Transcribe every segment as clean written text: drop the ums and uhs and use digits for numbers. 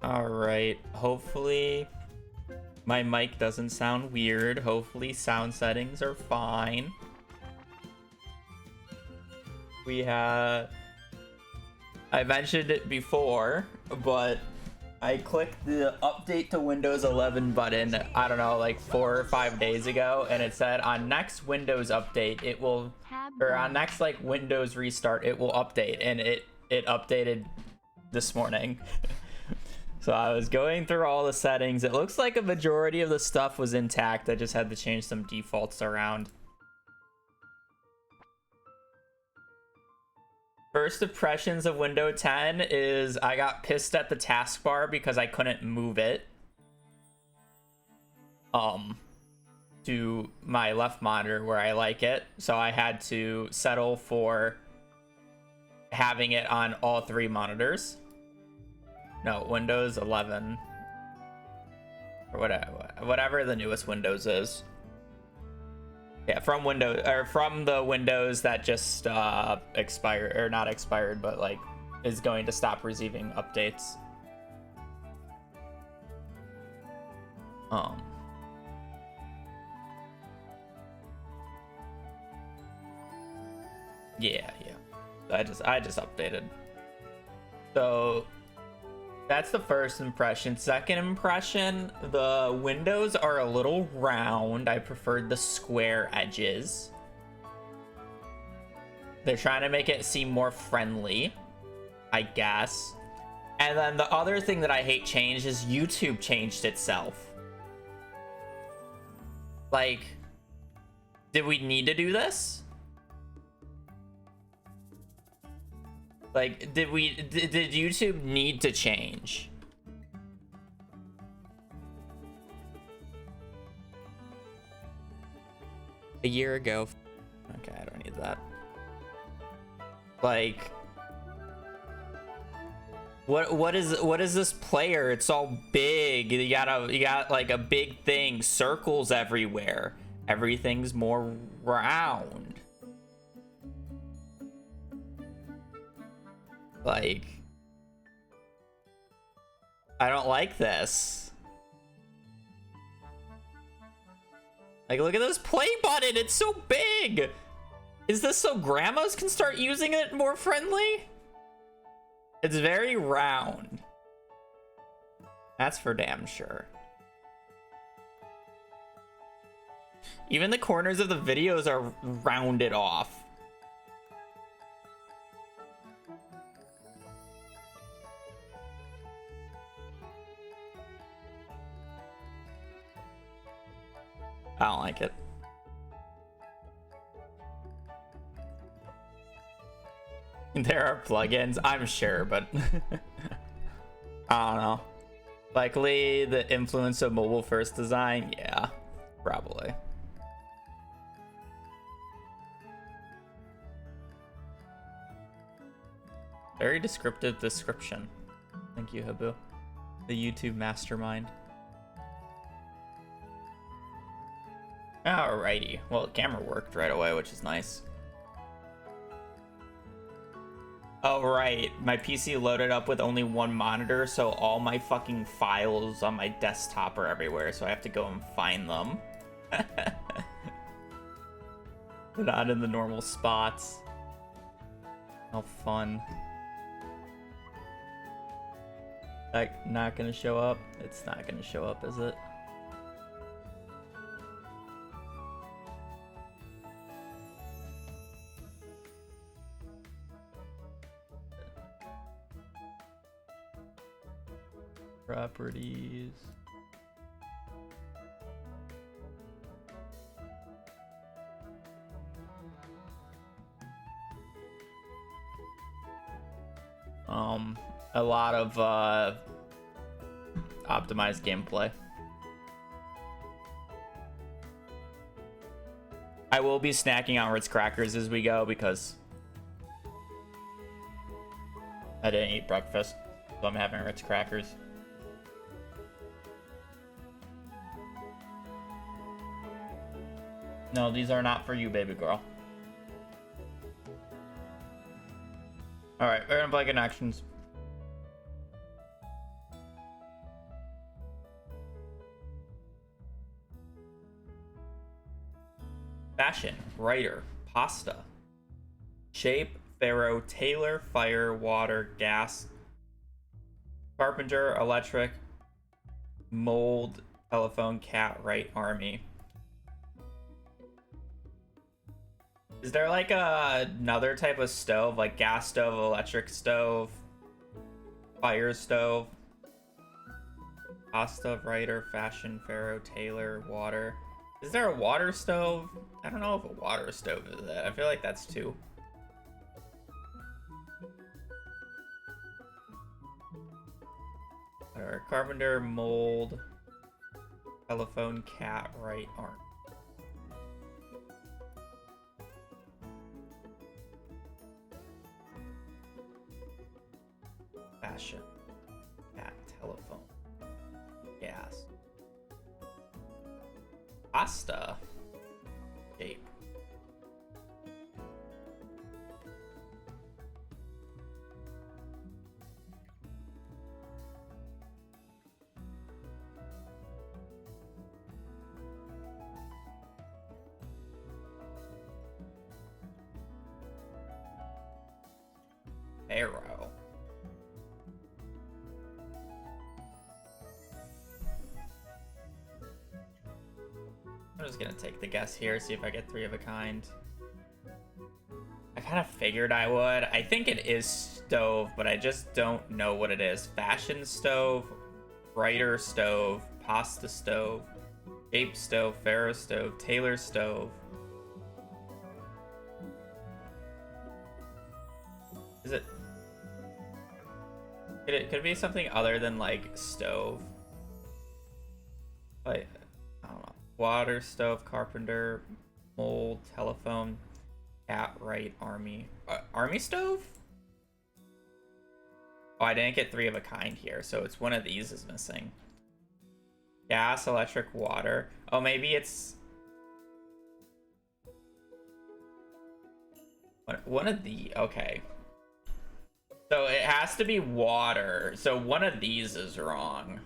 All right. Hopefully my mic doesn't sound weird. Hopefully sound settings are fine. I mentioned it before, but I clicked the update to Windows 11 button, I don't know, like 4 or 5 days ago, and it said on next Windows update, it will, or on next like Windows restart, it will update, and it updated this morning. So I was going through all the settings. It looks like a majority of the stuff was intact. I just had to change some defaults around. First impressions of Windows 10 is I got pissed at the taskbar because I couldn't move it to my left monitor where I like it. So I had to settle for having it on all 3 monitors. No, Windows 11 or whatever the newest Windows is. Yeah, from Windows, or from the Windows that just expired, or not expired, but like is going to stop receiving updates. Yeah. I just updated. So that's the first impression. Second impression, the windows are a little round. I preferred the square edges. They're trying to make it seem more friendly, I guess. And then the other thing that I hate changed is YouTube changed itself. Like, did we need to do this? Like, did YouTube need to change? A year ago. Okay, I don't need that. Like, what is this player? It's all big. You got like a big thing, circles everywhere. Everything's more round. Like, I don't like this. Like, look at this play button. It's so big. Is this so grandmas can start using it more friendly? It's very round. That's for damn sure. Even the corners of the videos are rounded off. I don't like it. There are plugins, I'm sure, but I don't know. Likely the influence of mobile first design, yeah, probably. Very descriptive description. Thank you, Habu. The YouTube mastermind. Alrighty. Well, the camera worked right away, which is nice. Oh, right. My PC loaded up with only 1 monitor, so all my fucking files on my desktop are everywhere, so I have to go and find them. They're not in the normal spots. How fun. Like, not gonna show up? It's not gonna show up, is it? Properties. A lot of optimized gameplay. I will be snacking on Ritz crackers as we go because I didn't eat breakfast, so I'm having Ritz crackers. No, these are not for you, baby girl. Alright, we're gonna play connections. fashion, writer, pasta, shape, pharaoh, tailor, fire, water, gas, carpenter, electric, mold, telephone, cat, right, army. Is there like another type of stove, like gas stove, electric stove, fire stove, pasta, writer, fashion, pharaoh, tailor, water? Is there a water stove? I don't know if a water stove is it. I feel like that's two. Or carpenter, mold, telephone, cat, right, arm. Fashion, cat, telephone, gas, pasta, shape. Arrow. I'm just gonna take the guess here, see if I get three of a kind. I kind of figured I would. I think it is stove, but I just don't know what it is. Fashion stove, writer stove, pasta stove, shape stove, pharaoh stove, tailor stove. Is it? Could it be something other than like stove? Like, I don't know. Water stove, carpenter, mold, telephone, cat, right, army. Army stove? Oh, I didn't get three of a kind here, so it's one of these is missing. Gas, electric, water. Oh, maybe it's one of the. Okay. So it has to be water. So one of these is wrong.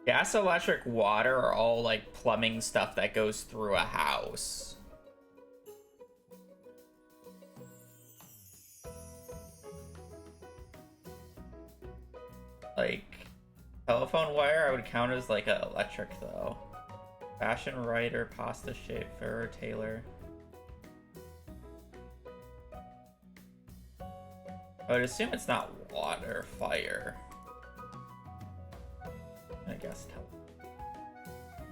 Gas, electric, water are all like plumbing stuff that goes through a house. Like telephone wire, I would count as like an electric though. Fashion, writer, pasta shape, pharaoh, tailor. I would assume it's not water, fire. I guess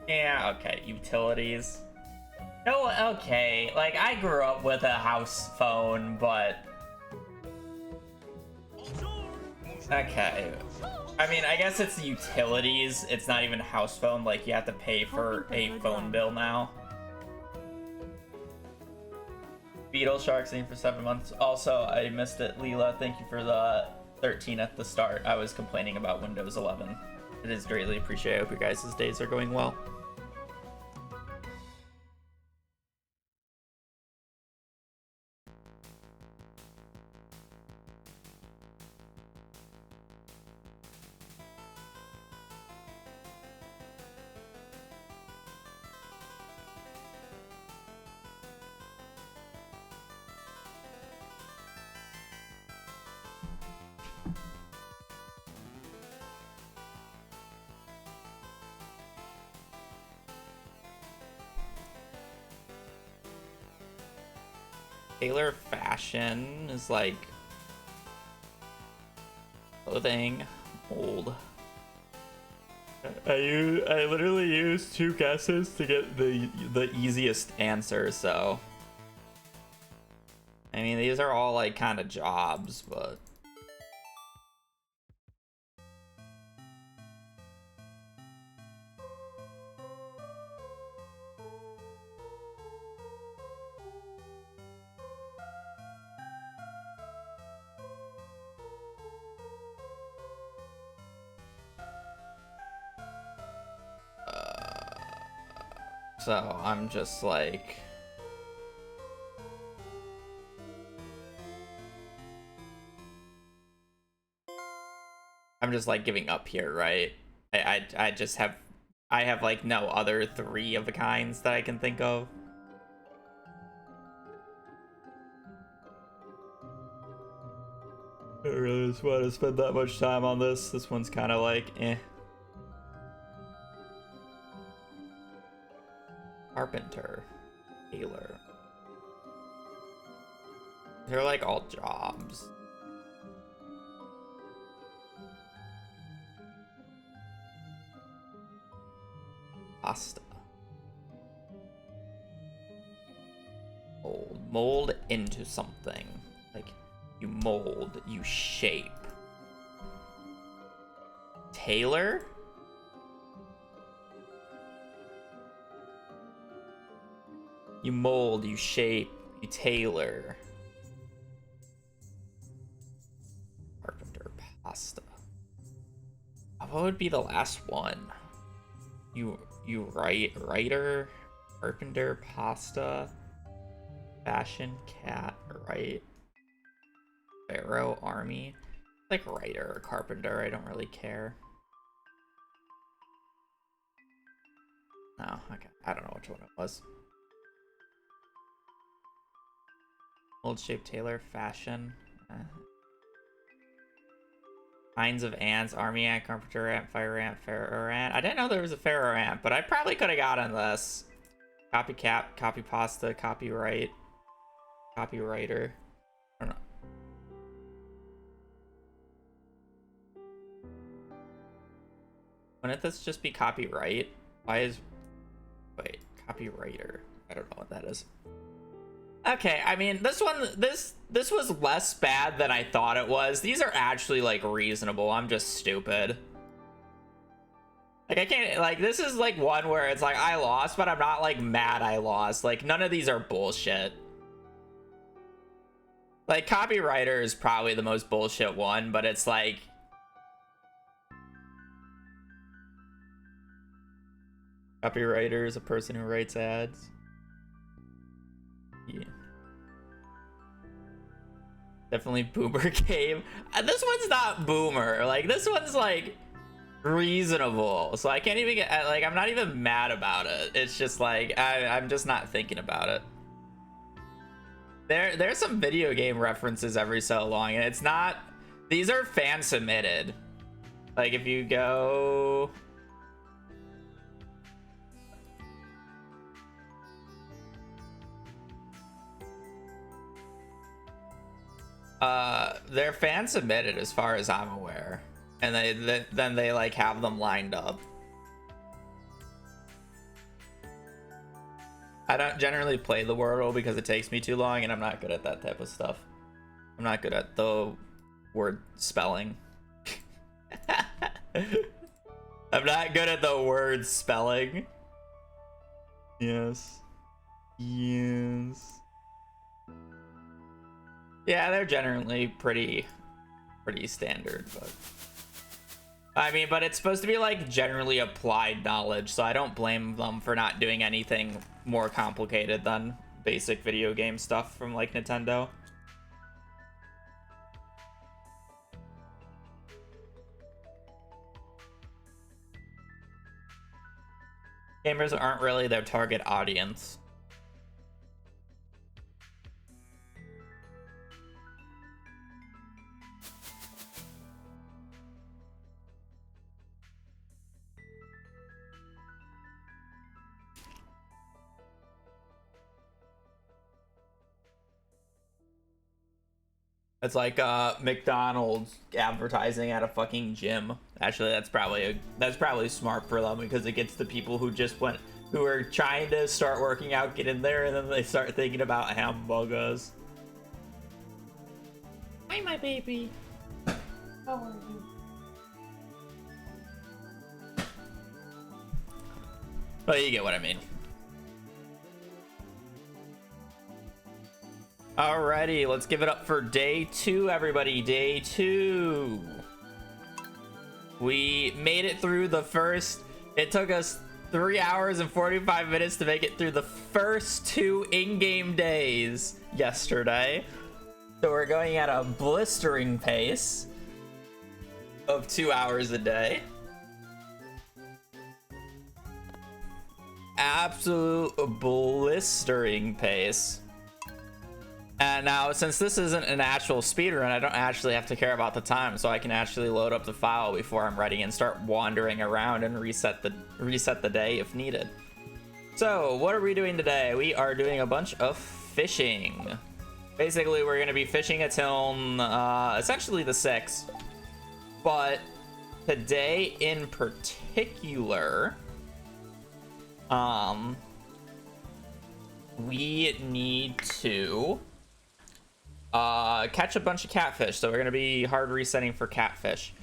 yeah, okay, utilities. No, okay, like I grew up with a house phone, but okay. I mean, I guess it's utilities. It's not even house phone, like you have to pay for a phone bill now. Beetle Sharks in for 7 months. Also, I missed it. Leela, thank you for the 13 at the start. I was complaining about Windows 11. It is greatly appreciated. I hope your guys' days are going well. Tailor fashion is like clothing, mold. I literally used two guesses to get the easiest answer, so I mean these are all like kind of jobs, but so I'm just like giving up here, right? I just have I have like no other 3 of a kinds that I can think of. I don't really just want to spend that much time on this. This one's kind of like, eh. Carpenter. Tailor. They're like all jobs. Pasta. Mold into something. Like, you mold, you shape. Tailor? You mold, you shape, you tailor. Carpenter, pasta. What would be the last one? You writer, carpenter, pasta, fashion, cat, right? Pharaoh, army. Like writer or carpenter, I don't really care. No, okay. I don't know which one it was. Mold, shape, tailor, fashion. Kinds of ants, army ant, carpenter ant, fire ant, pharaoh ant. I didn't know there was a pharaoh ant, but I probably could have gotten this. Copycat, copy pasta, copyright, copywriter. I don't know. Wouldn't this just be copyright? Why is... Wait, copywriter. I don't know what that is. Okay, I mean, this one, this was less bad than I thought it was. These are actually, like, reasonable. I'm just stupid. Like, I can't, like, this is, like, one where it's like, I lost, but I'm not, like, mad I lost. Like, none of these are bullshit. Like, copywriter is probably the most bullshit one, but it's, like... Copywriter is a person who writes ads. Yeah. Definitely boomer game. This one's not boomer. Like, this one's like reasonable. So I can't even get, like, I'm not even mad about it. It's just like, I'm just not thinking about it. There's some video game references every so long, and it's not, these are fan submitted. Like, if you go... They're fan submitted as far as I'm aware, and then they like have them lined up. I don't generally play the Wordle because it takes me too long, and I'm not good at that type of stuff. I'm not good at the word spelling. I'm not good at the word spelling. Yes. Yes. Yeah, they're generally pretty standard, but I mean, but it's supposed to be like generally applied knowledge, so I don't blame them for not doing anything more complicated than basic video game stuff from like Nintendo. Gamers aren't really their target audience. It's like McDonald's advertising at a fucking gym. Actually, that's probably smart for them because it gets the people who who are trying to start working out get in there, and then they start thinking about hamburgers. Hi, my baby. How are you? But you get what I mean. Alrighty, let's give it up for day 2, everybody. Day 2. We made it through the first. It took us 3 hours and 45 minutes to make it through the first 2 in-game days yesterday. So we're going at a blistering pace of 2 hours a day. absolute blistering pace. And now, since this isn't an actual speedrun, I don't actually have to care about the time, so I can actually load up the file before I'm ready and start wandering around and reset the day if needed. So, what are we doing today? We are doing a bunch of fishing. Basically, we're going to be fishing until essentially the 6th. But today in particular, we need to catch a bunch of catfish, so we're gonna be hard resetting for catfish.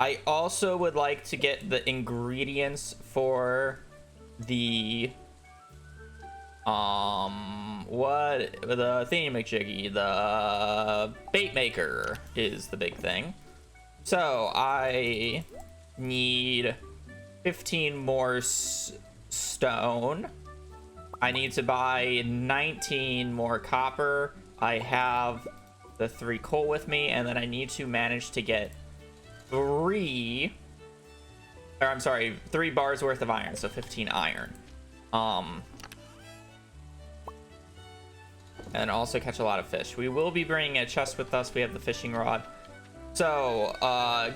I also would like to get the ingredients for the the thingamajiggy, the bait maker is the big thing. So I need 15 more stone. I need to buy 19 more copper. I have the 3 coal with me, and then I need to manage to get 3 bars worth of iron, so 15 iron. And also catch a lot of fish. We will be bringing a chest with us. We have the fishing rod. So,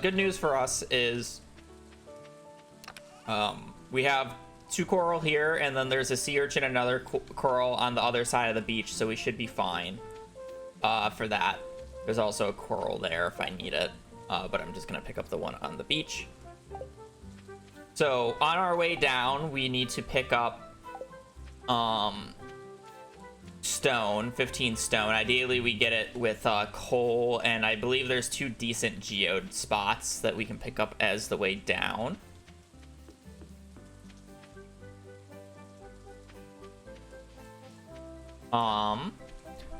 good news for us is we have 2 coral here, and then there's a sea urchin and another coral on the other side of the beach, so we should be fine for that. There's also a coral there if I need it, but I'm just gonna pick up the one on the beach. So on our way down, we need to pick up stone, 15 stone. Ideally we get it with coal, and I believe there's 2 decent geode spots that we can pick up as the way down.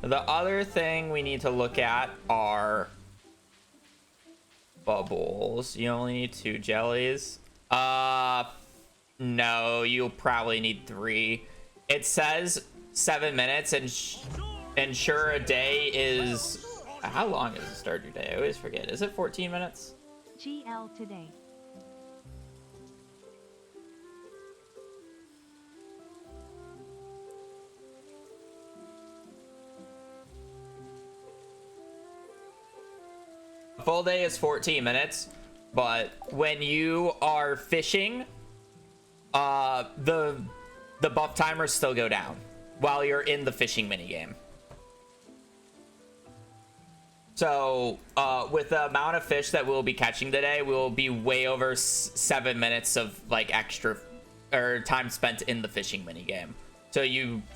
The other thing we need to look at are bubbles. You only need 2 jellies. No, you'll probably need 3. It says 7 minutes, and sure, a day is... How long is a Stardew day? I always forget. Is it 14 minutes? GL today. Full day is 14 minutes, but when you are fishing, the buff timers still go down while you're in the fishing minigame. So with the amount of fish that we'll be catching today, we'll be way over 7 minutes of like extra or time spent in the fishing minigame. So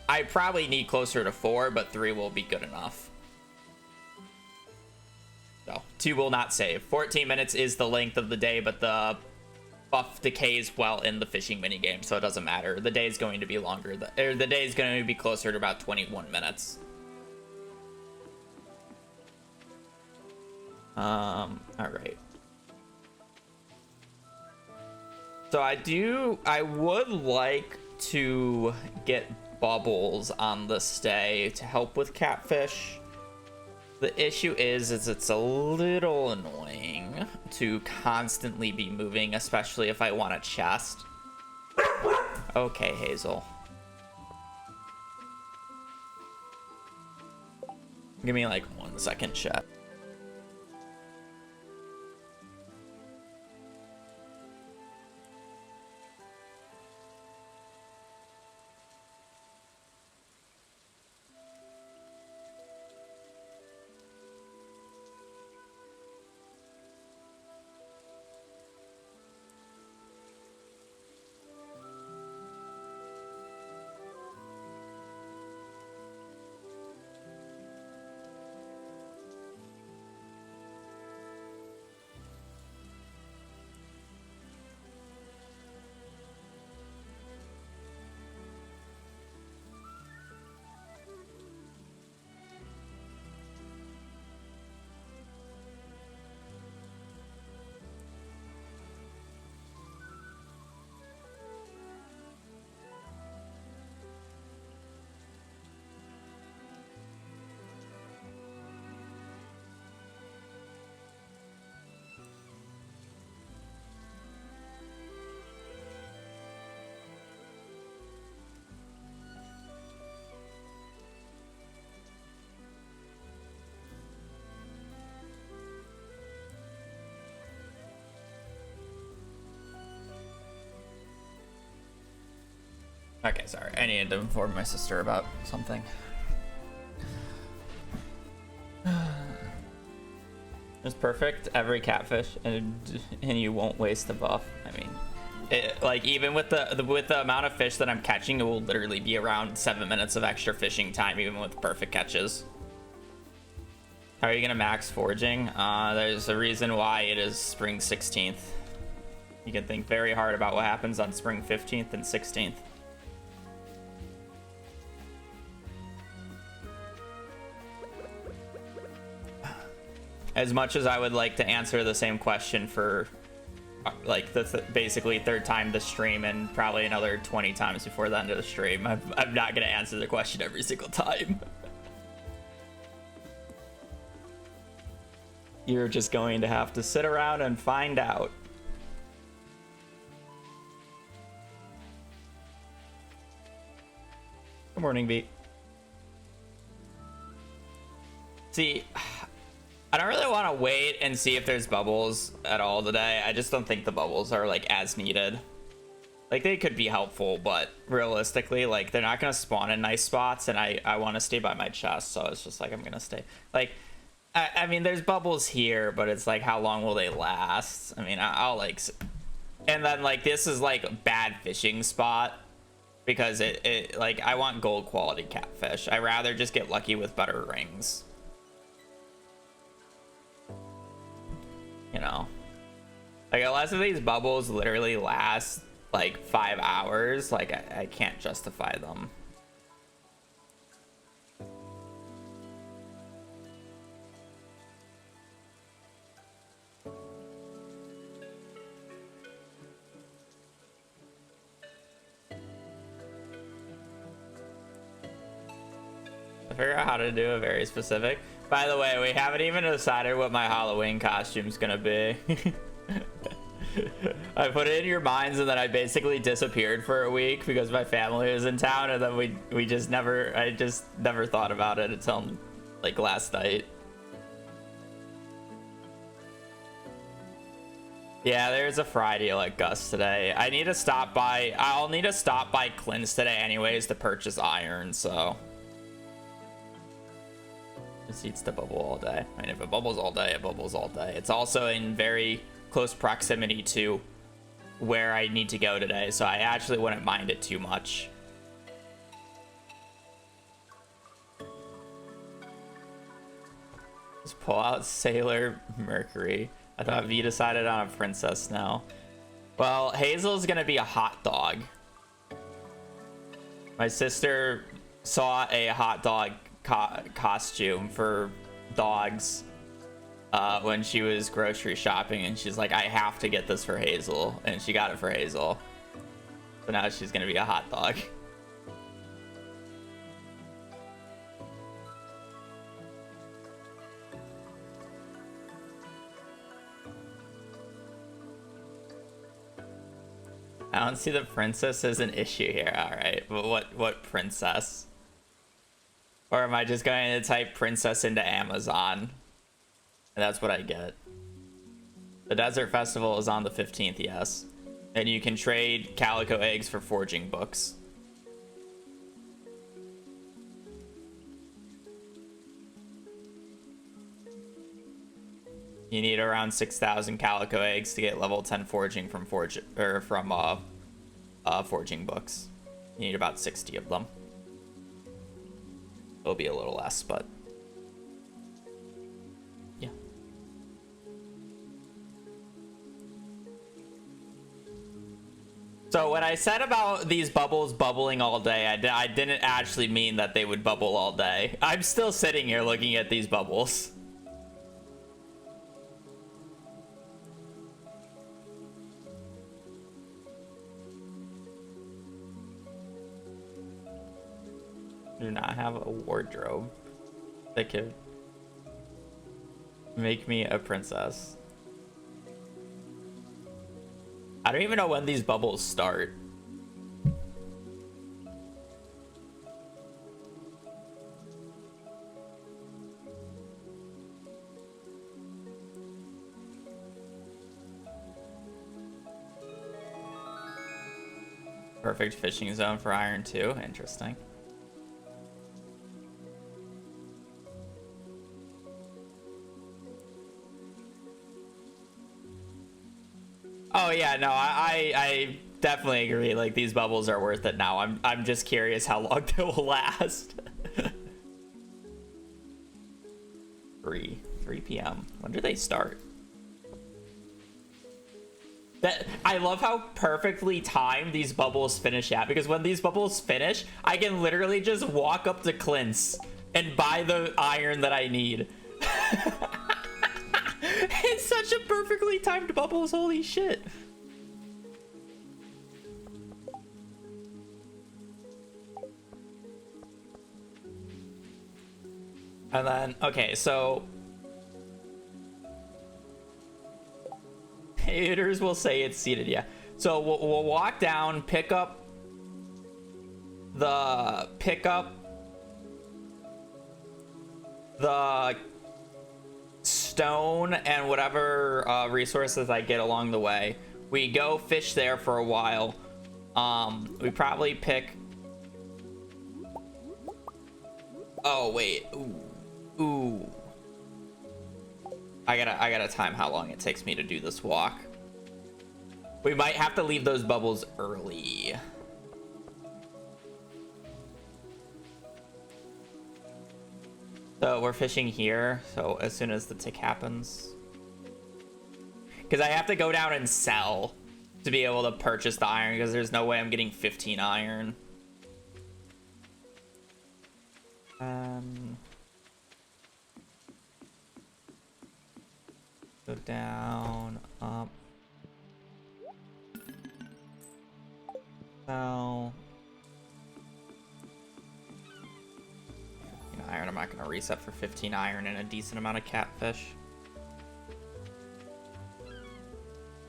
I probably need closer to 4, but 3 will be good enough. So 2 will not save. 14 minutes is the length of the day, but the buff decays while in the fishing minigame, so it doesn't matter. The day is going to be longer. The day is going to be closer to about 21 minutes. All right. So I would like to get bubbles on this day to help with catfish. The issue is it's a little annoying to constantly be moving, especially if I want a chest. Okay, Hazel. Give me like 1 second, chat. Okay, sorry. I needed to inform my sister about something. It's perfect every catfish, and you won't waste a buff. I mean, like even with the amount of fish that I'm catching, it will literally be around 7 minutes of extra fishing time, even with perfect catches. How are you gonna max foraging? There's a reason why it is spring 16th. You can think very hard about what happens on spring 15th and 16th. As much as I would like to answer the same question for like the basically third time this stream and probably another 20 times before the end of the stream, I'm not gonna answer the question every single time. You're just going to have to sit around and find out. Good morning, Beat. See, I don't really want to wait and see if there's bubbles at all today. I just don't think the bubbles are like as needed. Like they could be helpful, but realistically, like they're not gonna spawn in nice spots, and I want to stay by my chest, so it's just like I'm gonna stay. Like, I mean, there's bubbles here, but it's like how long will they last? I mean, I'll like, and then like this is like a bad fishing spot because it like I want gold quality catfish. I rather just get lucky with better rings. You know, like unless these bubbles literally last like 5 hours, like I can't justify them. I figure out how to do it very specific. By the way, we haven't even decided what my Halloween costume's gonna be. I put it in your minds, and then I basically disappeared for a week because my family was in town, and then I just never thought about it until like last night. Yeah, there's a Friday like Gus today. I'll need to stop by Clint's today anyways to purchase iron, so this eats the bubble all day. I mean, if it bubbles all day, it bubbles all day. It's also in very close proximity to where I need to go today, so I actually wouldn't mind it too much. Just pull out Sailor Mercury. I thought V decided on a princess now. Well, Hazel's gonna be a hot dog. My sister saw a hot dog costume for dogs when she was grocery shopping, and she's like, I have to get this for Hazel, and she got it for Hazel, so now she's gonna be a hot dog. I don't see the princess as an issue here. All right, but what princess? Or am I just going to type princess into Amazon? And that's what I get. The Desert Festival is on the 15th, yes. And you can trade calico eggs for forging books. You need around 6,000 calico eggs to get level 10 forging from forging books. You need about 60 of them. It'll be a little less, but yeah. So when I said about these bubbles bubbling all day, I didn't actually mean that they would bubble all day. I'm still sitting here looking at these bubbles. Do not have a wardrobe that could make me a princess. I don't even know when these bubbles start. perfect fishing zone for iron too. Interesting. Oh yeah, no, I definitely agree. Like, these bubbles are worth it now. I'm just curious how long they will last. 3 p.m. When do they start? That I love how perfectly timed these bubbles finish at, because when these bubbles finish, I can literally just walk up to Clint's and buy the iron that I need. It's such a perfectly timed bubbles, holy shit. And then, okay, so haters will say it's seated, yeah. So we'll walk down, pick up the stone and whatever resources I get along the way. We go fish there for a while. We probably pick. Oh wait, ooh. I gotta time how long it takes me to do this walk. We might have to leave those bubbles early. So we're fishing here, so as soon as the tick happens. Because I have to go down and sell to be able to purchase the iron, because there's no way I'm getting 15 iron. Go down, up. Sell. Iron, I'm not going to reset for 15 iron and a decent amount of catfish.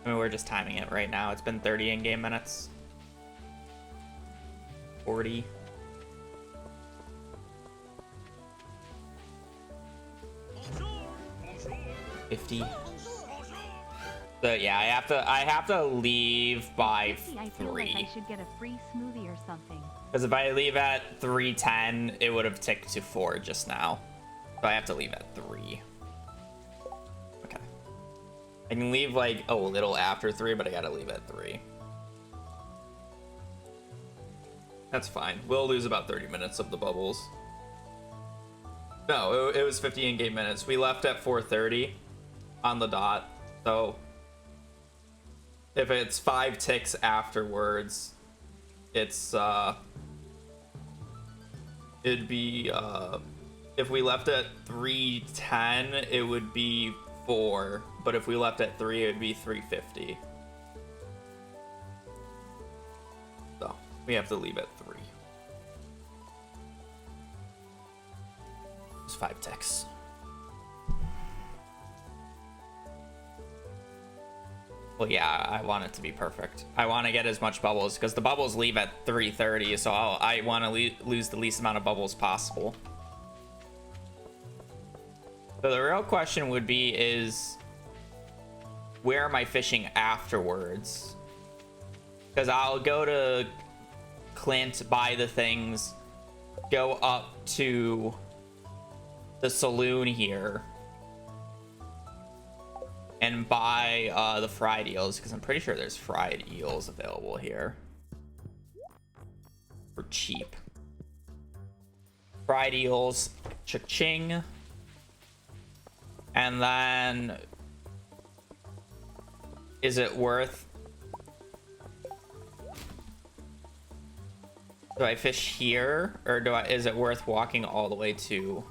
I mean, we're just timing it right now. It's been 30 in-game minutes. 40. 50. So yeah, I have to leave by 3. I feel like I should get a free smoothie or something. Because if I leave at 3:10, it would have ticked to 4 just now. So I have to leave at 3. Okay. I can leave like a little after 3, but I gotta leave at 3. That's fine. We'll lose about 30 minutes of the bubbles. No, it was 50 in-game minutes. We left at 4:30 on the dot. So if it's 5 ticks afterwards, it's it'd be if we left at 3:10, it would be 4, but if we left at 3, it would be 3:50. So we have to leave at 3. It's 5 ticks. Well, yeah, I want it to be perfect. I want to get as much bubbles, because the bubbles leave at 3:30, so I want to lose the least amount of bubbles possible. So the real question would be is, where am I fishing afterwards? Because I'll go to Clint, buy the things, go up to the saloon here, and buy the fried eels, because I'm pretty sure there's fried eels available here for cheap. Fried eels, cha-ching. And then, is it worth... Do I fish here, or is it worth walking all the way to...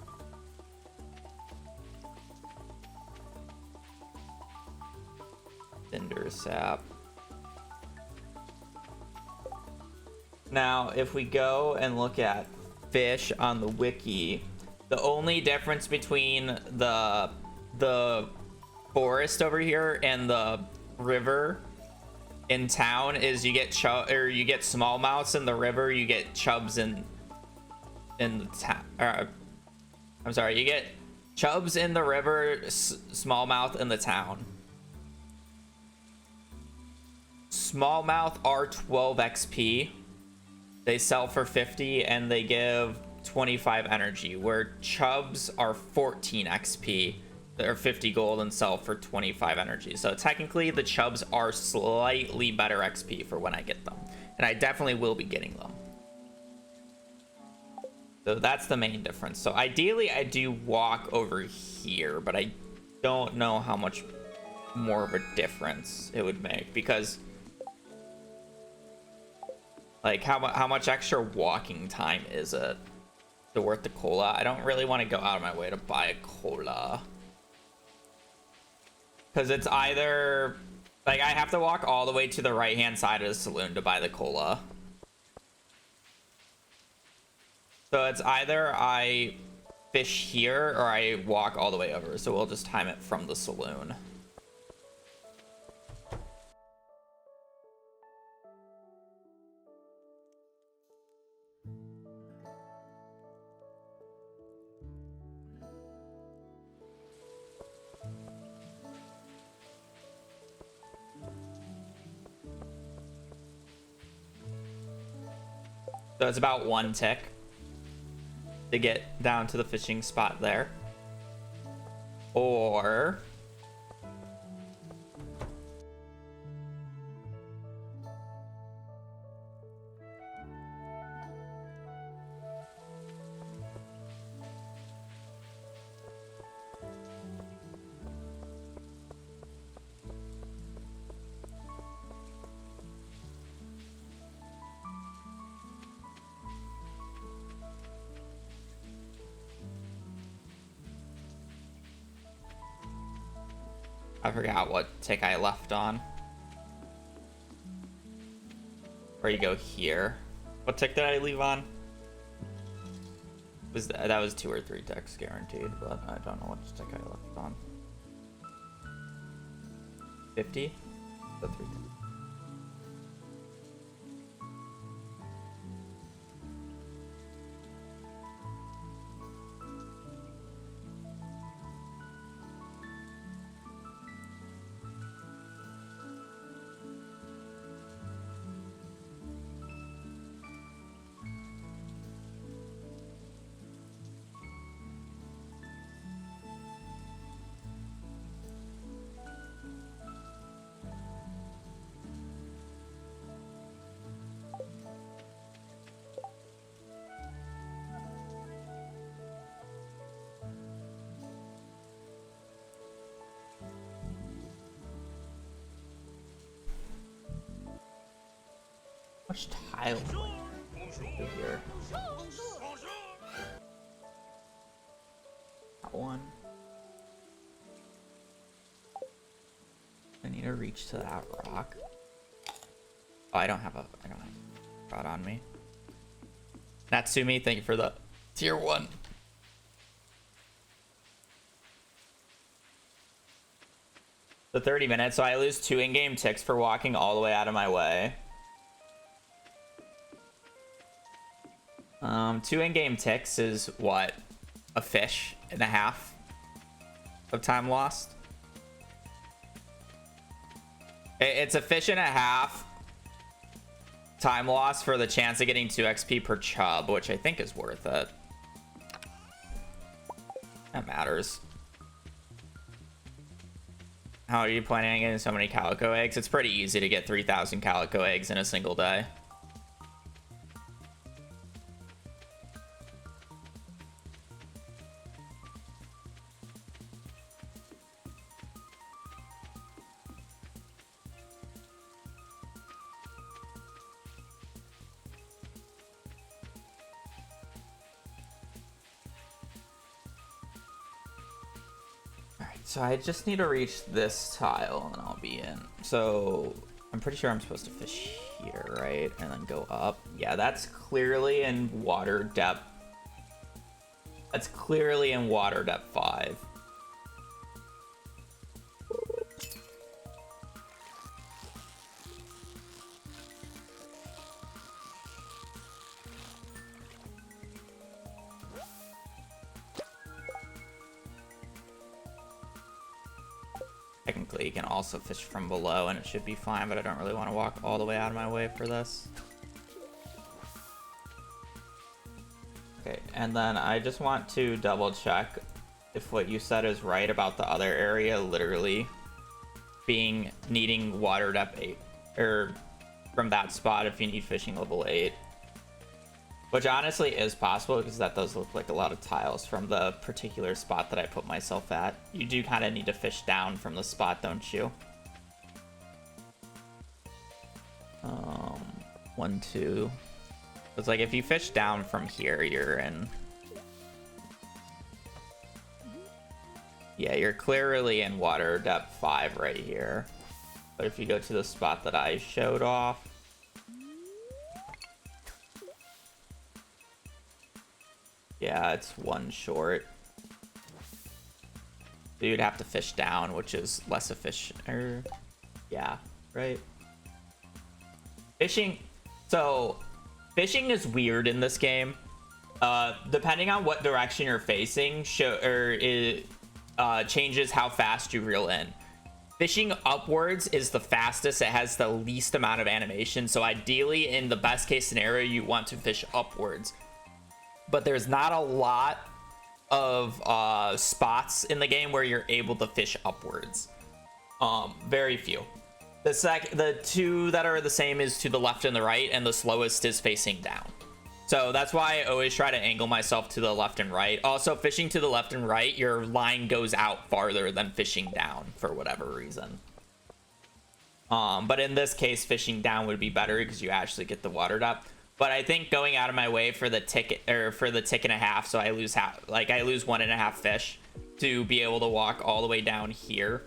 Cinder sap? Now, if we go and look at fish on the wiki, the only difference between the forest over here and the river in town is you get you get smallmouths in the river, you get chubs in the town. I'm sorry, you get chubs in the river, smallmouth in the town. Smallmouth are 12 XP, They sell for 50 and they give 25 energy, where chubs are 14 XP. They're 50 gold and sell for 25 energy. So technically the chubs are slightly better XP for when I get them. And I definitely will be getting them. So that's the main difference. So ideally I do walk over here, but I don't know how much more of a difference it would make, because like how much extra walking time is it to worth the cola? I don't really want to go out of my way to buy a cola, because it's either like I have to walk all the way to the right hand side of the saloon to buy the cola. So it's either I fish here or I walk all the way over. So we'll just time it from the saloon. So it's about 1 tick to get down to the fishing spot there. Or I forgot what tick I left on. Or you go here. What tick did I leave on? That was 2 or 3 ticks guaranteed, but I don't know which tick I left on. 50? The 3 ticks. How much tile do I do here? That one. I need to reach to that rock. Oh, I don't have a rod on me. Natsumi, thank you for the tier 1. The 30 minutes, so I lose 2 in-game ticks for walking all the way out of my way. 2 in-game ticks is what? A fish and a half of time lost? It's a fish and a half time loss for the chance of getting 2 XP per chub, which I think is worth it. That matters. How are you planning on getting so many calico eggs? It's pretty easy to get 3,000 calico eggs in a single day. So I just need to reach this tile and I'll be in. So I'm pretty sure I'm supposed to fish here, right? And then go up. Yeah, that's clearly in water depth. That's clearly in water depth 5. Technically, you can also fish from below and it should be fine, but I don't really want to walk all the way out of my way for this. Okay, and then I just want to double check if what you said is right about the other area literally being needing water depth 8, or from that spot if you need fishing level 8. Which honestly is possible because that does look like a lot of tiles from the particular spot that I put myself at. You do kind of need to fish down from the spot, don't you? 1, 2. It's like if you fish down from here, you're in. Yeah, you're clearly in water depth 5 right here. But if you go to the spot that I showed off, yeah, it's 1 short. So you'd have to fish down, which is less efficient. Yeah, right. Fishing. So, fishing is weird in this game. Depending on what direction you're facing, it changes how fast you reel in. Fishing upwards is the fastest. It has the least amount of animation. So ideally, in the best case scenario, you want to fish upwards. But there's not a lot of spots in the game where you're able to fish upwards. Very few. The two that are the same is to the left and the right, and the slowest is facing down. So that's why I always try to angle myself to the left and right. Also, fishing to the left and right, your line goes out farther than fishing down for whatever reason. But in this case, fishing down would be better because you actually get the water depth. But I think going out of my way for the tick and a half, so I lose I lose 1.5 fish to be able to walk all the way down here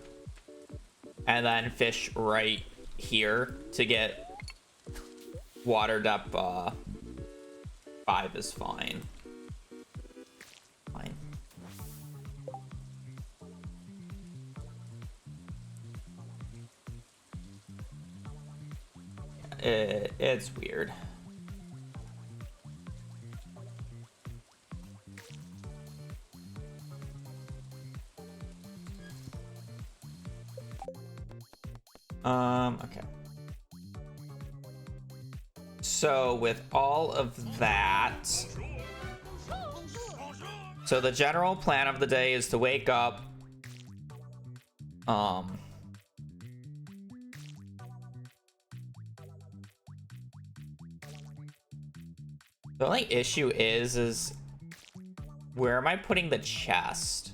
and then fish right here to get water depth 5 is fine. Fine. It's weird. Okay. So with all of that, so the general plan of the day is to wake up, the only issue is where am I putting the chest?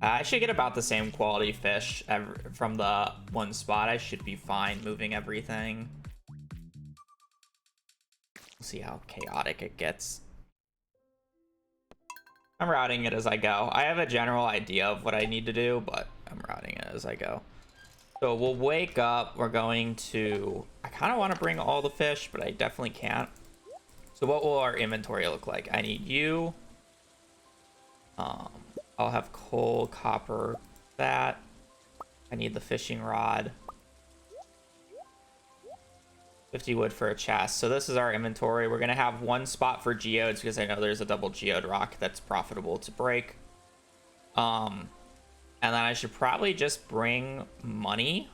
I should get about the same quality fish from the one spot. I should be fine moving everything. We'll see how chaotic it gets. I'm routing it as I go. I have a general idea of what I need to do, but I'm routing it as I go. So we'll wake up. We're going to... I kind of want to bring all the fish, but I definitely can't. So what will our inventory look like? I need you. I'll have coal, copper, that. I need the fishing rod. 50 wood for a chest. So this is our inventory. We're going to have one spot for geodes because I know there's a double geode rock that's profitable to break. And then I should probably just bring money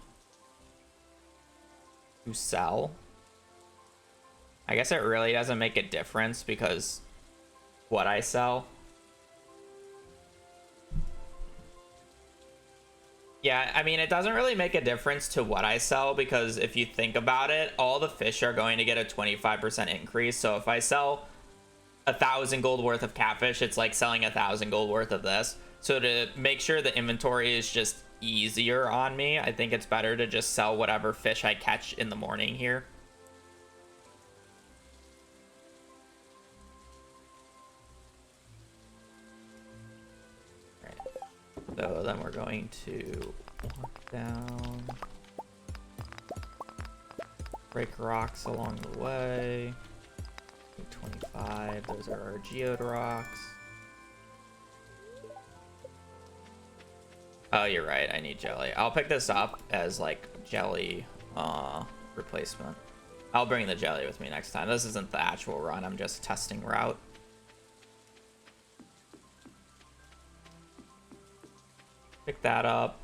to sell. I guess it really doesn't make a difference because what I sell. Yeah, I mean, it doesn't really make a difference to what I sell because if you think about it, all the fish are going to get a 25% increase. So if I sell 1,000 gold worth of catfish, it's like selling 1,000 gold worth of this. So to make sure the inventory is just easier on me, I think it's better to just sell whatever fish I catch in the morning here. So then we're going to walk down, break rocks along the way. 25, those are our geode rocks. Oh, you're right, I need jelly. I'll pick this up as like jelly replacement. I'll bring the jelly with me next time. This isn't the actual run, I'm just testing route. Pick that up.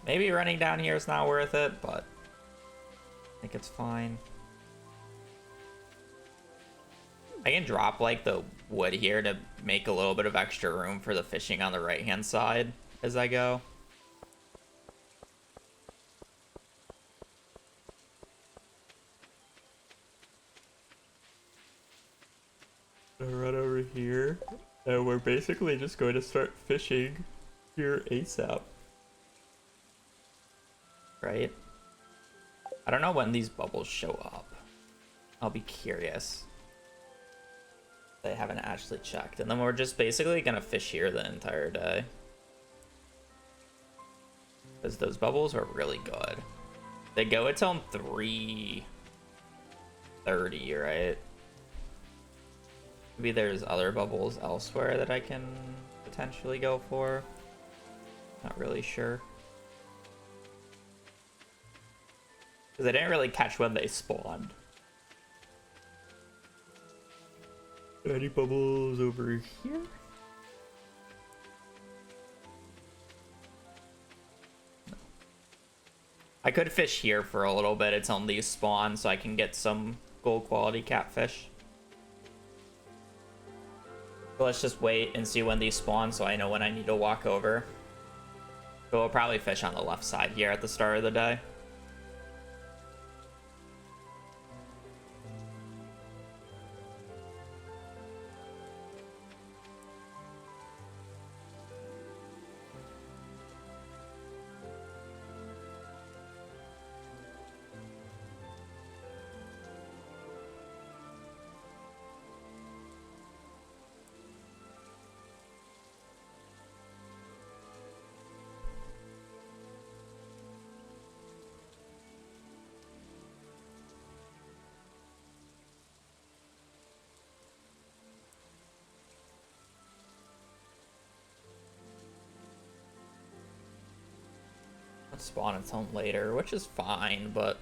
Maybe running down here is not worth it, but think it's fine. I can drop like the wood here to make a little bit of extra room for the fishing on the right hand side as I go. Right over here, and we're basically just going to start fishing here ASAP. Right? I don't know when these bubbles show up. I'll be curious. They haven't actually checked. And then we're just basically gonna fish here the entire day. Because those bubbles are really good. They go until 3:30, right? Maybe there's other bubbles elsewhere that I can potentially go for. Not really sure. Because I didn't really catch when they spawned. Any bubbles over here? No. I could fish here for a little bit until these spawn so I can get some gold quality catfish. So let's just wait and see when these spawn so I know when I need to walk over. So we'll probably fish on the left side here at the start of the day. Spawn its own later, which is fine, but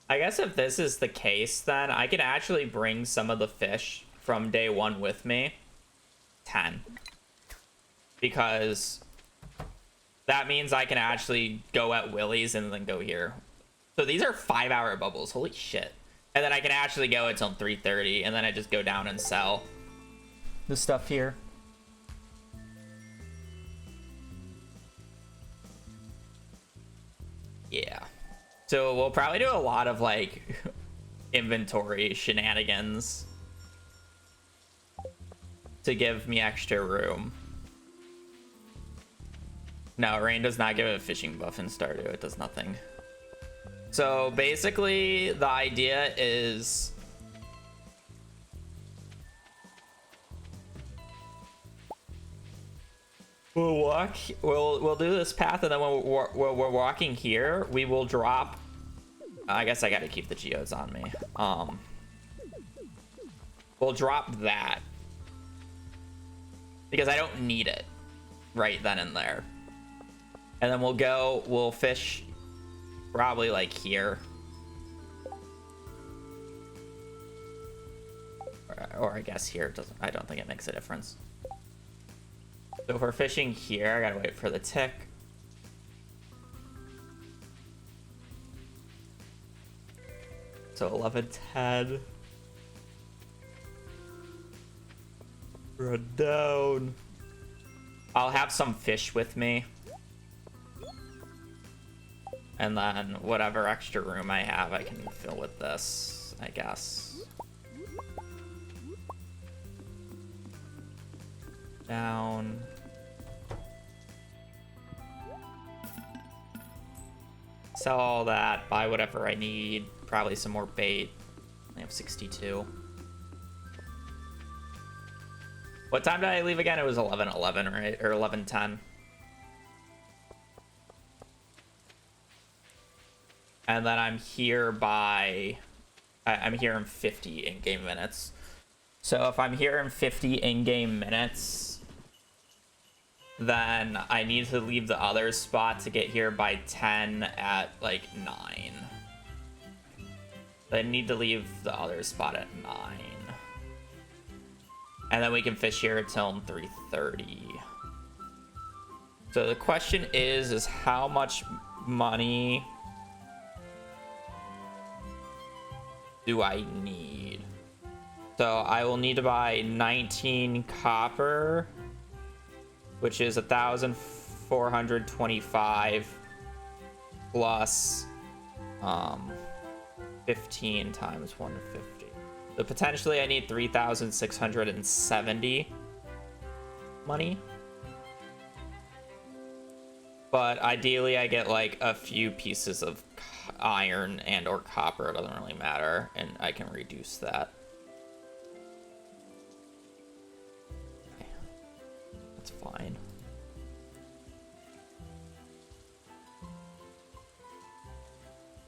I guess if this is the case, then I can actually bring some of the fish from day one with me. 10. Because that means I can actually go at Willie's and then go here. So these are 5-hour bubbles. Holy shit. And then I can actually go until 3:30, and then I just go down and sell the stuff here. Yeah. So we'll probably do a lot of like inventory shenanigans to give me extra room. No, rain does not give a fishing buff in Stardew. It does nothing. So basically, the idea is we'll do this path, and then when we're walking here, we will drop. I guess I got to keep the geodes on me. We'll drop that because I don't need it right then and there. And then we'll fish probably like here. Or I guess here it doesn't, I don't think it makes a difference. So if we're fishing here, I gotta wait for the tick. So 11:10. Run down. I'll have some fish with me. And then whatever extra room I have, I can fill with this, I guess. Down. Sell all that, buy whatever I need, probably some more bait. I have 62. What time did I leave again? It was 11:11, right? Or 11:10. And then I'm here I'm here in 50 in-game minutes. So if I'm here in 50 in-game minutes, then I need to leave the other spot to get here by 10 at like 9. I need to leave the other spot at 9. And then we can fish here until 3:30. So the question is how much money do I need? So I will need to buy 19 copper, which is 1,425 plus 15 times 150. So potentially I need 3,670 money. But ideally I get like a few pieces of iron and or copper. It doesn't really matter, and I can reduce that. Okay. That's fine.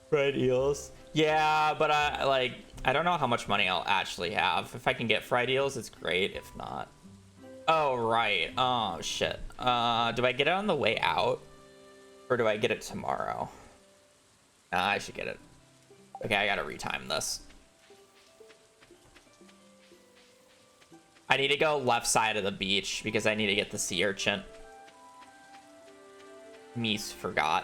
Fried eels. Yeah, but I don't know how much money I'll actually have. If I can get fried eels, it's great. If not, oh right. Oh shit. Do I get it on the way out, or do I get it tomorrow? I should get it. Okay, I gotta retime this. I need to go left side of the beach because I need to get the sea urchin. Mies forgot.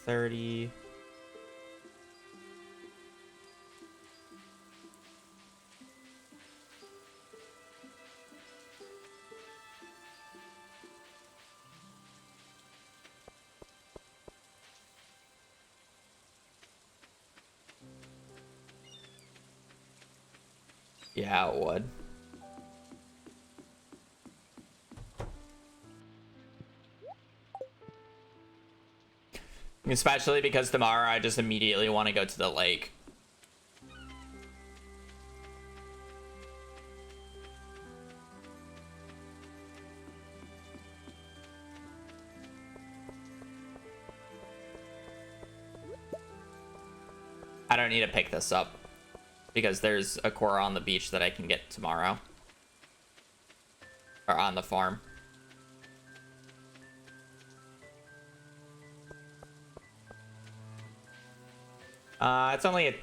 $30. Yeah, it would. Especially because tomorrow I just immediately want to go to the lake. I don't need to pick this up because there's a coral on the beach that I can get tomorrow. Or on the farm. It's only a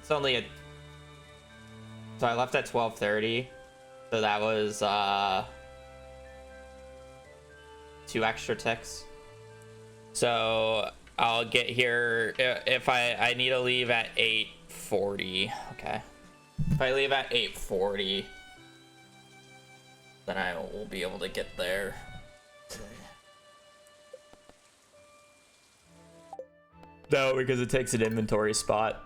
so I left at 12:30, so that was 2 extra ticks. So I'll get here if I need to leave at 8:40. Okay, if I leave at 8:40, then I will be able to get there. No, because it takes an inventory spot.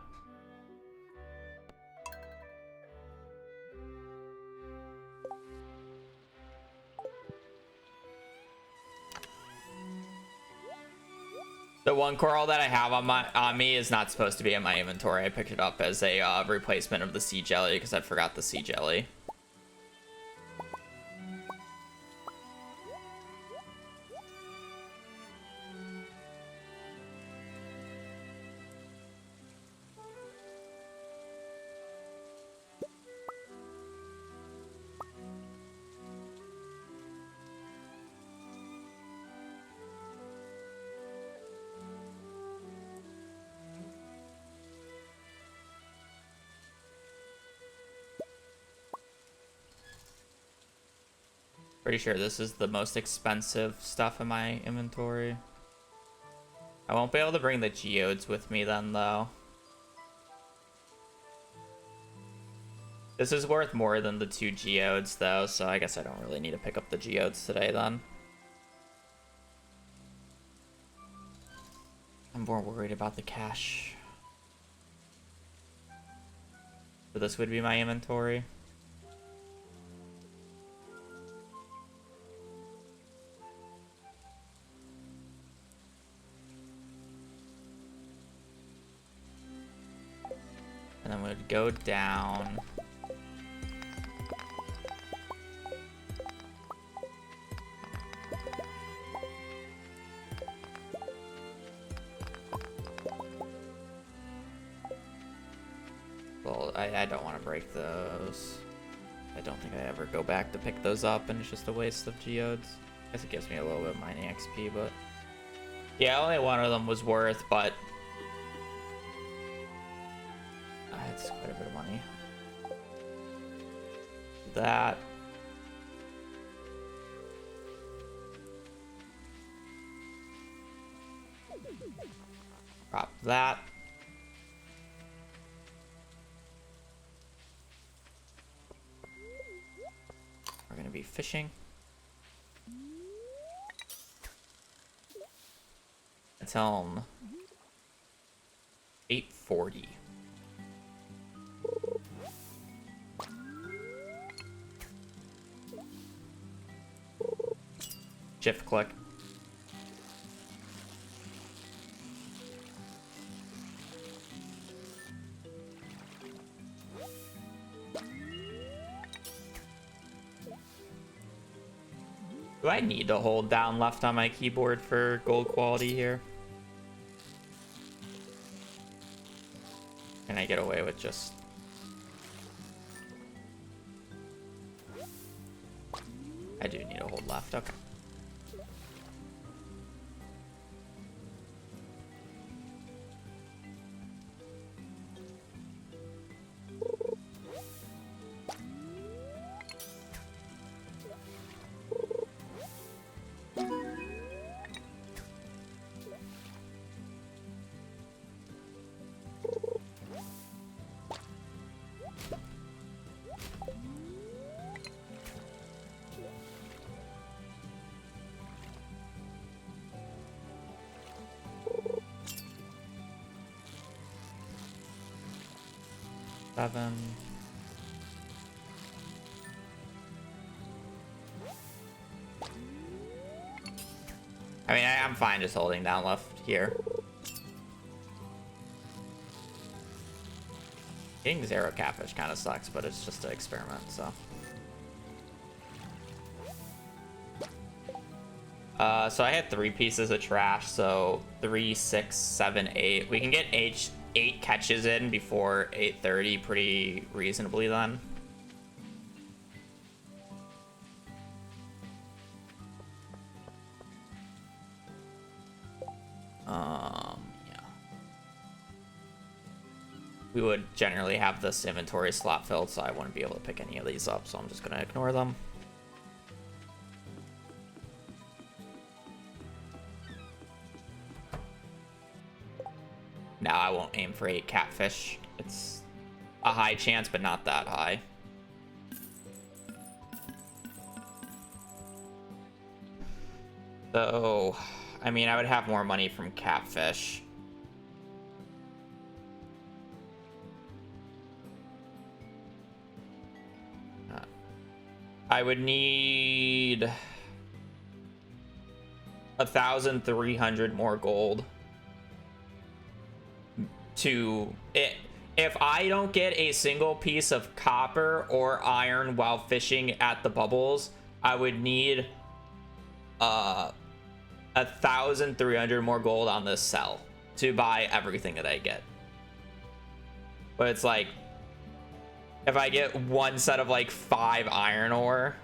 The one coral that I have on me is not supposed to be in my inventory. I picked it up as a replacement of the sea jelly because I forgot the sea jelly. Pretty sure this is the most expensive stuff in my inventory. I won't be able to bring the geodes with me then, though. This is worth more than the 2 geodes, though, so I guess I don't really need to pick up the geodes today, then. I'm more worried about the cash. So this would be my inventory. And then we'd go down. Well, I don't want to break those. I don't think I ever go back to pick those up, and it's just a waste of geodes. guess it gives me a little bit of mining XP, but yeah, only one of them was worth, but it's quite a bit of money. That. Drop that. We're gonna be fishing. Until 8:40. Shift click. Do I need to hold down left on my keyboard for gold quality here? Can I get away with just... I do need to hold left, okay. Seven. I mean, I'm fine just holding down left here. Getting 0 catfish kind of sucks, but it's just an experiment, so. So I had 3 pieces of trash, so 3, 6, 7, 8. We can get 8 catches in before 8:30 pretty reasonably then. Yeah. We would generally have this inventory slot filled, so I wouldn't be able to pick any of these up, so I'm just gonna ignore them. Now I won't aim for 8 catfish. It's a high chance, but not that high. So, I mean, I would have more money from catfish. I would need 1,300 more gold to it. If I don't get a single piece of copper or iron while fishing at the bubbles, I would need 1,300 more gold on this cell to buy everything that I get. But it's like, if I get one set of like 5 iron ore,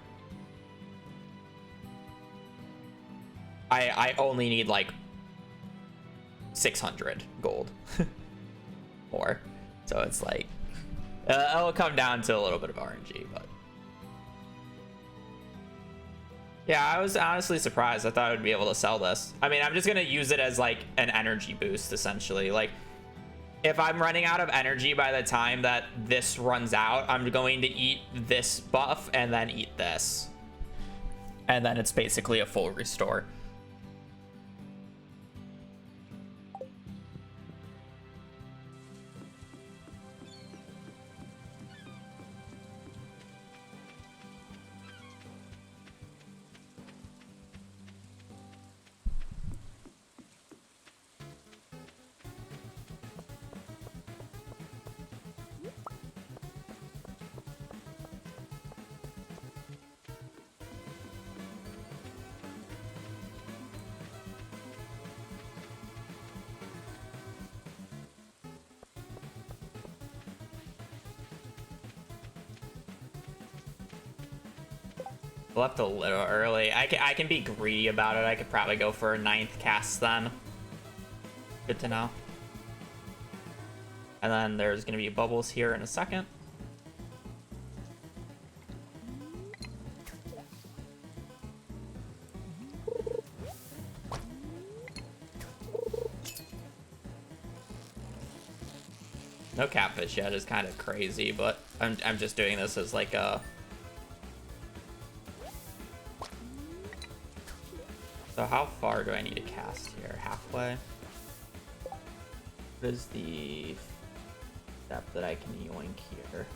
I only need like 600 gold more. So it's like, it'll come down to a little bit of RNG, but yeah, I was honestly surprised. I thought I would be able to sell this. I mean, I'm just gonna use it as like an energy boost essentially. Like, if I'm running out of energy by the time that this runs out, I'm going to eat this buff and then eat this. And then it's basically a full restore. Left a little early. I can be greedy about it. I could probably go for a 9th cast then. Good to know. And then there's going to be bubbles here in a second. No catfish yet is kind of crazy, but I'm just doing this as like a... So how far do I need to cast here? Halfway? What is the step that I can yoink here?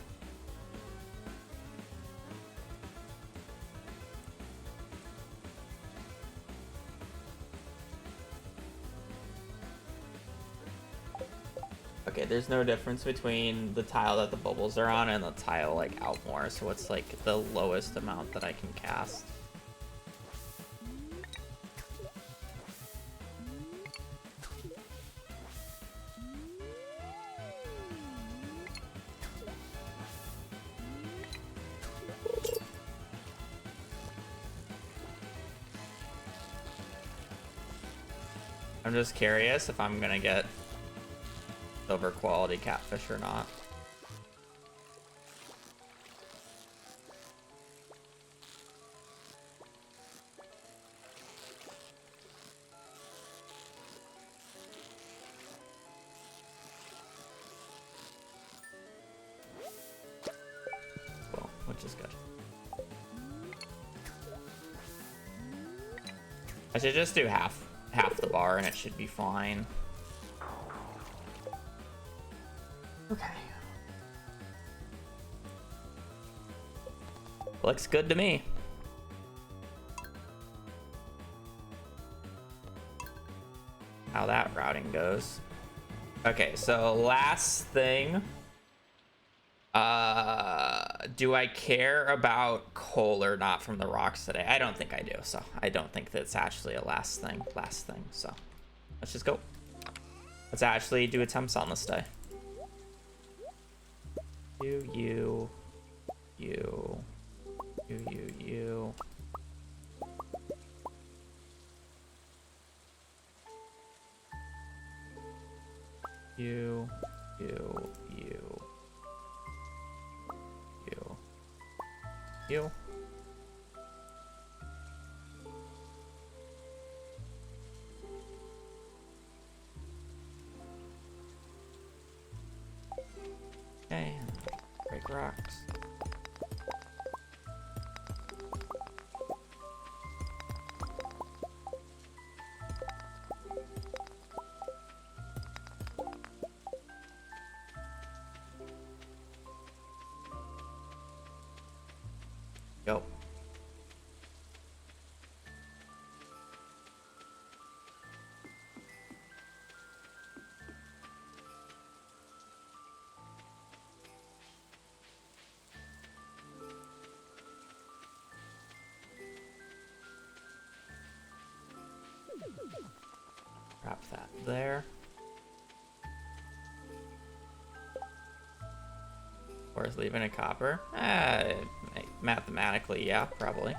Okay, there's no difference between the tile that the bubbles are on and the tile like out more, so what's like the lowest amount that I can cast? I'm just curious if I'm gonna get silver quality catfish or not. Cool, which is good. I should just do half the bar and it should be fine. Okay. Looks good to me. How that routing goes. Okay, so last thing. Do I care about coal or not from the rocks today? I don't think I do, so I don't think that's actually a last thing, so let's just go. Let's actually do a temps on this day. You. You. Okay, break rocks. Go. Drop that there. Worth leaving a copper? Mathematically, yeah, probably.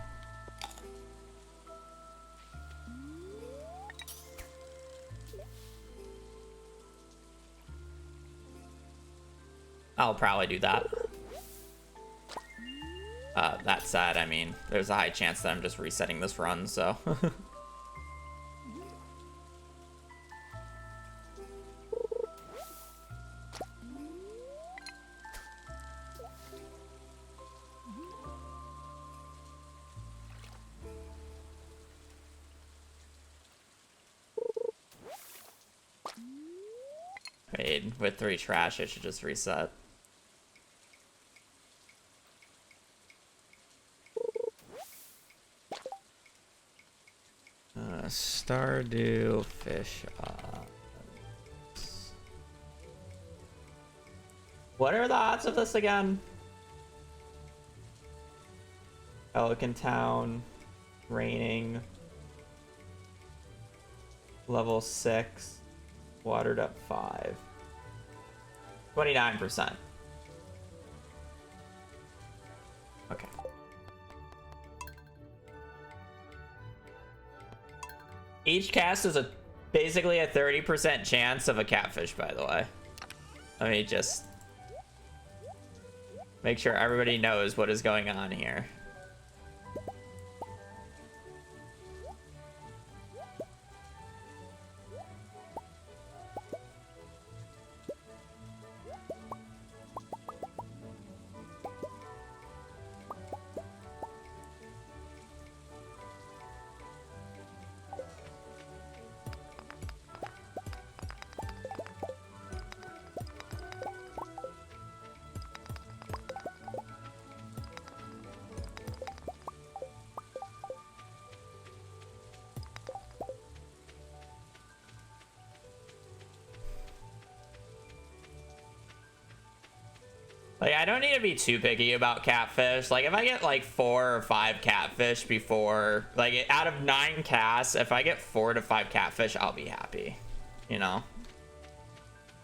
I'll probably do that. That said, I mean, there's a high chance that I'm just resetting this run, so. Wait, with 3 trash, I should just reset. Stardew fish. What are the odds of this again? Pelican Town, raining, level 6, watered up 5. 29%. Okay. Each cast is basically a 30% chance of a catfish, by the way. Let me just make sure everybody knows what is going on here. Like, I don't need to be too picky about catfish. Like, if I get like 4 or 5 catfish before, like, out of 9 casts, if I get 4 to 5 catfish, I'll be happy. You know?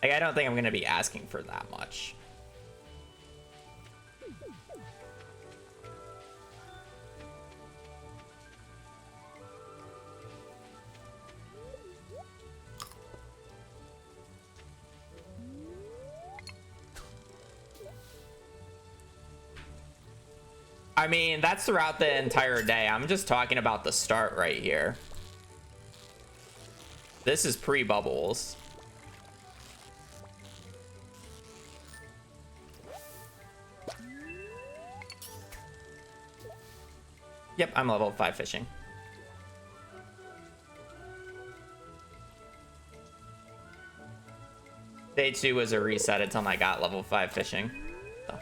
Like, I don't think I'm gonna be asking for that much. I mean, that's throughout the entire day. I'm just talking about the start right here. This is pre-bubbles. Yep, I'm level 5 fishing. Day 2 was a reset until I got level 5 fishing. So.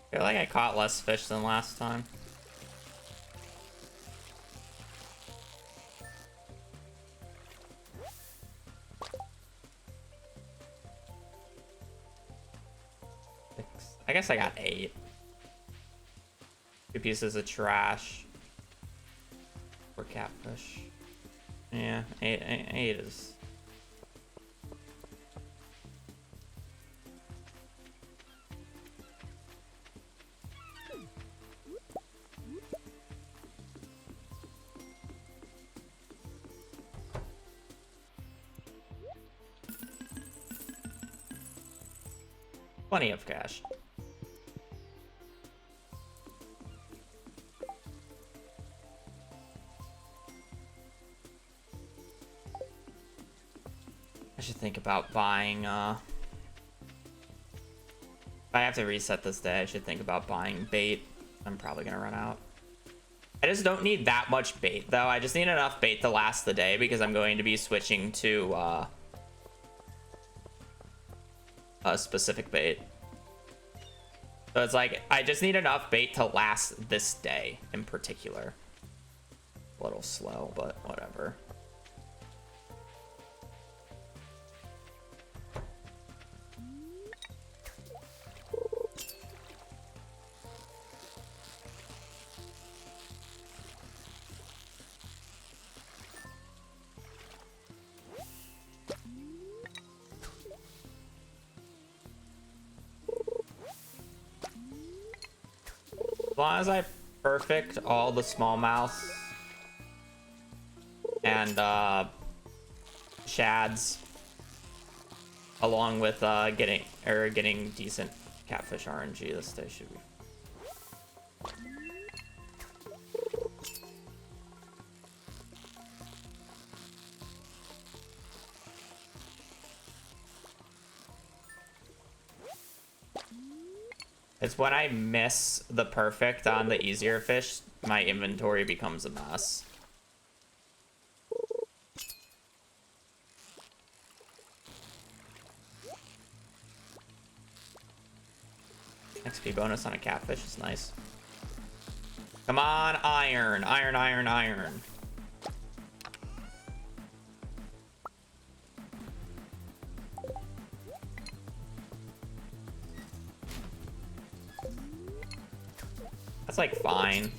I feel like I caught less fish than last time. I guess I got 8. 2 pieces of trash. 4 catfish. Yeah, 8 is... plenty of cash. I should think about buying, if I have to reset this day, I should think about buying bait. I'm probably gonna run out. I just don't need that much bait, though. I just need enough bait to last the day because I'm going to be switching to, a specific bait. So it's like, I just need enough bait to last this day in particular. A little slow, but whatever. As long as I perfect all the smallmouths and shads, along with getting decent catfish RNG, this day should be. It's when I miss the perfect on the easier fish, my inventory becomes a mess. XP bonus on a catfish is nice. Come on, iron, iron, iron, iron. That's like fine.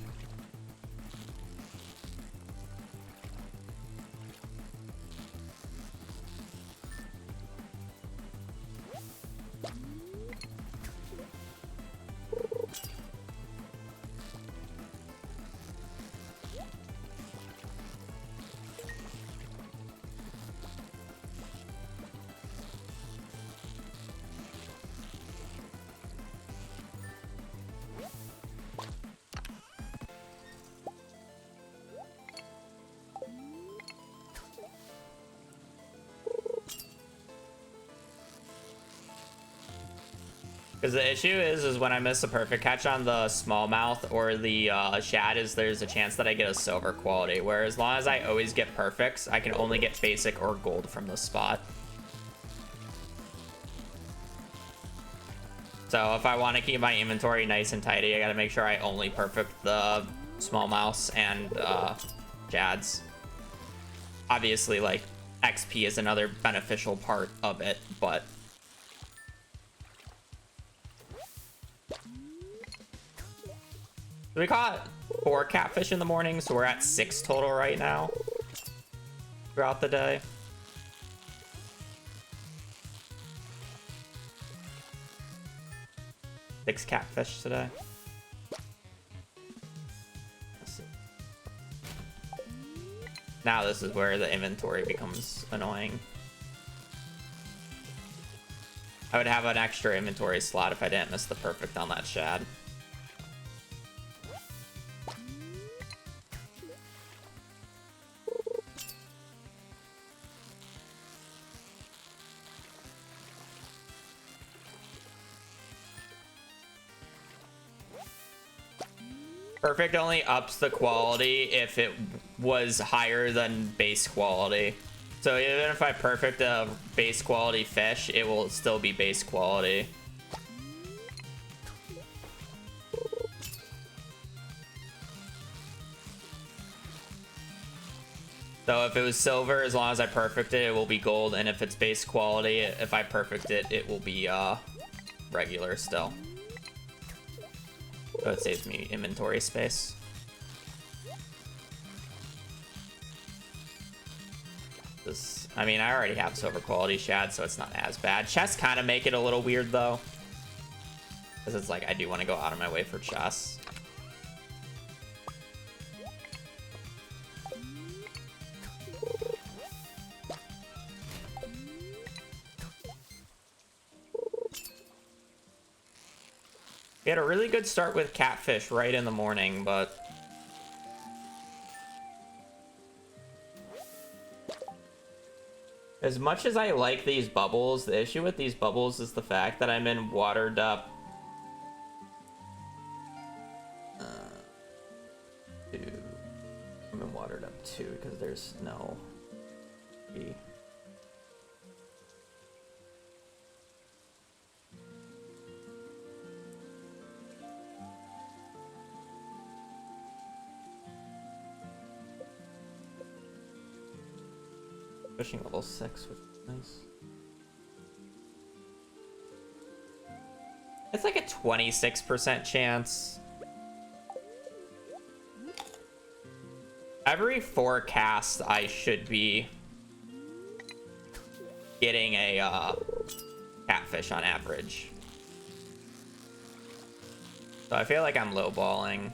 Because the issue is when I miss a perfect catch on the smallmouth or the shad, there's a chance that I get a silver quality. Whereas as long as I always get perfects, I can only get basic or gold from the spot. So if I want to keep my inventory nice and tidy, I got to make sure I only perfect the smallmouths and shads. Obviously, like, XP is another beneficial part of it, but... we caught 4 catfish in the morning, so we're at 6 total right now throughout the day. Six catfish today. Let's see. Now this is where the inventory becomes annoying. I would have an extra inventory slot if I didn't miss the perfect on that shad. Perfect only ups the quality if it was higher than base quality. So even if I perfect a base quality fish, it will still be base quality. So if it was silver, as long as I perfect it, it will be gold. And if it's base quality, if I perfect it, it will be regular still. So it saves me inventory space. This, I mean, I already have silver quality shad, so it's not as bad. Chests kind of make it a little weird, though. Because it's like, I do want to go out of my way for chests. We had a really good start with catfish right in the morning, but... as much as I like these bubbles, the issue with these bubbles is the fact that I'm in watered up... I'm in watered up 2 because there's no... Fishing level 6, which is nice. It's like a 26% chance. Every forecast, I should be getting a catfish on average. So I feel like I'm lowballing.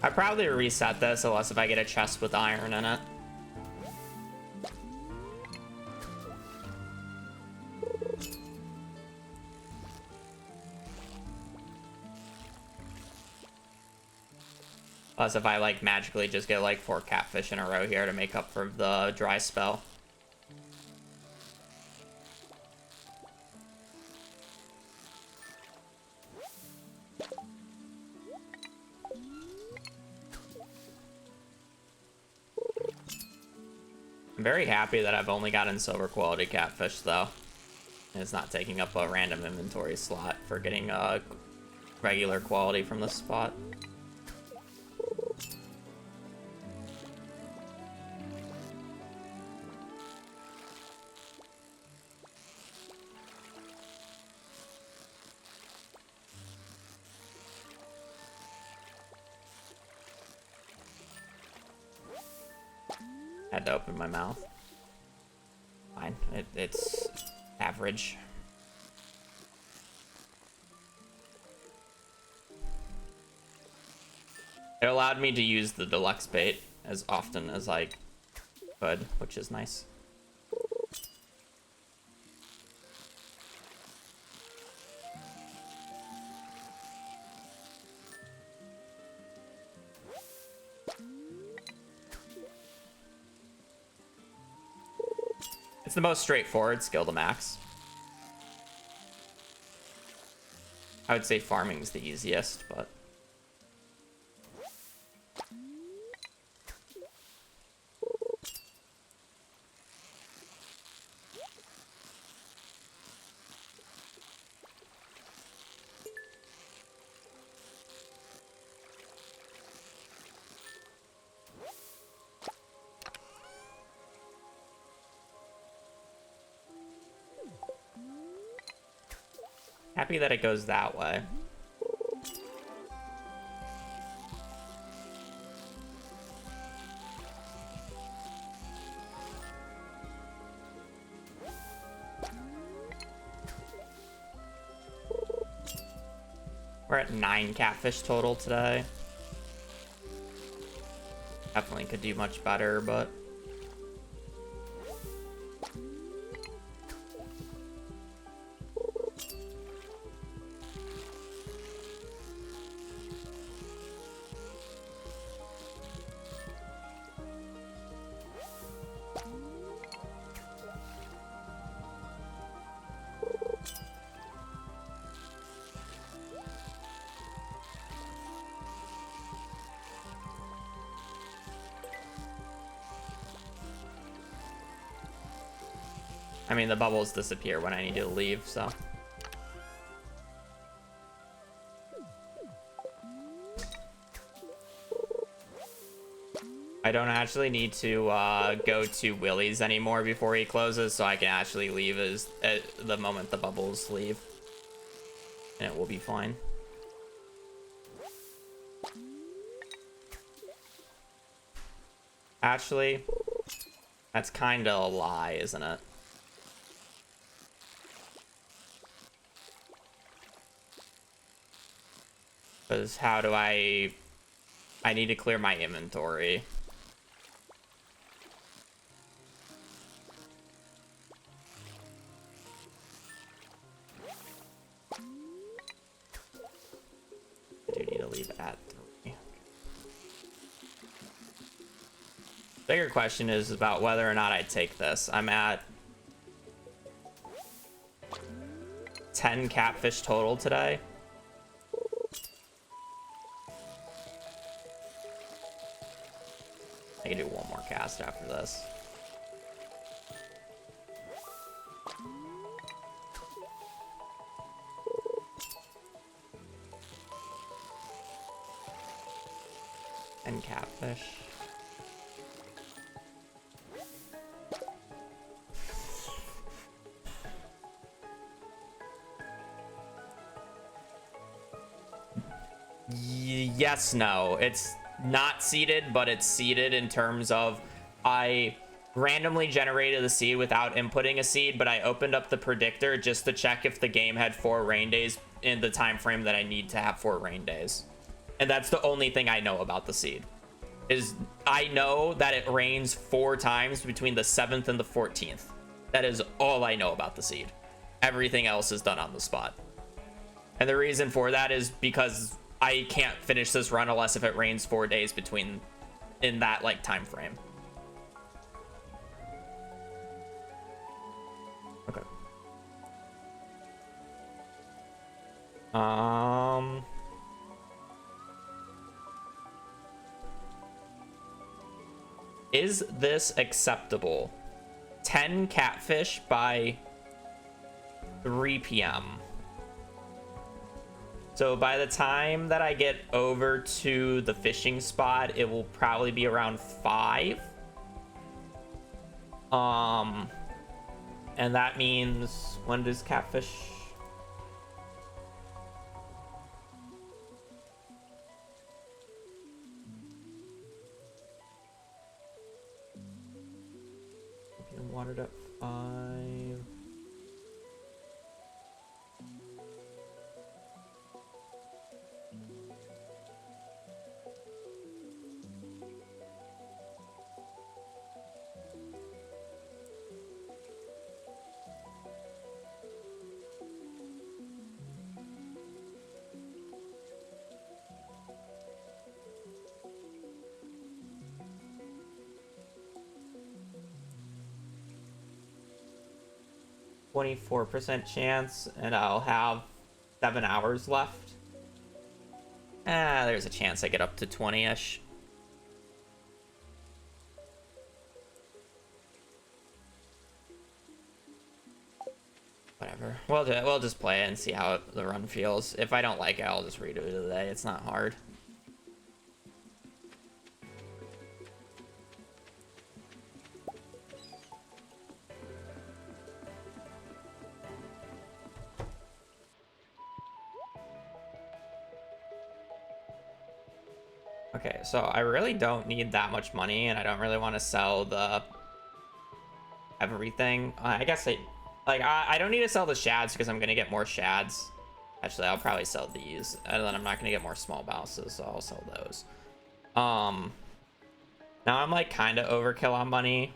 I probably reset this unless if I get a chest with iron in it. Unless if I like magically just get like 4 catfish in a row here to make up for the dry spell. I'm very happy that I've only gotten silver quality catfish though. And it's not taking up a random inventory slot for getting regular quality from this spot. Had to open my mouth. Fine, it's average. It allowed me to use the deluxe bait as often as I could, which is nice. It's the most straightforward skill to max. I would say farming's the easiest, but... happy that it goes that way. We're at 9 catfish total today. Definitely could do much better, but... I mean, the bubbles disappear when I need to leave, so... I don't actually need to go to Willie's anymore before he closes, so I can actually leave at the moment the bubbles leave. And it will be fine. Actually, that's kind of a lie, isn't it? Because how do I need to clear my inventory. leave at 3. Bigger question is about whether or not I take this. I'm at 10 catfish total today. I can do one more cast after this. And catfish. Yes, no. It's not seeded, but it's seeded in terms of I randomly generated the seed without inputting a seed, but I opened up the predictor just to check if the game had 4 rain days in the time frame that I need to have 4 rain days. And that's the only thing I know about the seed. Is I know that it rains 4 times between the 7th and the 14th. That is all I know about the seed. Everything else is done on the spot. And the reason for that is because I can't finish this run unless if it rains 4 days between in that like time frame. Okay. Is this acceptable? 10 catfish by 3 p.m. So by the time that I get over to the fishing spot, it will probably be around 5. And that means, when does catfish? Watered at 5. %, chance, and I'll have 7 hours left. There's a chance I get up to 20-ish. Whatever. We'll just play it and see how the run feels. If I don't like it, I'll just redo it today. It's not hard. Okay, so I really don't need that much money, and I don't really want to sell the everything. I guess I don't need to sell the shads because I'm gonna get more shads. Actually, I'll probably sell these, and then I'm not gonna get more small bouses, so I'll sell those. Now I'm like kind of overkill on money.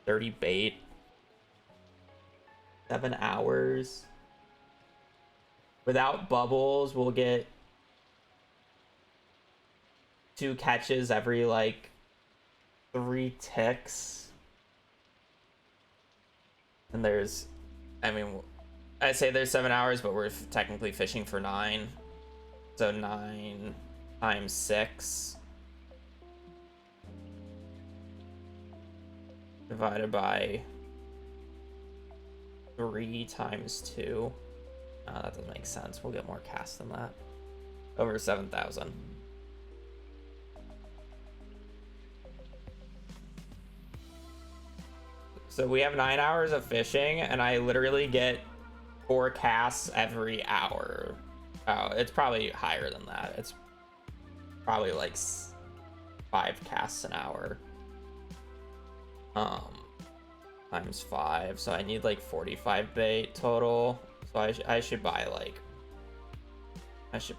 $30 bait. 7 hours. Without bubbles, we'll get 2 catches every like 3 ticks. And there's, I mean, I say there's 7 hours, but we're technically fishing for 9. So 9 times 6 divided by 3 times 2. That doesn't make sense. We'll get more casts than that. Over 7,000. So we have 9 hours of fishing, and I literally get 4 casts every hour. Oh, it's probably higher than that. It's probably like 5 casts an hour. Times 5. So I need like 45 bait total. So I should buy like I should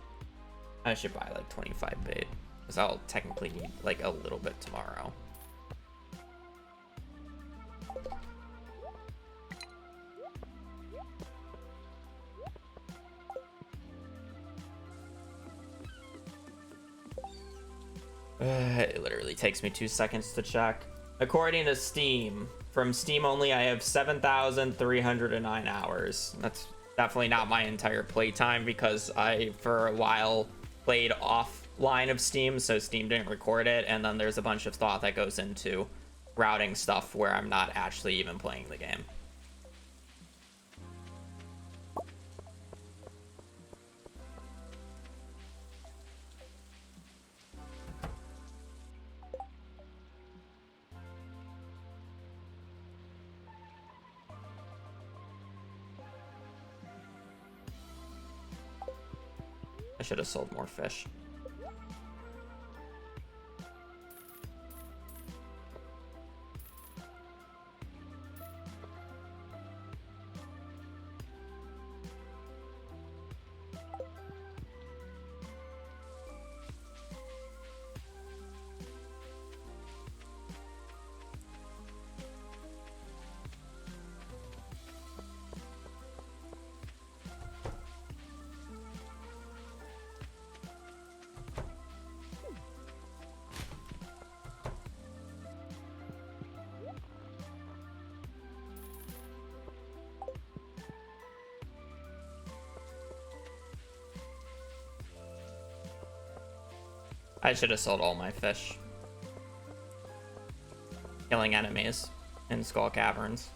buy like 25 bait, because I'll technically need like a little bit tomorrow. It literally takes me 2 seconds to check. According to Steam, from Steam only, I have 7,309 hours. That's definitely not my entire playtime because I, for a while, played offline of Steam, so Steam didn't record it, and then there's a bunch of thought that goes into routing stuff where I'm not actually even playing the game. I should have sold more fish. I should have sold all my fish. Killing enemies in Skull Caverns.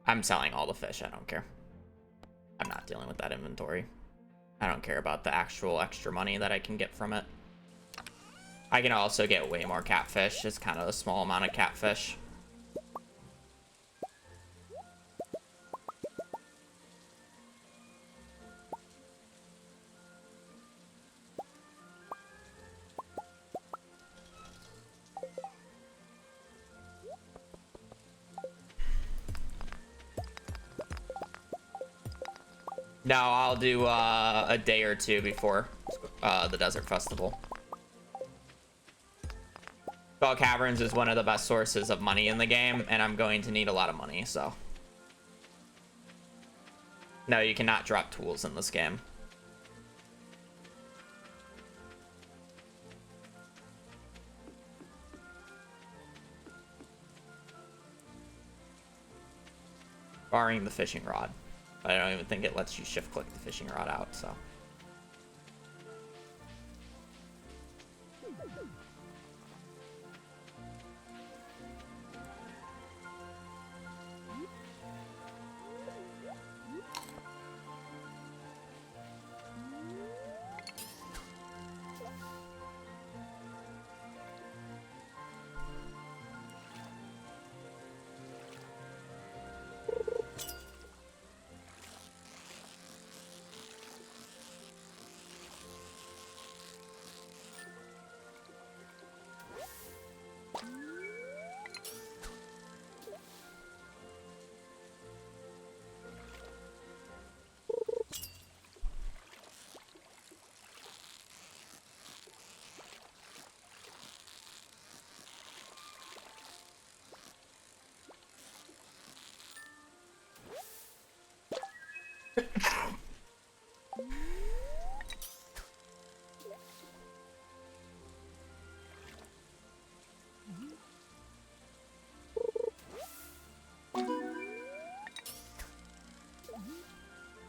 I'm selling all the fish, I don't care. I'm not dealing with that inventory. I don't care about the actual extra money that I can get from it. I can also get way more catfish. It's kind of a small amount of catfish. No, I'll do a day or two before the Desert Festival. Skull Caverns is one of the best sources of money in the game, and I'm going to need a lot of money, so. No, you cannot drop tools in this game. Barring the fishing rod. But I don't even think it lets you shift click the fishing rod out, so.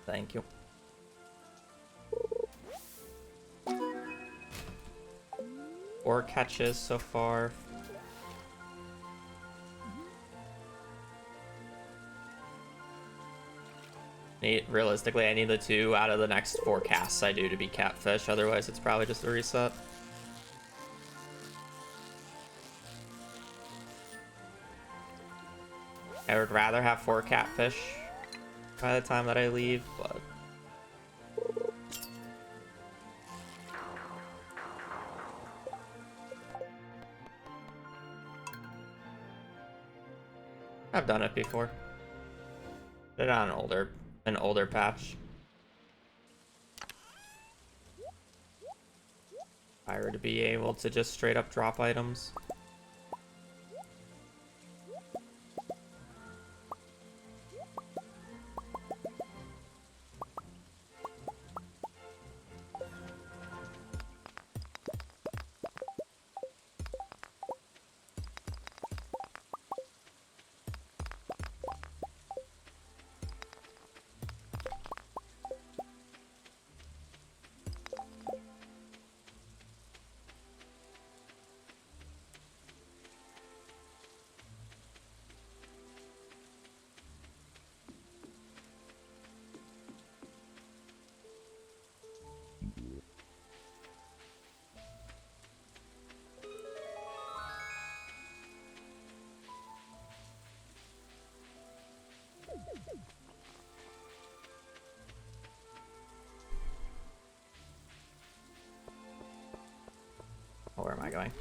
Thank you. Four catches so far. Realistically, I need the 2 out of the next 4 casts I do to be catfish. Otherwise, it's probably just a reset. I would rather have 4 catfish by the time that I leave, but I've done it before. Did it on an older patch. If I were to be able to just straight up drop items. Oh, where am I going?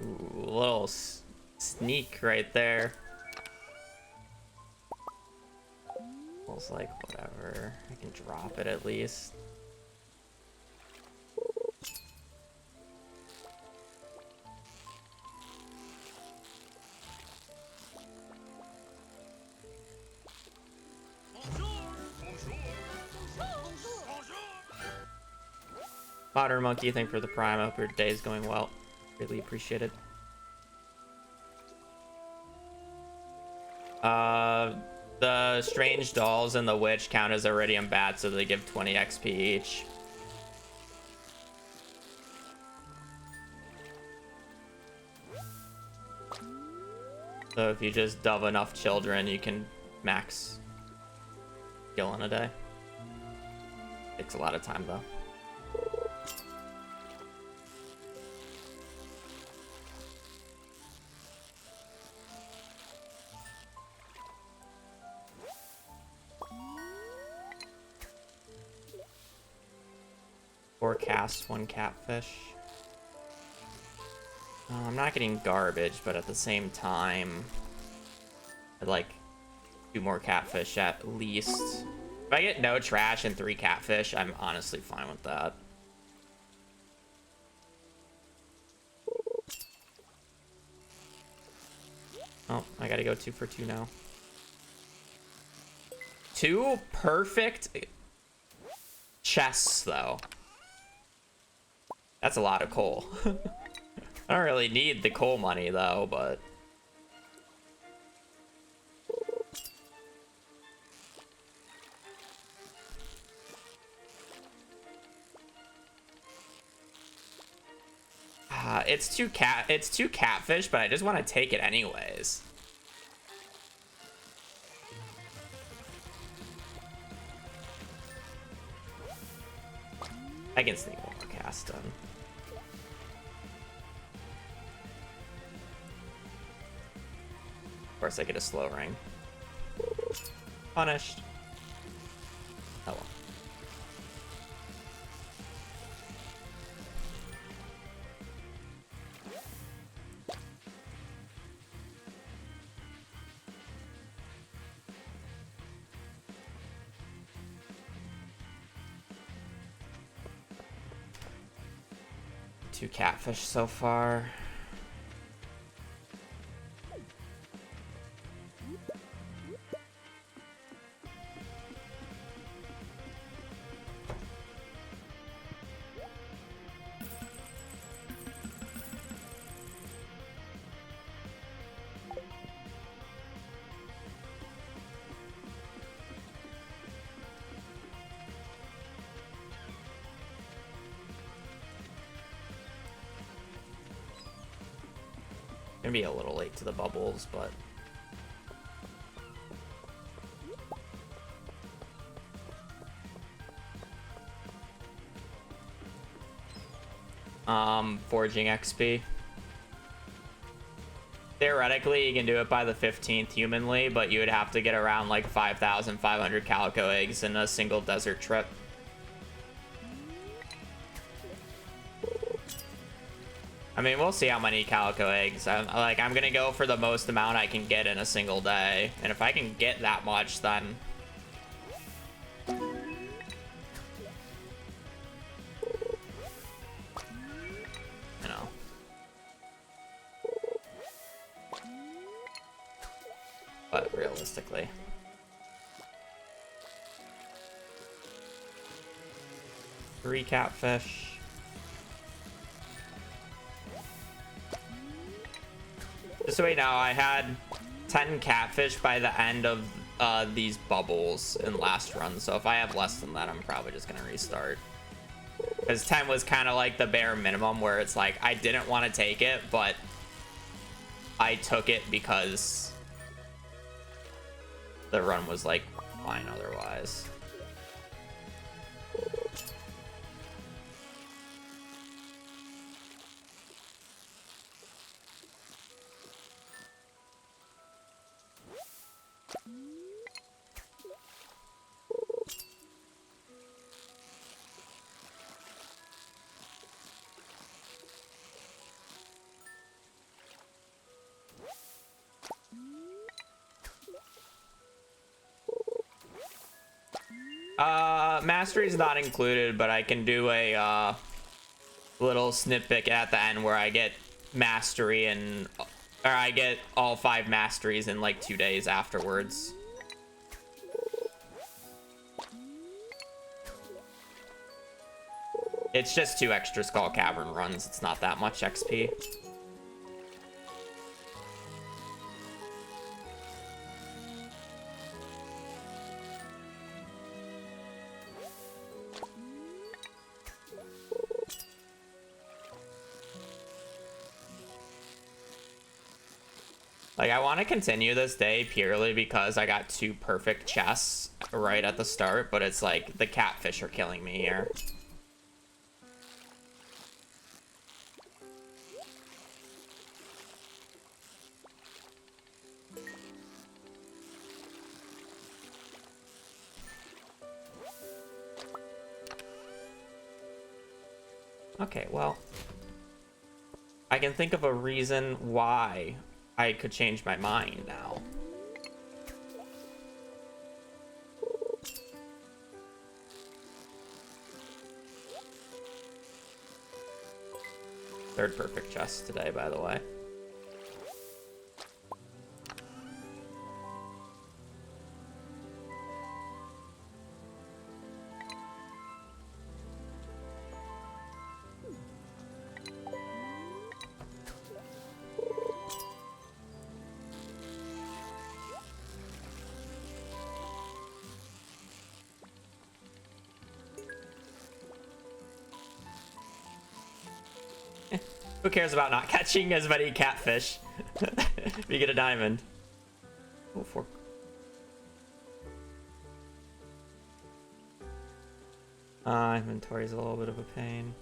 Ooh, little sneak right there. Feels like whatever. I can drop it at least. Potter Monkey, thank you for the prime. I hope your day is going well. Really appreciate it. The strange dolls and the witch count as iridium bats, so they give 20 XP each. So if you just dove enough children, you can max kill in a day. Takes a lot of time though. Four casts, 1 catfish. I'm not getting garbage, but at the same time, I'd like 2 more catfish at least. If I get no trash and 3 catfish, I'm honestly fine with that. Oh, I gotta go 2 for 2 now. 2 perfect chests, though. That's a lot of coal. I don't really need the coal money, though, but... it's two catfish, but I just want to take it anyways. I can sneak 1 more cast done. Of course I get a slow ring. Punished. Oh well. Two catfish so far. Gonna be a little late to the bubbles, but foraging XP. Theoretically, you can do it by the 15th humanly, but you would have to get around like 5,500 calico eggs in a single desert trip. I mean, we'll see how many calico eggs. I'm gonna go for the most amount I can get in a single day, and if I can get that much, then you know. But realistically, three catfish. Just so we know, I had 10 catfish by the end of these bubbles in last run. So if I have less than that, I'm probably just gonna restart. Because 10 was kind of like the bare minimum, where it's like I didn't want to take it, but I took it because the run was like fine otherwise. Mastery is not included, but I can do a little snippet at the end where I get mastery and or I get all 5 masteries in like 2 days afterwards. It's just 2 extra Skull Cavern runs. It's not that much XP. Like, I want to continue this day purely because I got 2 perfect chests right at the start, but it's like the catfish are killing me here. Okay, well, I can think of a reason why I could change my mind now. Third perfect chest today, by the way. Who cares about not catching as many catfish? If you get a diamond. Oh, 4. Inventory's a little bit of a pain.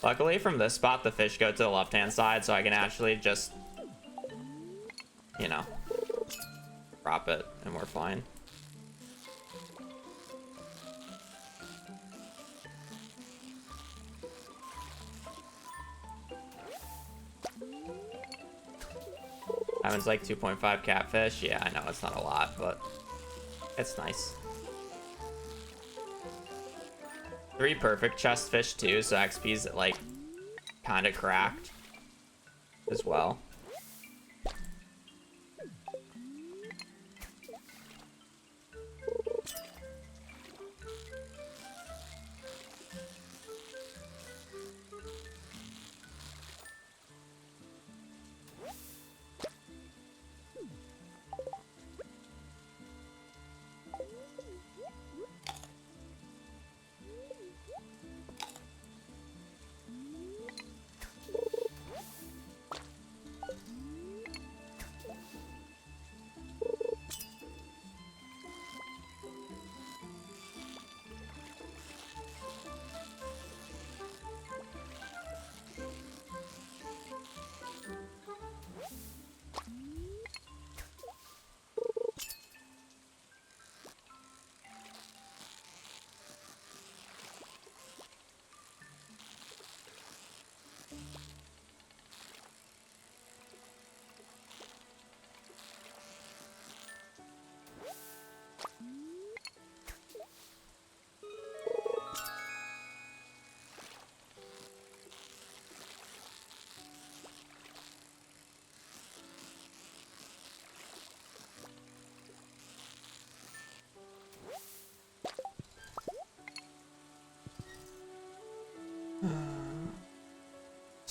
Luckily, from this spot, the fish go to the left-hand side, so I can actually just, you know, drop it, and we're fine. Diamond's like 2.5 catfish. Yeah, I know it's not a lot, but it's nice. 3 perfect chest fish too, so XP's like kind of cracked as well.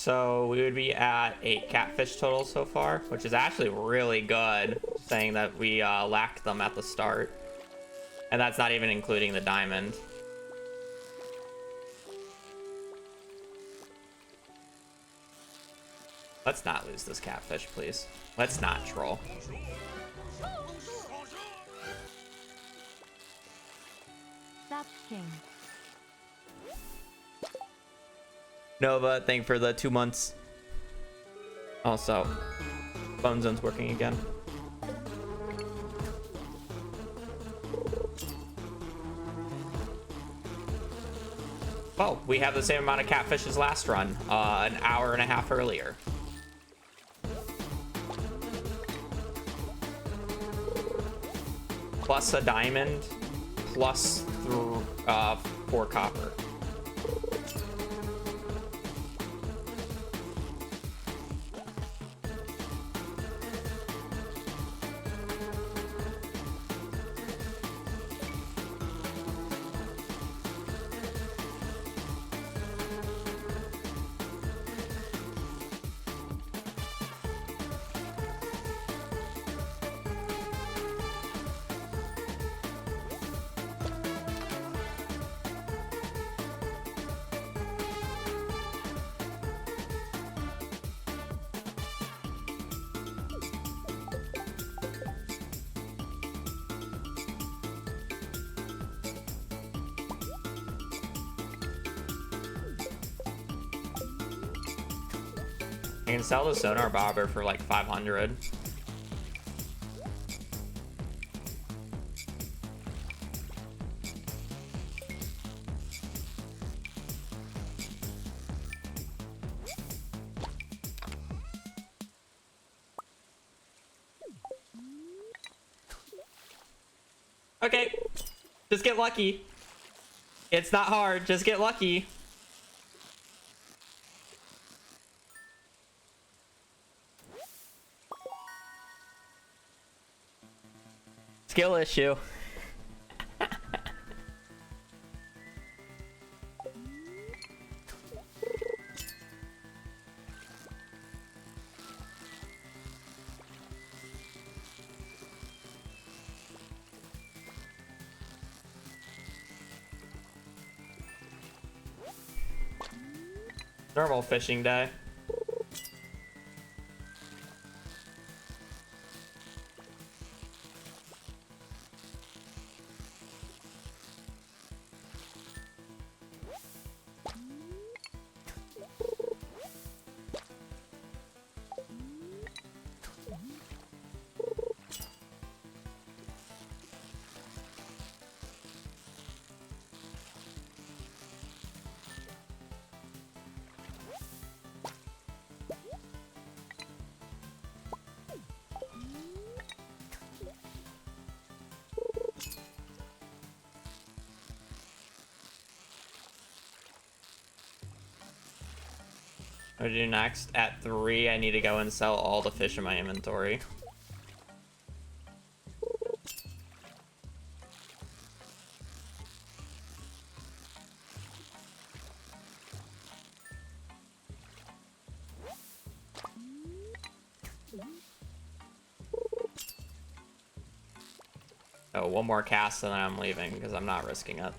So we would be at 8 catfish total so far, which is actually really good, saying that we lacked them at the start. And that's not even including the diamond. Let's not lose this catfish, please. Let's not troll. That's king. Nova, thank you for the 2 months. Also, Bone Zone's working again. Oh, we have the same amount of catfish as last run, an hour and a half earlier. Plus a diamond, plus 4 copper. I can sell the sonar bobber for like 500. Okay, just get lucky. It's not hard, just get lucky. Skill issue. Normal fishing day. What do I do next? At 3, I need to go and sell all the fish in my inventory. Oh, one more cast and then I'm leaving because I'm not risking it.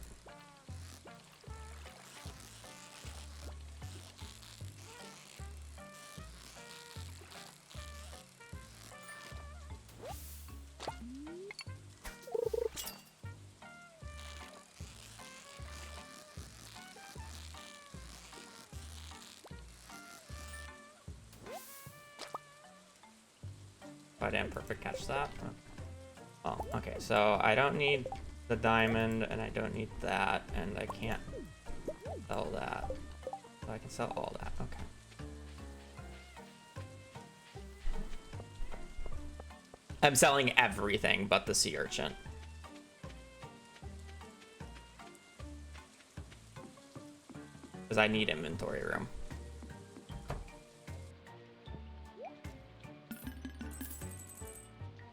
Oh, I didn't perfect catch that. Oh, okay, so I don't need the diamond, and I don't need that, and I can't sell that. So I can sell all that, okay. I'm selling everything but the sea urchin. Because I need inventory room.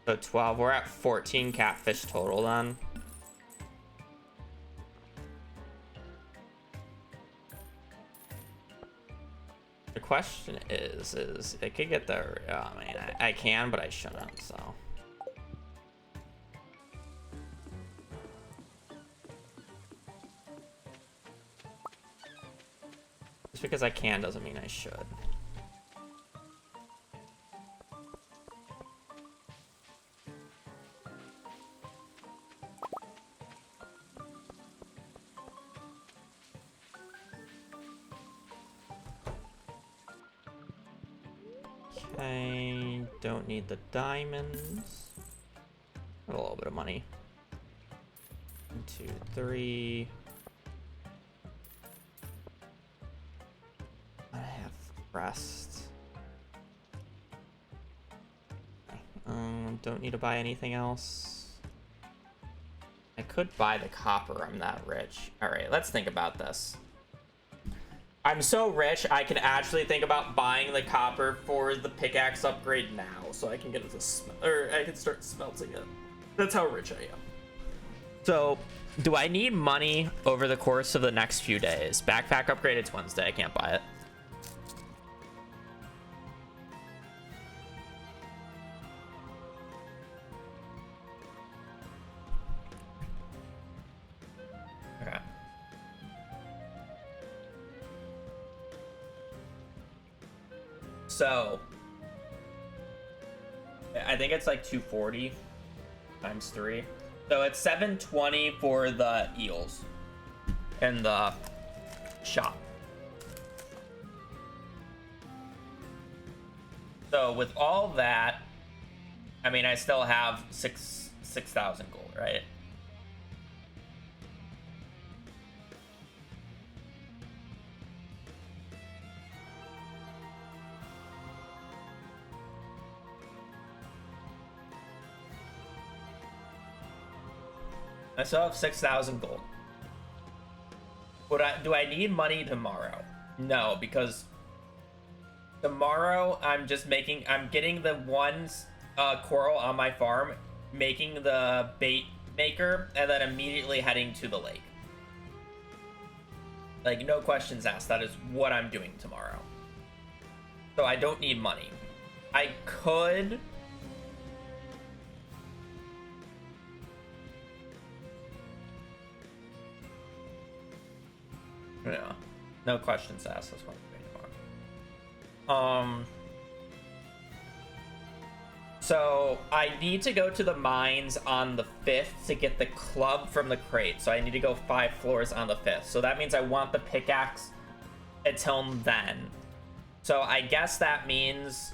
So 12, we're at 14 catfish total then. question is I could get the, I mean, I can, but I shouldn't, so. Just because I can doesn't mean I should. Okay, don't need the diamonds. Got a little bit of money. 1, 2, 3. I have rest. Don't need to buy anything else. I could buy the copper. I'm that rich. All right, let's think about this. I'm so rich, I can actually think about buying the copper for the pickaxe upgrade now, so I can get it to or I can start smelting it. That's how rich I am. So, do I need money over the course of the next few days? Backpack upgrade, it's Wednesday. I can't buy it. Okay. So, I think it's like 240 times 3. So it's 720 for the eels in the shop. So with all that, I mean, I still have 6,000 gold, right? I still have 6,000 gold. Do I need money tomorrow? No, because tomorrow I'm getting the one coral on my farm, making the bait maker, and then immediately heading to the lake. Like, no questions asked. That is what I'm doing tomorrow. So I don't need money. I could... Yeah, no questions asked. That's what I'm doing tomorrow. So I need to go to the mines on the 5th to get the club from the crate. So I need to go 5 floors on the 5th. So that means I want the pickaxe until then. So I guess that means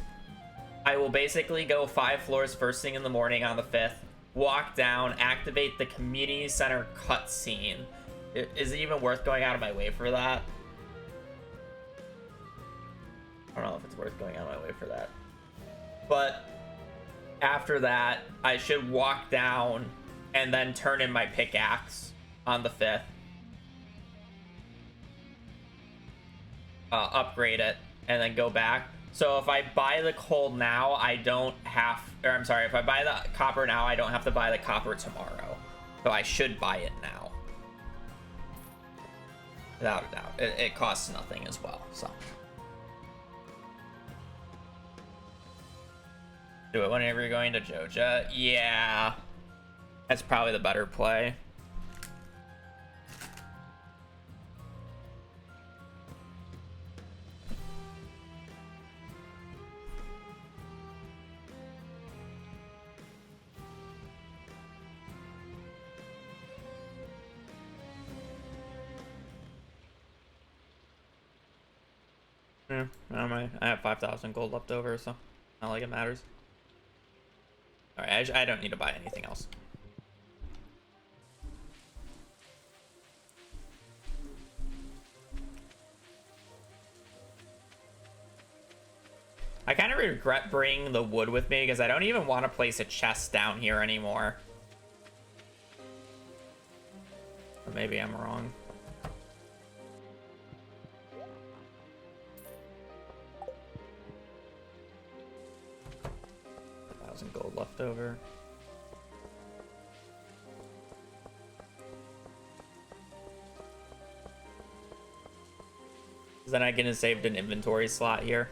I will basically go 5 floors first thing in the morning on the 5th, walk down, activate the community center cutscene. Is it even worth going out of my way for that? I don't know if it's worth going out of my way for that. But after that, I should walk down and then turn in my pickaxe on the 5th. Upgrade it, and then go back. So if I buy the coal now, I don't have... Or I'm sorry, if I buy the copper now, I don't have to buy the copper tomorrow. So I should buy it now. Without a doubt. It costs nothing as well, so. Do it whenever you're going to Joja. Yeah. That's probably the better play. Yeah, I have 5,000 gold left over, so not like it matters. Alright, I don't need to buy anything else. I kind of regret bringing the wood with me because I don't even want to place a chest down here anymore. Or maybe I'm wrong. Gold left over. then I can have saved an inventory slot here.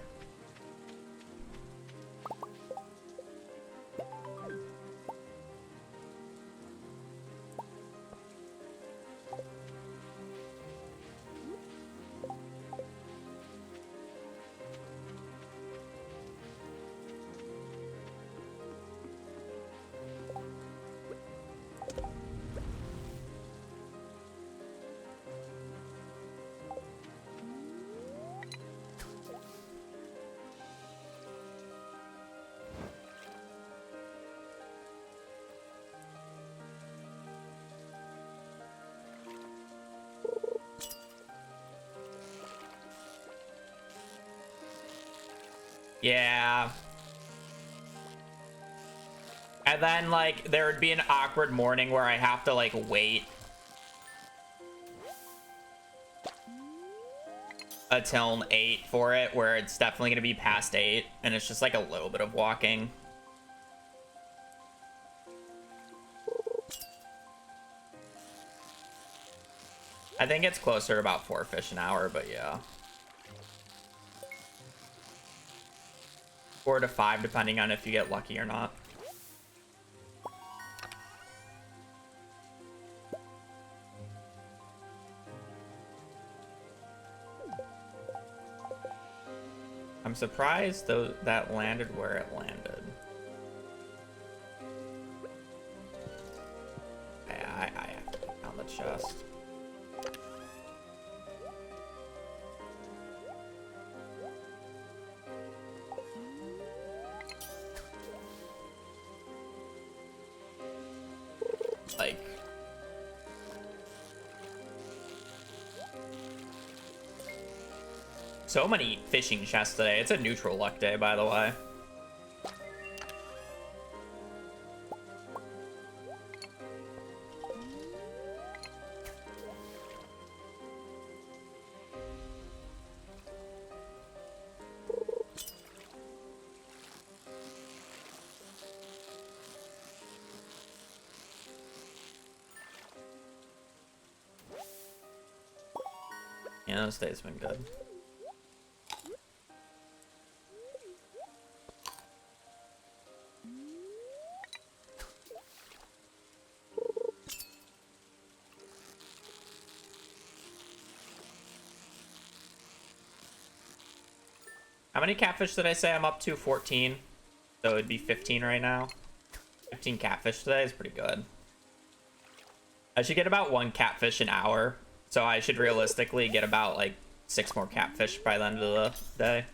Yeah. And then, like, there would be an awkward morning where I have to, like, wait until 8 for it, where it's definitely going to be past 8, and it's just, like, a little bit of walking. I think it's closer to about 4 fish an hour, but yeah. 4 to 5, depending on if you get lucky or not. I'm surprised though that landed where it landed. I have to put down the chest. Like, so many fishing chests today. It's a neutral luck day, by the way. Yeah, this day's been good. How many catfish did I say I'm up to? 14. So it'd be 15 right now. 15 catfish today is pretty good. I should get about 1 catfish an hour. So I should realistically get about like 6 more catfish by the end of the day.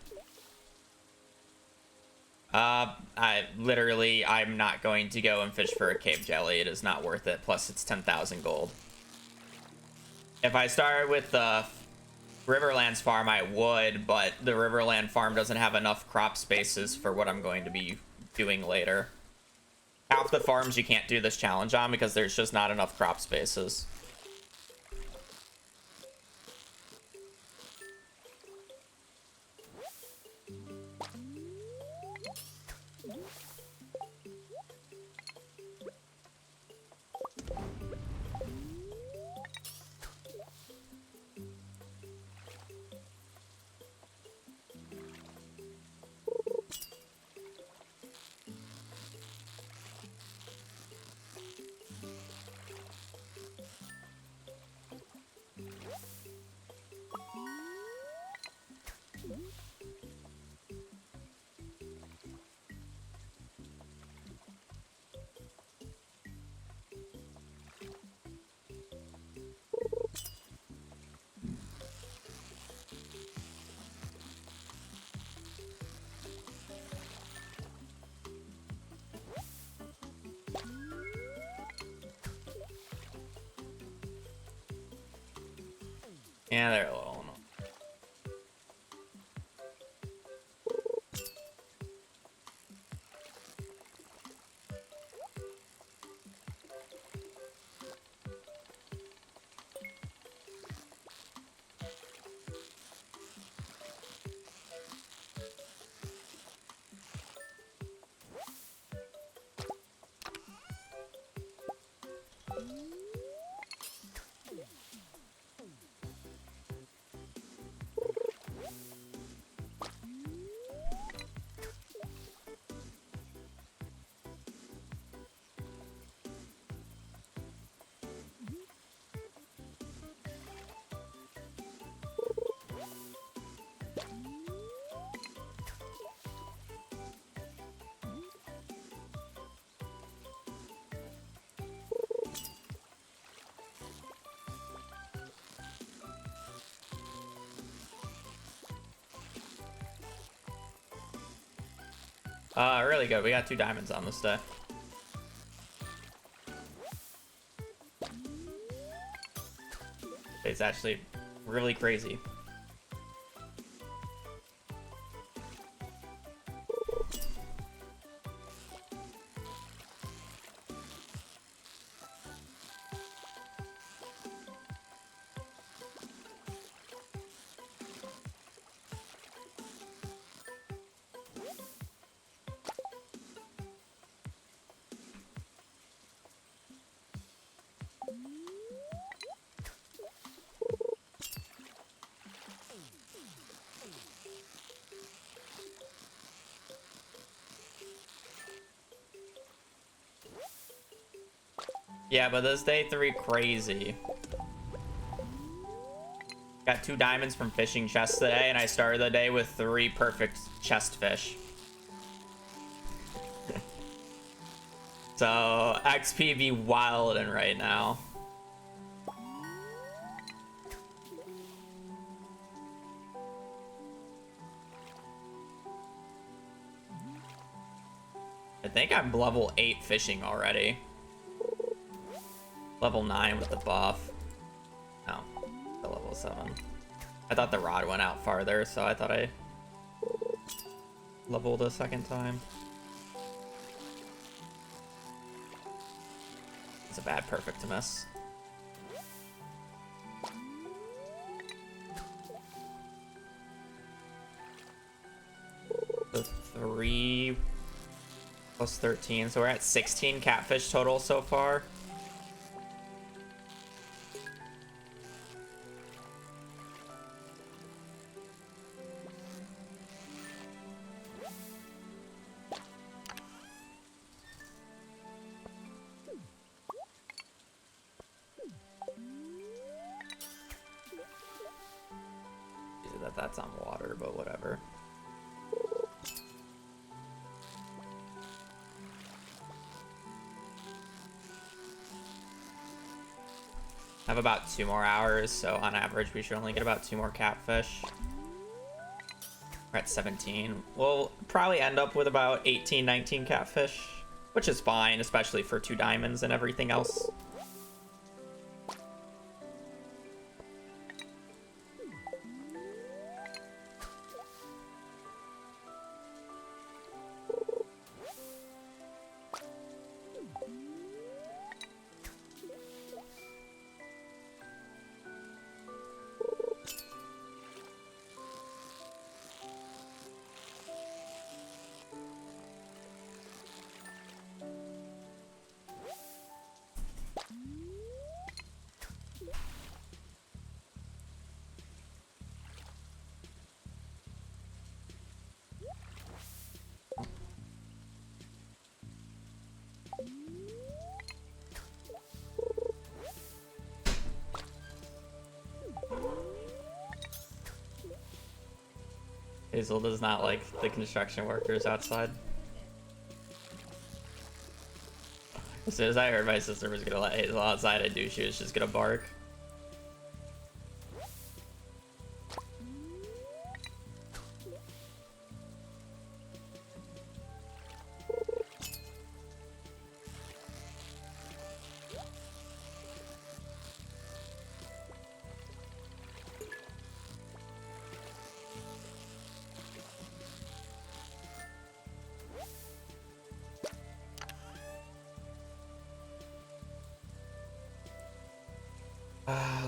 I'm not going to go and fish for a cave jelly. It is not worth it. Plus it's 10,000 gold. If I started with the Riverlands farm, I would, but the Riverland farm doesn't have enough crop spaces for what I'm going to be doing later. Half the farms you can't do this challenge on because there's just not enough crop spaces. Yeah, they're a little. Really good. We got 2 diamonds on this day. It's actually really crazy. Yeah, but this day 3 crazy. Got 2 diamonds from fishing chests today, and I started the day with 3 perfect chest fish. So XP be wildin' right now. I think I'm level 8 fishing already. Level 9 with the buff. No, the level 7. I thought the rod went out farther, so I thought I leveled a second time. It's a bad perfect to miss. So 3 plus 13, so we're at 16 catfish total so far. That's on water, but whatever. I have about 2 more hours, so on average we should only get about 2 more catfish. We're at 17. We'll probably end up with about 18, 19 catfish, which is fine, especially for 2 diamonds and everything else. Hazel does not like the construction workers outside. As soon as I heard my sister was gonna let Hazel outside, I knew she was just gonna bark.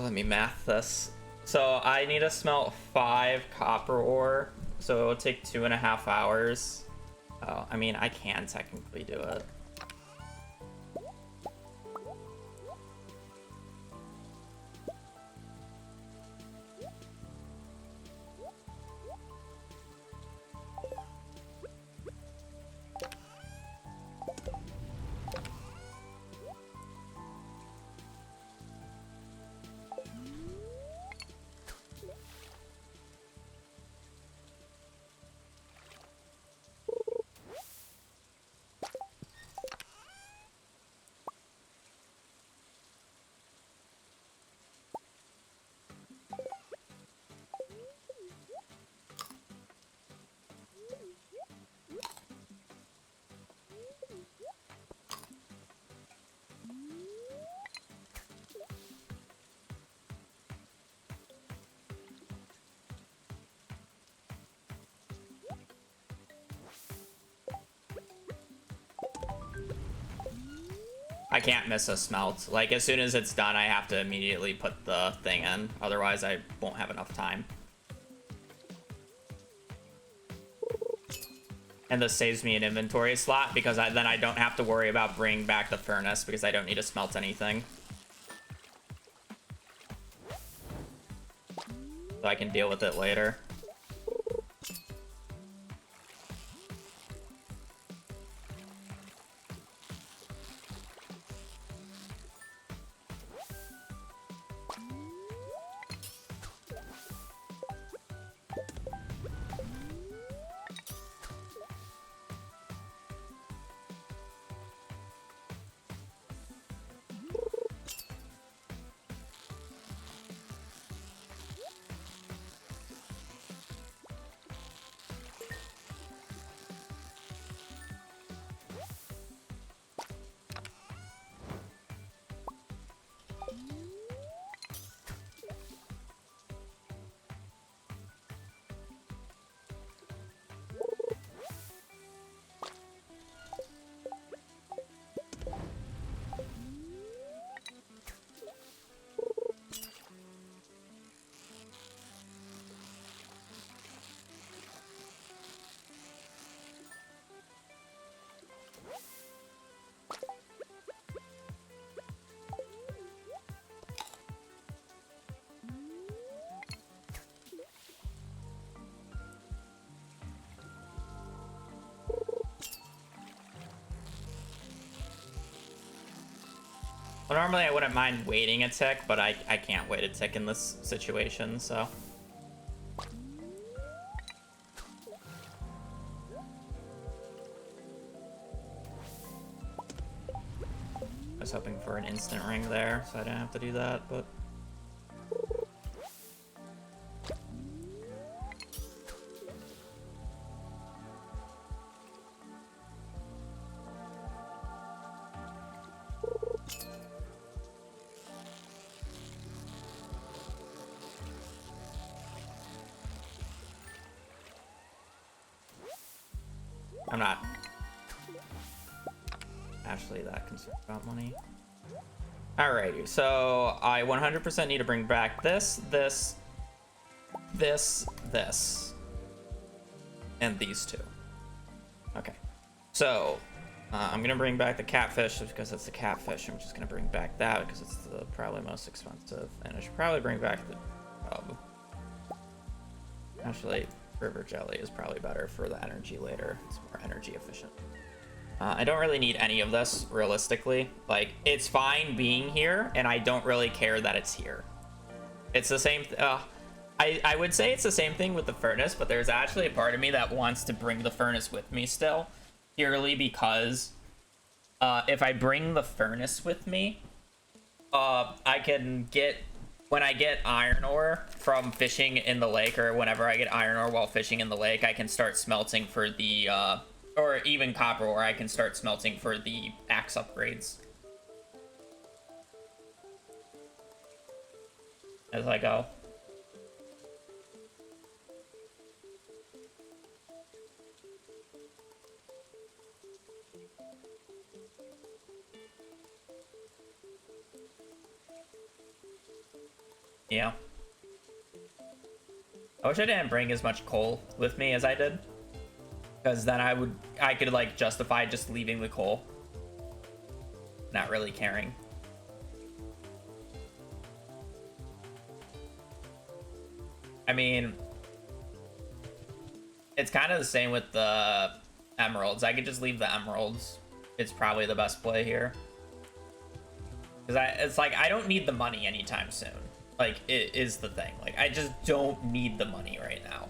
Let me math this. So I need to smelt 5 copper ore, so it will take 2.5 hours. Oh, I mean, I can technically do it. I can't miss a smelt. Like, as soon as it's done, I have to immediately put the thing in. Otherwise, I won't have enough time. And this saves me an inventory slot because then I don't have to worry about bringing back the furnace because I don't need to smelt anything. So I can deal with it later. Well, normally I wouldn't mind waiting a tick, but I can't wait a tick in this situation, so. I was hoping for an instant ring there, so I didn't have to do that, but. I'm not actually that concerned about money. Alrighty, so I 100% need to bring back this, and these two. Okay, so I'm gonna bring back the catfish because it's the catfish. I'm just gonna bring back that because it's the probably most expensive, and I should probably bring back the actually, river jelly is probably better for the energy later. It's more energy efficient. I don't really need any of this, realistically. Like, it's fine being here, and I don't really care that it's here. It's the same... I would say it's the same thing with the furnace, but there's actually a part of me that wants to bring the furnace with me still. Purely because if I bring the furnace with me, I can get... When I get iron ore from fishing in the lake, or whenever I get iron ore while fishing in the lake, I can start smelting for the, or even copper ore, I can start smelting for the axe upgrades as I go. Yeah. I wish I didn't bring as much coal with me as I did. Because then I could like justify just leaving the coal. Not really caring. I mean, it's kind of the same with the emeralds. I could just leave the emeralds. It's probably the best play here. Because it's like, I don't need the money anytime soon. Like, it is the thing. Like, I just don't need the money right now.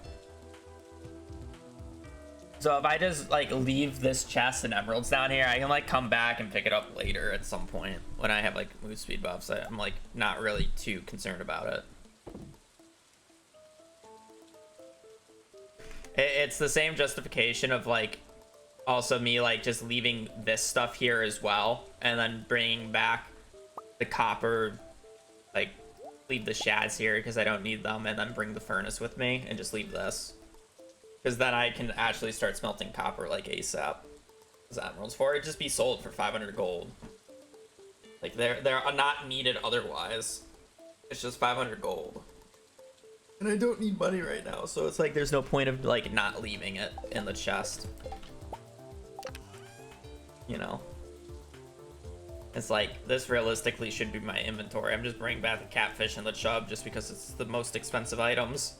So if I just, like, leave this chest and emeralds down here, I can, like, come back and pick it up later at some point. When I have, like, move speed buffs, I'm, like, not really too concerned about it. It's the same justification of, like, also me, like, just leaving this stuff here as well. And then bringing back the copper, like... leave the shads here because I don't need them, and then bring the furnace with me and just leave this, because then I can actually start smelting copper like ASAP. As emeralds for it just be sold for 500 gold. Like they're not needed otherwise. It's just 500 gold. And I don't need money right now, so it's like there's no point of like not leaving it in the chest. You know? It's like, this realistically should be my inventory. I'm just bringing back the catfish and the chub just because it's the most expensive items.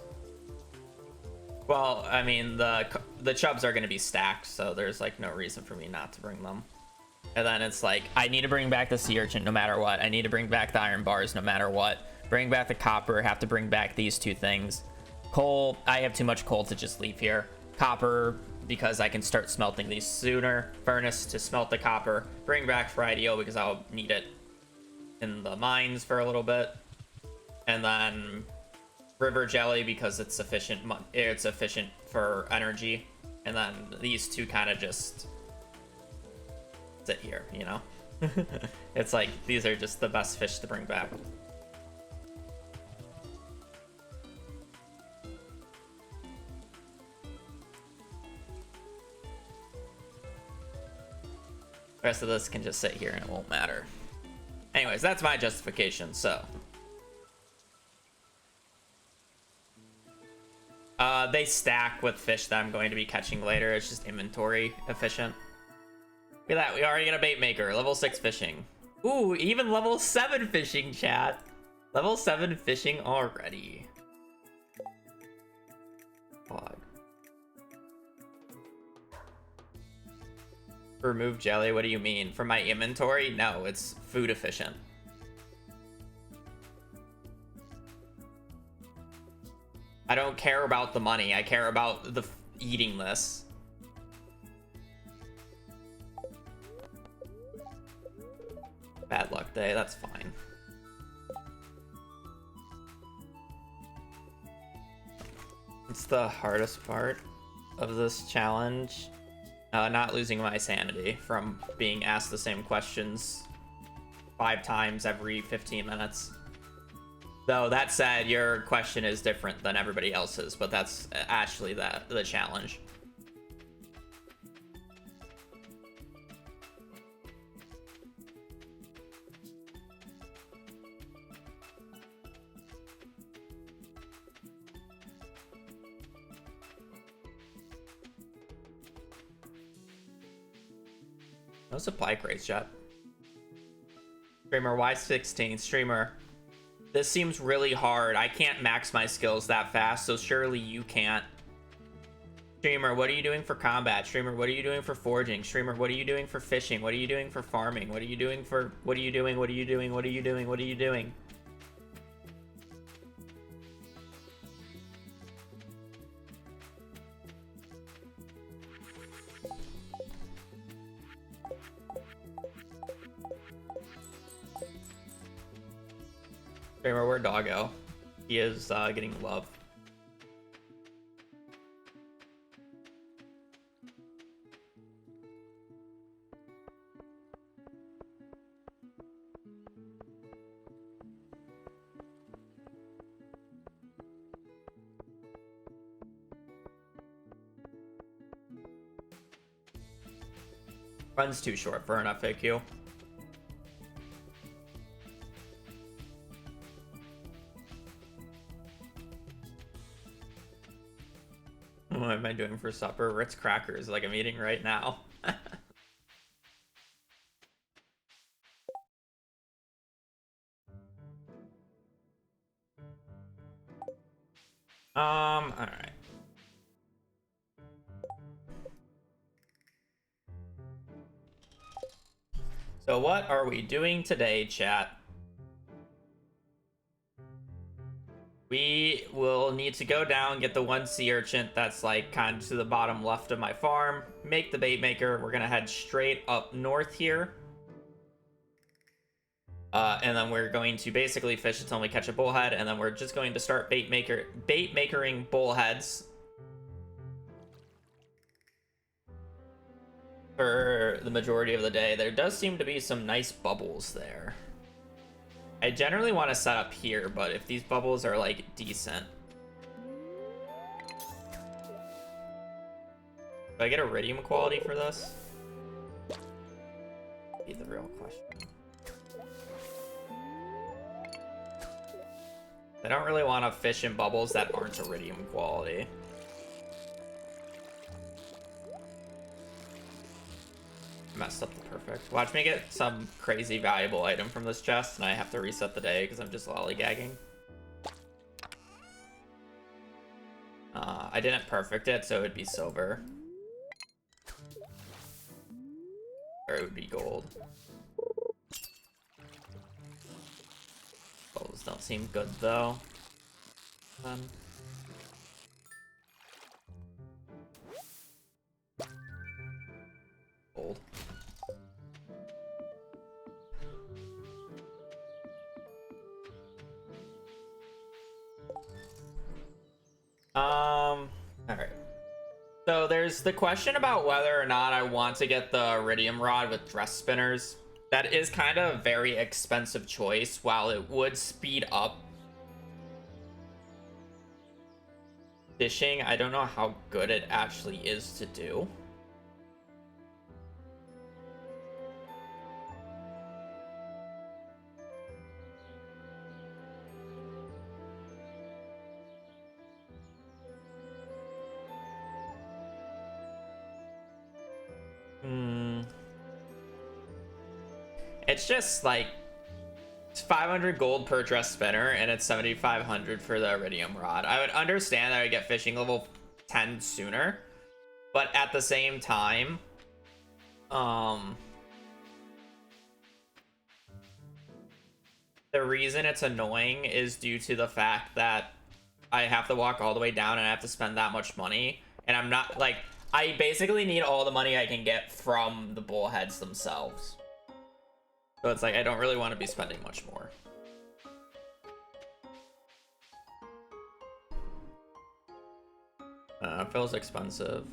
Well, I mean, the chubs are going to be stacked, so there's like no reason for me not to bring them. And then it's like, I need to bring back the sea urchin no matter what. I need to bring back the iron bars no matter what. Bring back the copper, have to bring back these two things. Coal, I have too much coal to just leave here. Copper, because I can start smelting these sooner. Furnace to smelt the copper. Bring back Fridio because I'll need it in the mines for a little bit. And then river jelly because it's efficient for energy. And then these two kind of just sit here, you know? It's like, these are just the best fish to bring back. The rest of this can just sit here and it won't matter. Anyways, that's my justification, so. They stack with fish that I'm going to be catching later. It's just inventory efficient. Look at that, we already got a bait maker. Level 6 fishing. Ooh, even level 7 fishing, chat. Level 7 fishing already. God. Remove jelly, what do you mean? For my inventory? No, it's food efficient. I don't care about the money, I care about the eating this. Bad luck day, that's fine. It's the hardest part of this challenge. Not losing my sanity from being asked the same questions 5 times every 15 minutes. Though, that said, your question is different than everybody else's, but that's actually the challenge. No supply crates yet. Streamer, why 16? Streamer, this seems really hard. I can't max my skills that fast, so surely you can't. Streamer, what are you doing for combat? Streamer, what are you doing for foraging? Streamer, what are you doing for fishing? What are you doing for farming? What are you doing for... What are you doing? What are you doing? What are you doing? What are you doing? Streamer, where'd Doggo? He is getting love. Run's too short for an FAQ. What am I doing for supper? Ritz crackers, like I'm eating right now. Alright. So what are we doing today, chat? We will need to go down, get the one sea urchin that's like kind of to the bottom left of my farm, make the bait maker. We're gonna head straight up north here. And then we're going to basically fish until we catch a bullhead, and then we're just going to start bait makering bullheads for the majority of the day. There does seem to be some nice bubbles there. I generally want to set up here, but if these bubbles are like decent. Do I get iridium quality for this? Be the real question. I don't really want to fish in bubbles that aren't iridium quality. Messed up the perfect. Watch me get some crazy valuable item from this chest, and I have to reset the day because I'm just lollygagging. I didn't perfect it, so it would be silver. Or it would be gold. Those don't seem good, though. Gold. Alright. So there's the question about whether or not I want to get the iridium rod with dress spinners. That is kind of a very expensive choice. While it would speed up fishing, I don't know how good it actually is to do. It's just like it's 500 gold per dress spinner, and it's 7,500 for the iridium rod. I would understand that I would get fishing level 10 sooner, but at the same time, the reason it's annoying is due to the fact that I have to walk all the way down and I have to spend that much money, and I'm not like I basically need all the money I can get from the bullheads themselves. So it's like I don't really want to be spending much more. It feels expensive.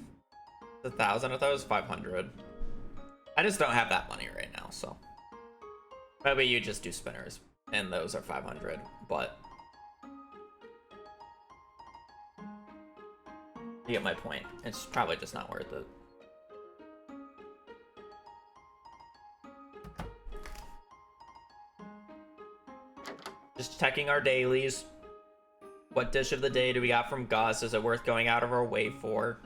It's 1,000. I thought it was 500. I just don't have that money right now, so maybe you just do spinners, and those are 500. But you get my point. It's probably just not worth it. Just checking our dailies. What dish of the day do we got from Gus? Is it worth going out of our way for?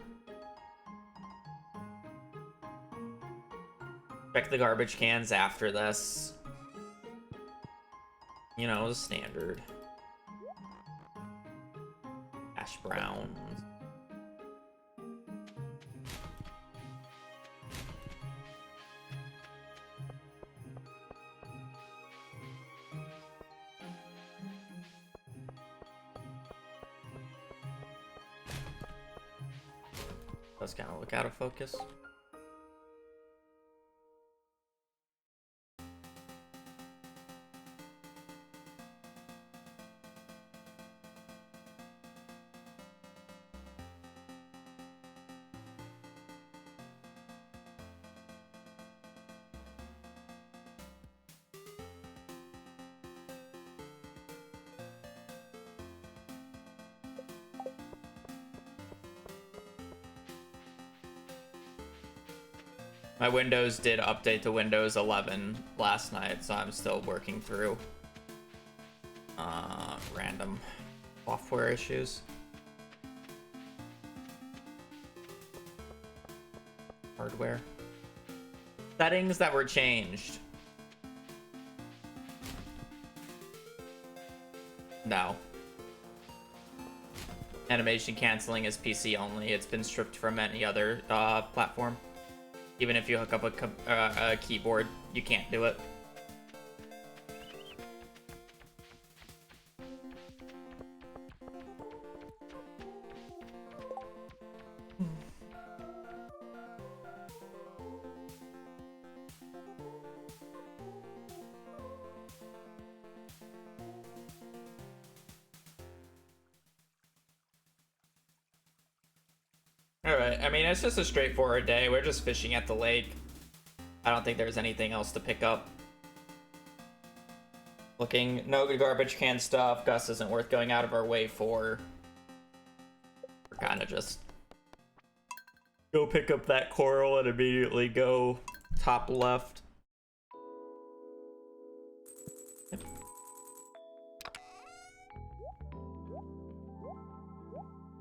Check the garbage cans after this. You know, the standard. Hash browns. Let's kind of look out of focus. My Windows did update to Windows 11 last night, so I'm still working through random software issues. Hardware. Settings that were changed. No. Animation canceling is PC only. It's been stripped from any other platform. Even if you hook up a keyboard, you can't do it. Alright, I mean, it's just a straightforward day. We're just fishing at the lake. I don't think there's anything else to pick up. Looking, no good garbage can stuff. Gus isn't worth going out of our way for. We're kind of just go pick up that coral and immediately go top left.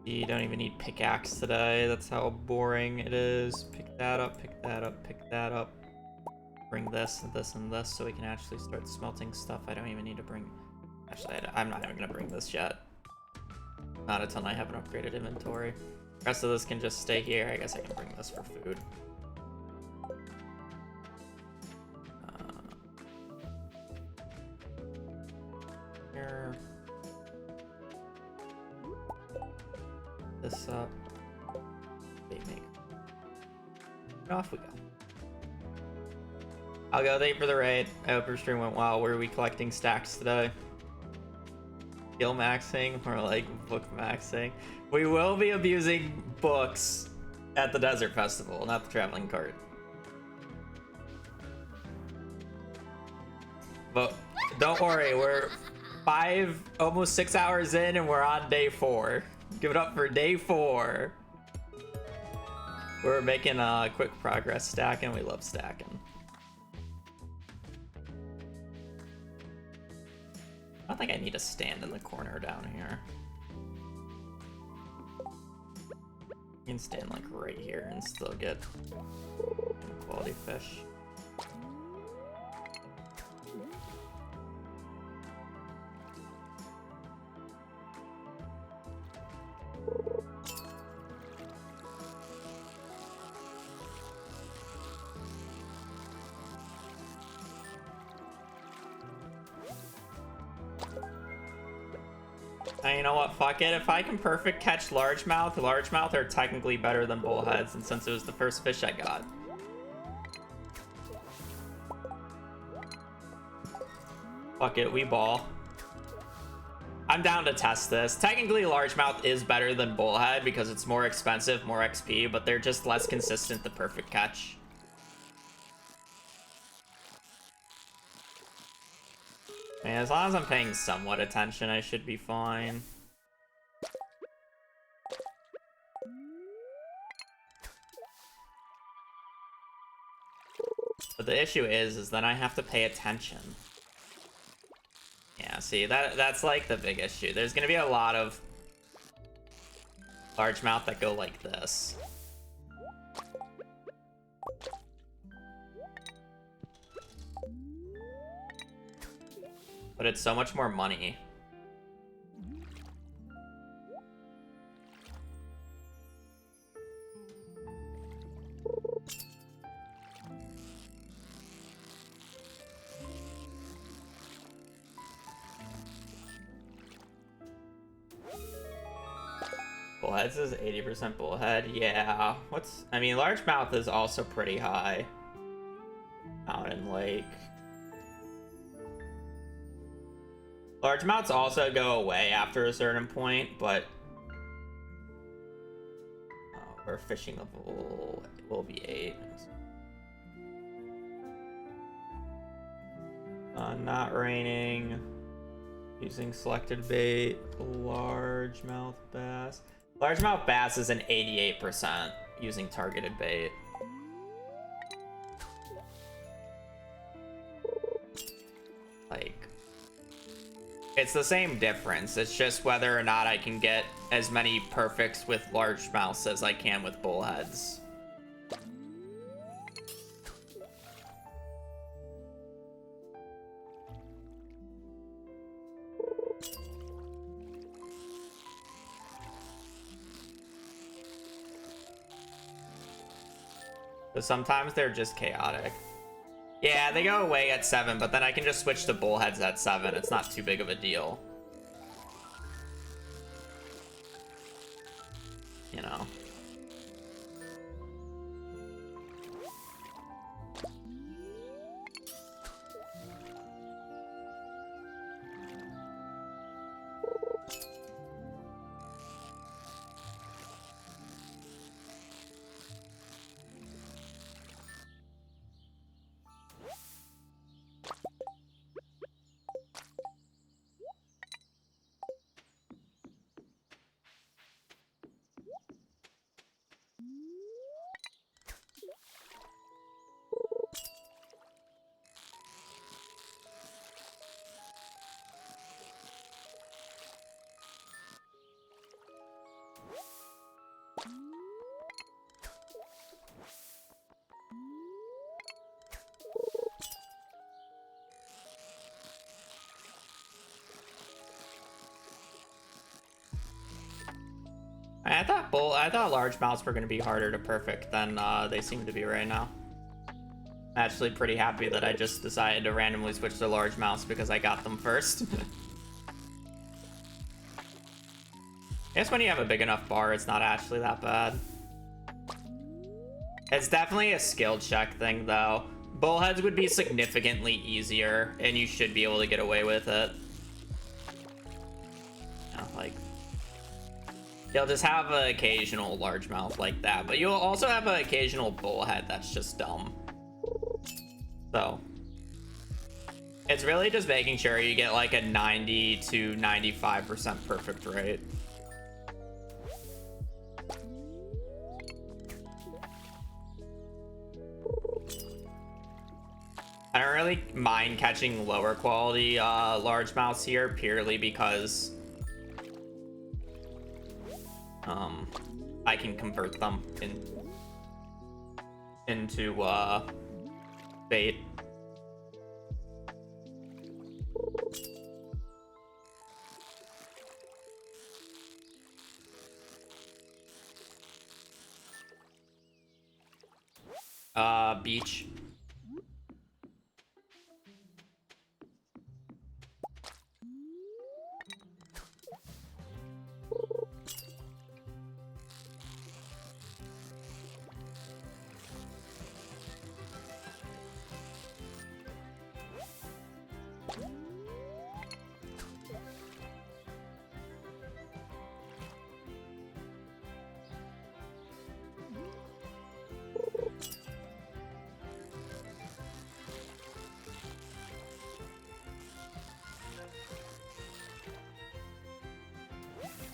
You don't even need pickaxe today. That's how boring it is. Pick that up, pick that up, pick that up. Bring this and this and this so we can actually start smelting stuff. I don't even need to bring... Actually, I'm not even going to bring this yet. Not until I have an upgraded inventory. The rest of this can just stay here. I guess I can bring this for food. Here. This up. Bait make. And off we go. I'll go. Thank you for the raid. I hope your stream went well. Were we collecting stacks today? Skill maxing or like book maxing? We will be abusing books at the Desert Festival, not the traveling cart. But don't worry, we're 5, almost 6 hours in and we're on day 4. Give it up for day 4. We're making quick progress stacking. We love stacking. I don't think I need to stand in the corner down here. You can stand like right here and still get quality fish. And you know what, fuck it. If I can perfect catch largemouth are technically better than bullheads, and since it was the first fish I got. Fuck it, we ball. I'm down to test this. Technically largemouth is better than bullhead because it's more expensive, more XP, but they're just less consistent to perfect catch. I mean, as long as I'm paying somewhat attention, I should be fine. But the issue is then I have to pay attention. Yeah, see, that's like the big issue. There's gonna be a lot of largemouth that go like this. But it's so much more money. Bullheads is 80% bullhead. Yeah. I mean, largemouth is also pretty high. Mountain Lake. Largemouths also go away after a certain point, but our fishing level will be 8. Not raining. Using selected bait. Largemouth bass. Largemouth bass is an 88% using targeted bait. Like, it's the same difference. It's just whether or not I can get as many perfects with largemouths as I can with bullheads. But sometimes they're just chaotic. Yeah, they go away at 7, but then I can just switch to bullheads at 7. It's not too big of a deal. You know. I thought large mouths were gonna be harder to perfect than they seem to be right now. I'm actually pretty happy that I just decided to randomly switch to large mouths because I got them first. I guess when you have a big enough bar, it's not actually that bad. It's definitely a skill check thing, though. Bullheads would be significantly easier, and you should be able to get away with it. You know, like, you'll just have an occasional largemouth like that, but you'll also have an occasional bullhead that's just dumb. So, it's really just making sure you get like a 90 to 95% perfect rate. I don't really mind catching lower quality largemouths here purely because I can convert them into bait. Beach.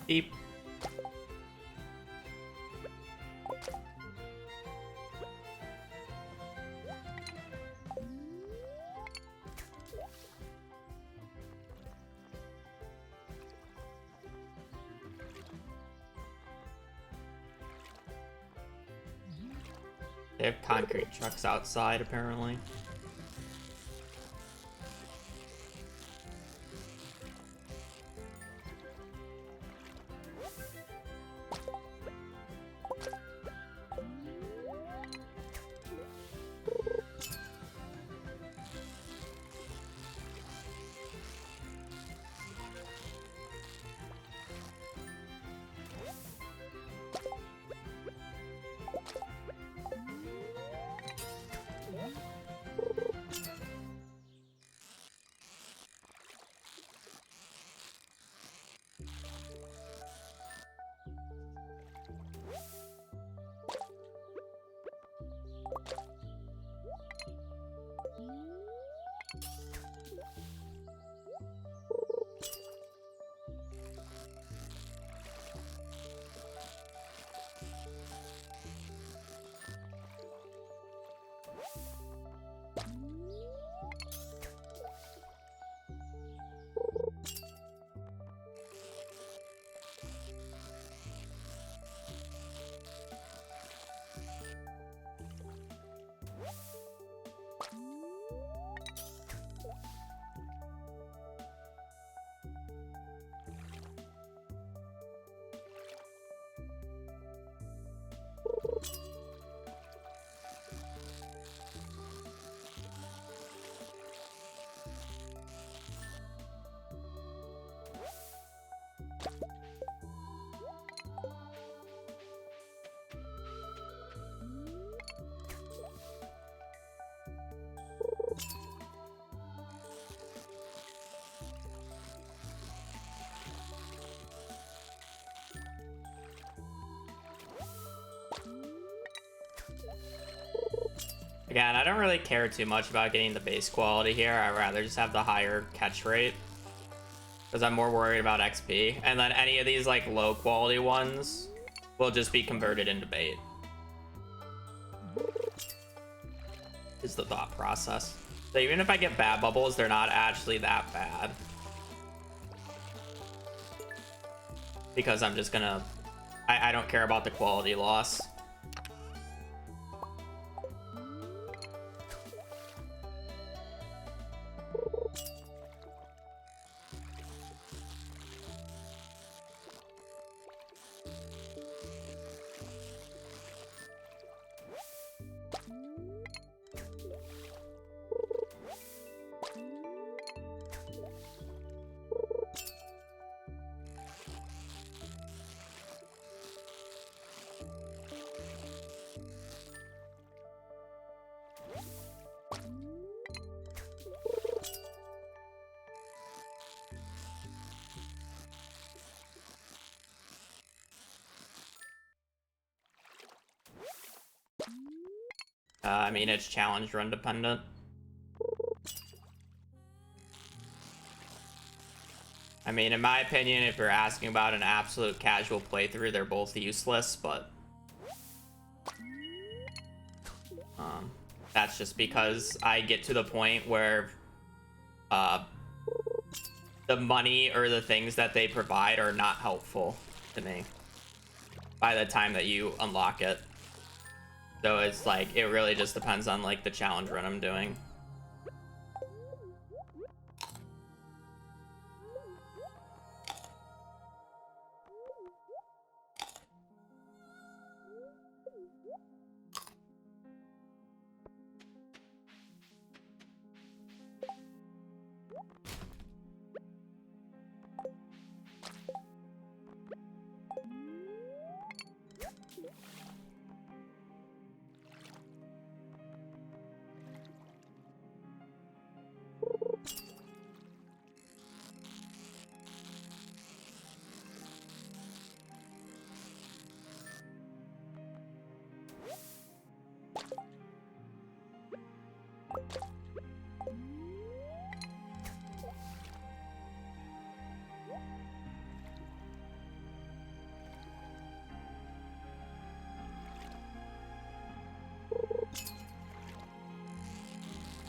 Deep. They have concrete trucks outside, apparently. Again, I don't really care too much about getting the base quality here. I'd rather just have the higher catch rate because I'm more worried about XP. And then any of these like low quality ones will just be converted into bait. Is the thought process. So even if I get bad bubbles, they're not actually that bad. Because I'm just gonna... I don't care about the quality loss. I mean, it's challenge run dependent. I mean, in my opinion, if you're asking about an absolute casual playthrough, they're both useless, but that's just because I get to the point where the money or the things that they provide are not helpful to me by the time that you unlock it. So it's like, it really just depends on like the challenge run I'm doing.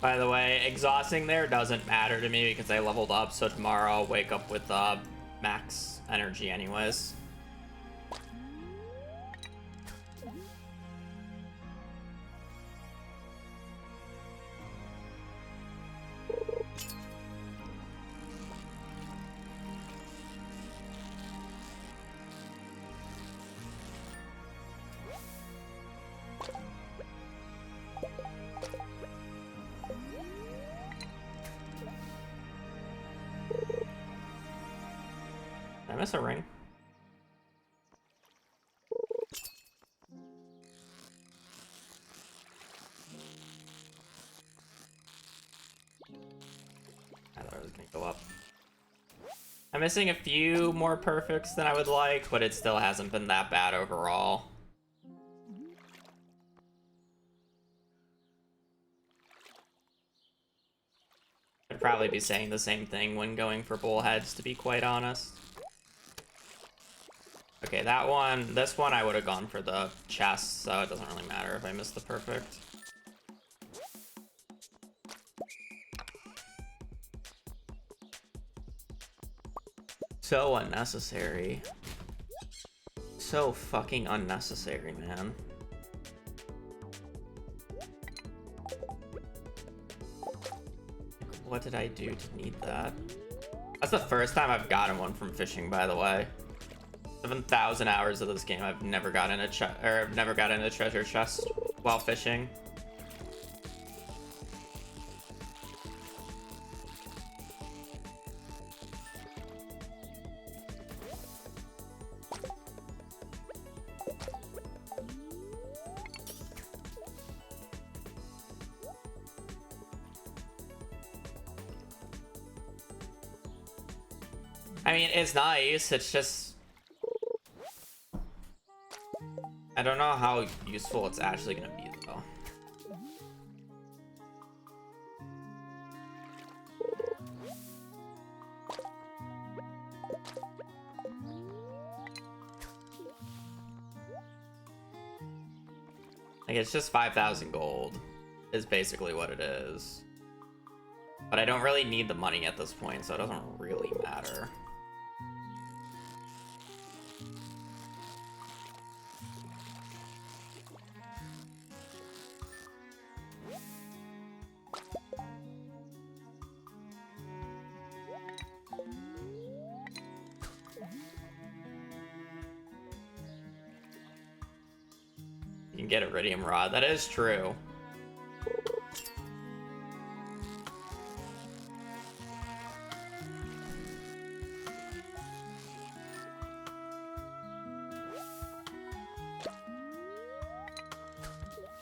By the way, exhausting there doesn't matter to me because I leveled up, so tomorrow I'll wake up with max energy anyways. Did I miss a ring? I thought it was gonna go up. I'm missing a few more perfects than I would like, but it still hasn't been that bad overall. I'd probably be saying the same thing when going for bullheads, to be quite honest. Okay, that one, this one I would have gone for the chest, so it doesn't really matter if I miss the perfect. So unnecessary. So fucking unnecessary, man. What did I do to need that? That's the first time I've gotten one from fishing, by the way. 7,000 hours of this game, I've never gotten a treasure chest while fishing. I mean, it's nice, it's just... I don't know how useful it's actually gonna be, though. Like, it's just 5,000 gold, is basically what it is. But I don't really need the money at this point, so it doesn't really matter. You can get iridium rod, that is true.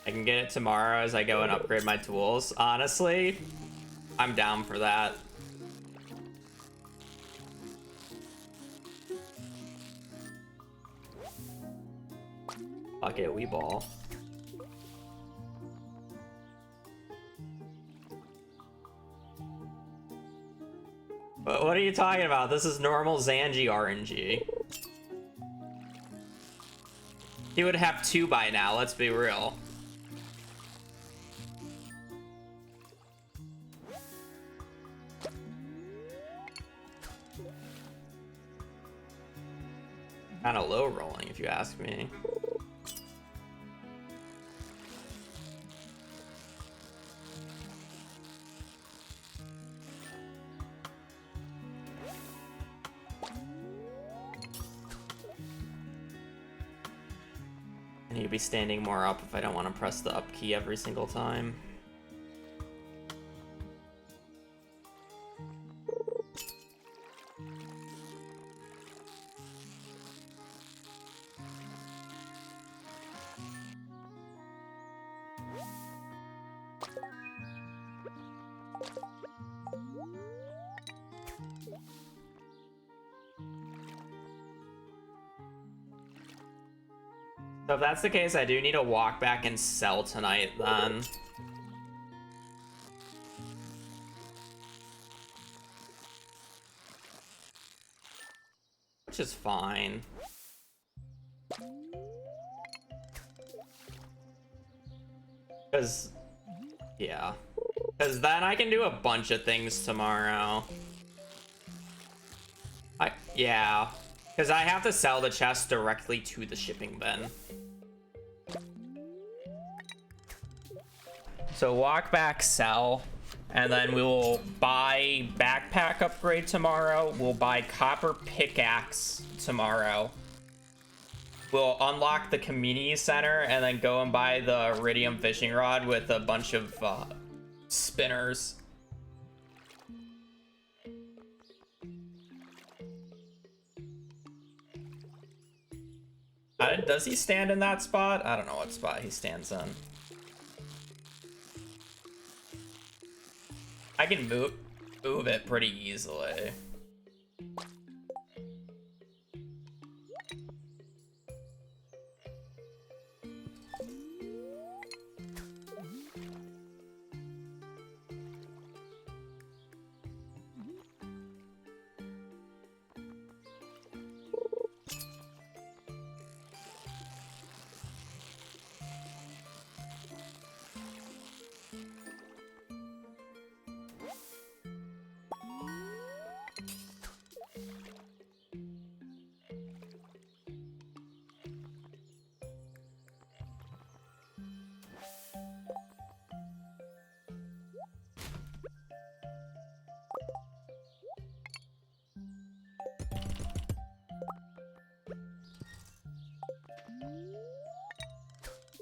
I can get it tomorrow as I go and upgrade my tools. Honestly, I'm down for that. Fuck it, we ball. What are you talking about? This is normal Zanji RNG. He would have 2 by now, let's be real. Kinda low rolling, if you ask me. I need to be standing more up if I don't want to press the up key every single time. So if that's the case, I do need to walk back and sell tonight then. Which is fine. Because, yeah. Because then I can do a bunch of things tomorrow. Yeah. Because I have to sell the chest directly to the shipping bin. So walk back, sell, and then we will buy backpack upgrade tomorrow. We'll buy copper pickaxe tomorrow. We'll unlock the community center and then go and buy the iridium fishing rod with a bunch of spinners. Does he stand in that spot? I don't know what spot he stands in. I can move it pretty easily.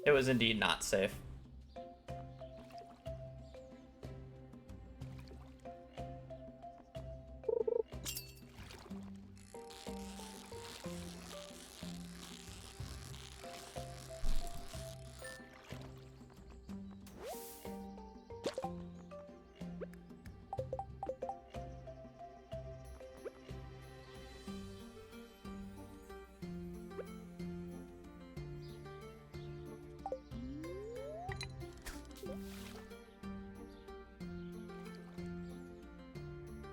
It was indeed not safe.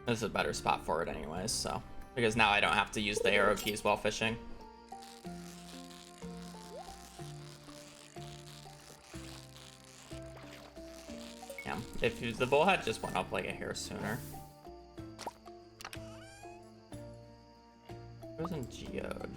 This is a better spot for it anyways, so. Because now I don't have to use the arrow keys while fishing. Yeah, if the bullhead just went up like a hair sooner. It wasn't geode.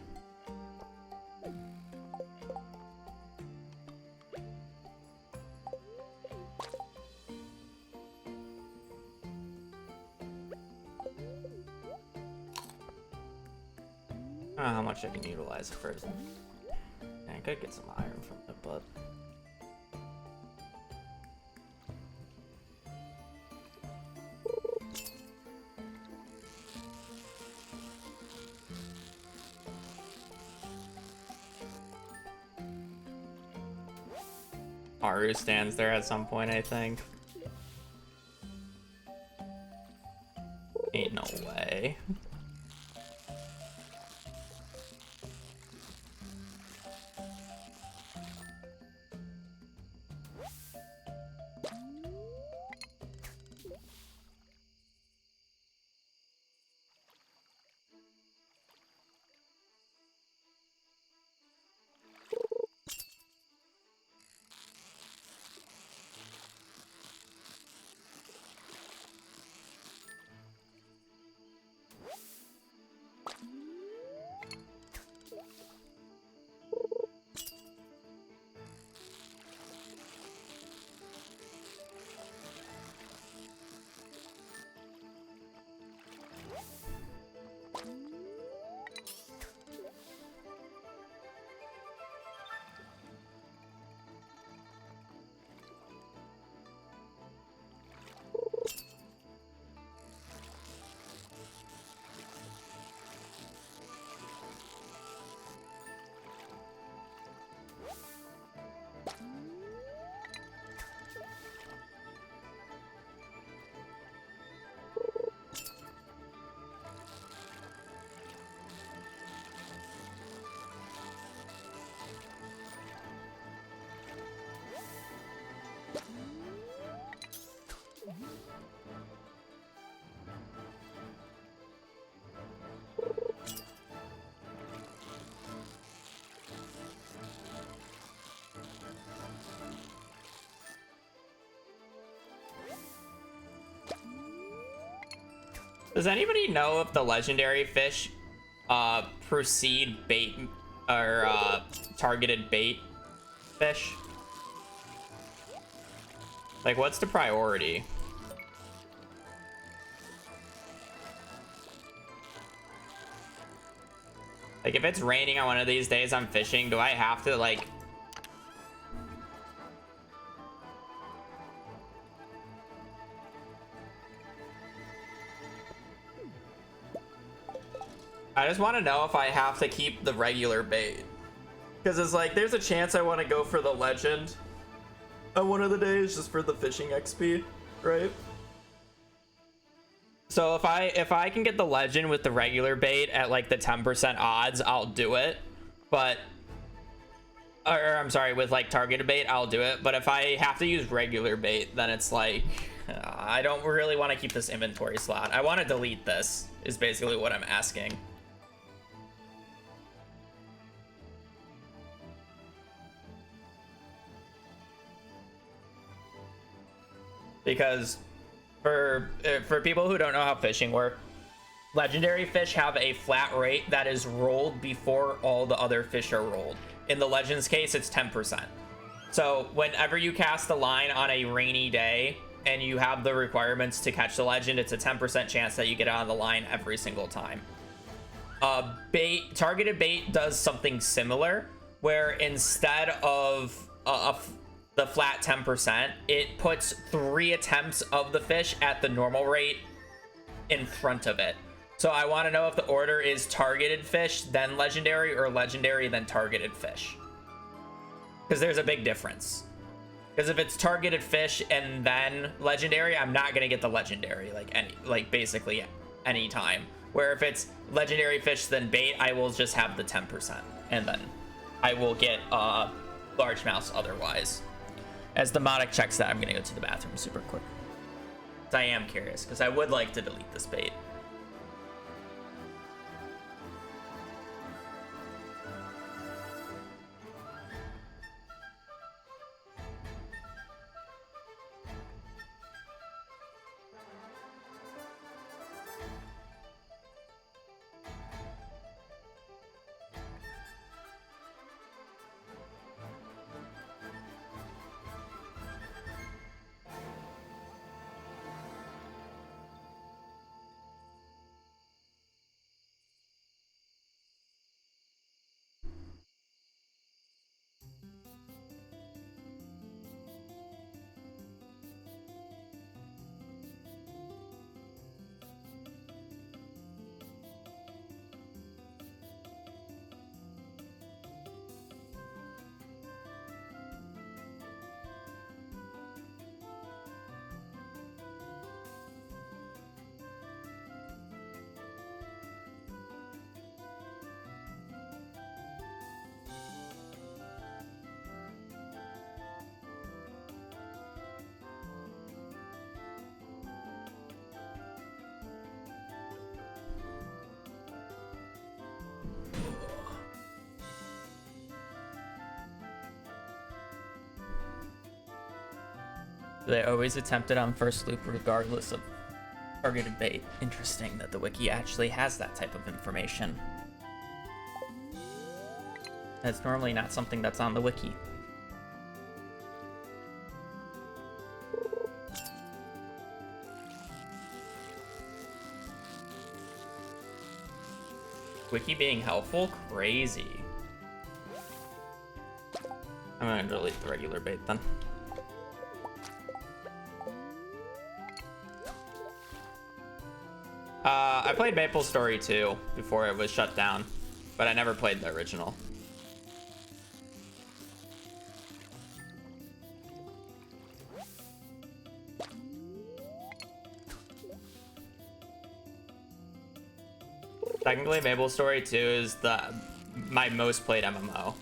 I don't know how much I can utilize it first. I could get some iron from it, but Maru stands there at some point, I think. Ain't no way. Does anybody know if the legendary fish precede bait or targeted bait fish? Like, what's the priority? Like, if it's raining on one of these days I'm fishing, do I have to, like... I just want to know if I have to keep the regular bait. Because it's like, there's a chance I want to go for the legend on one of the days just for the fishing XP, right? So if I can get the legend with the regular bait at like the 10% odds, I'll do it. But or I'm sorry, with like targeted bait, I'll do it. But if I have to use regular bait, then it's like I don't really want to keep this inventory slot. I want to delete this is basically what I'm asking. Because for people who don't know how fishing works, legendary fish have a flat rate that is rolled before all the other fish are rolled. In the Legends case, it's 10%. So whenever you cast a line on a rainy day and you have the requirements to catch the legend, it's a 10% chance that you get it on the line every single time. Targeted bait does something similar, where instead of the flat 10%, it puts 3 attempts of the fish at the normal rate in front of it. So I want to know if the order is targeted fish, then legendary, or legendary, then targeted fish. Because there's a big difference. Because if it's targeted fish and then legendary, I'm not going to get the legendary, basically any time. Where if it's legendary fish, then bait, I will just have the 10%. And then I will get large mouse otherwise. As the Modic checks that, I'm going to go to the bathroom super quick. I am curious, because I would like to delete this bait. They always attempt it on first loop regardless of targeted bait. Interesting that the wiki actually has that type of information. That's normally not something that's on the wiki. Wiki being helpful? Crazy. I'm gonna delete the regular bait then. I played Maple Story 2 before it was shut down, but I never played the original. Technically, Maple Story 2 is my most played MMO.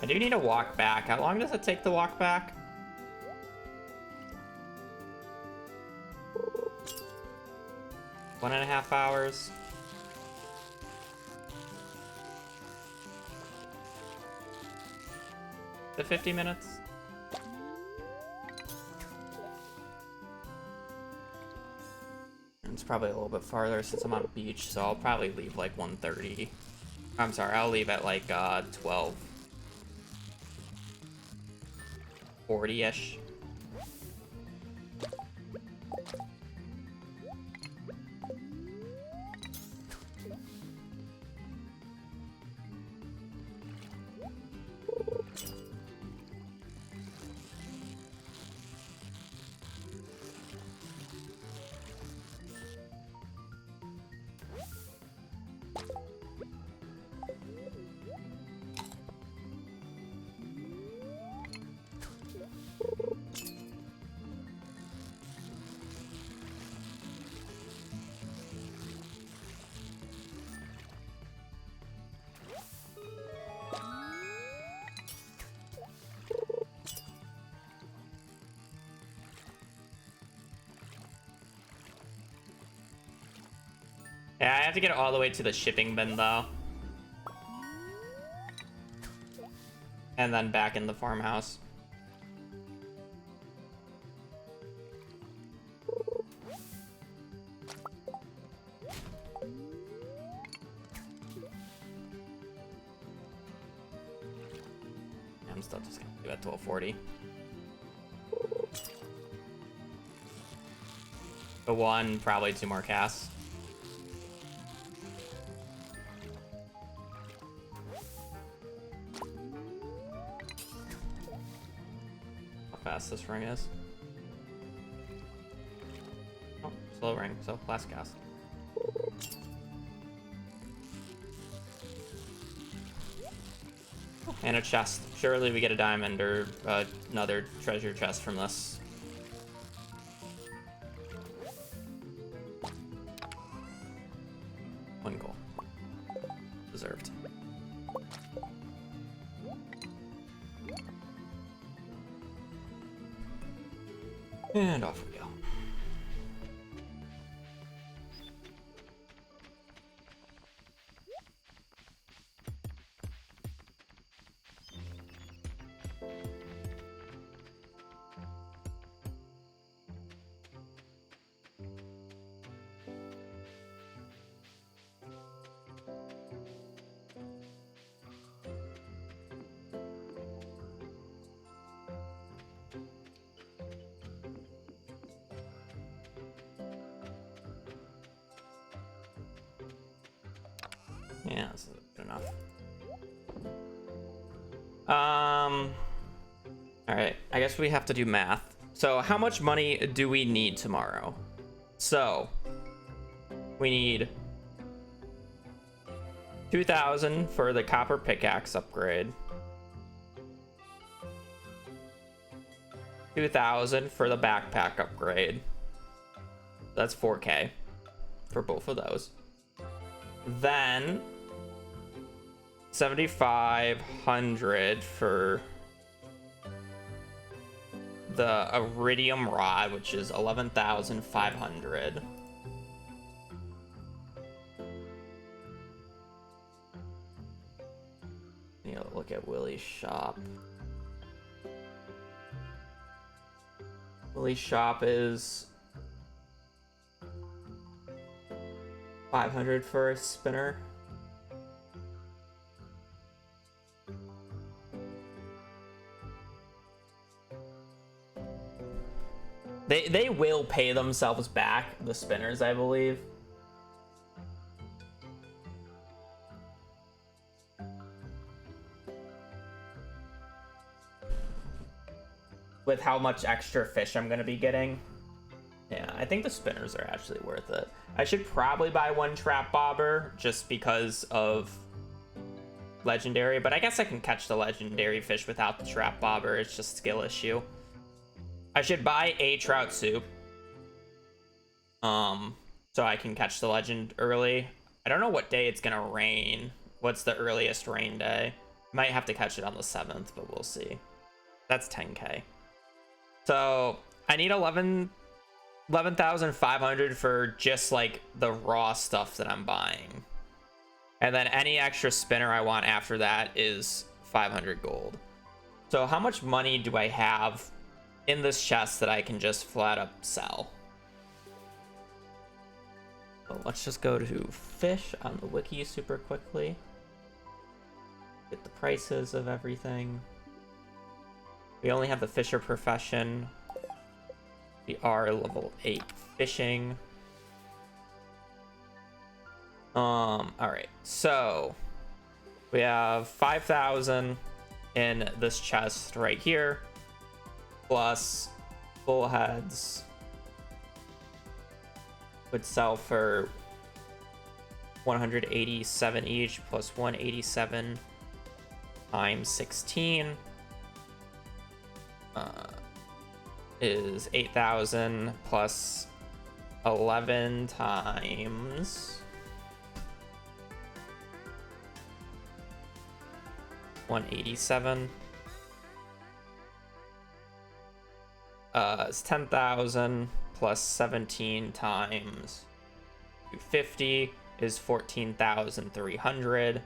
I do need to walk back. How long does it take to walk back? One and a half hours. The 50 minutes? It's probably a little bit farther since I'm on a beach, so I'll probably leave like 1:30. I'm sorry, I'll leave at like 12:40-ish. Yeah, I have to get all the way to the shipping bin though. And then back in the farmhouse. I'm still just gonna do it at 12:40. The one, probably 2 more casts. Fast this ring is. Oh, slow ring, so last cast. And a chest. Surely we get a diamond or another treasure chest from this. One goal. Deserved. And off we go. Yeah, this is good enough. Alright, I guess we have to do math. So how much money do we need tomorrow? So we need 2,000 for the copper pickaxe upgrade. 2,000 for the backpack upgrade. That's 4K for both of those. Then 7,500 for the iridium rod, which is 11,500. You know, look at Willie's shop. Willie's shop is 500 for a spinner. They will pay themselves back, the spinners, I believe. With how much extra fish I'm gonna be getting. Yeah, I think the spinners are actually worth it. I should probably buy one trap bobber just because of legendary, but I guess I can catch the legendary fish without the trap bobber. It's just a skill issue. I should buy a trout soup. So I can catch the legend early. I don't know what day it's gonna rain. What's the earliest rain day? Might have to catch it on the 7th, but we'll see. That's 10k. So I need 11,500 for just like the raw stuff that I'm buying. And then any extra spinner I want after that is 500 gold. So how much money do I have in this chest that I can just flat up sell? So let's just go to fish on the wiki super quickly. Get the prices of everything. We only have the fisher profession. We are level 8 fishing. All right, so we have 5,000 in this chest right here, plus bullheads would sell for 187 each, plus 187 times 16 is 8,000, plus 11 times 187 it's 10,000, plus 17 times 250 is 14,300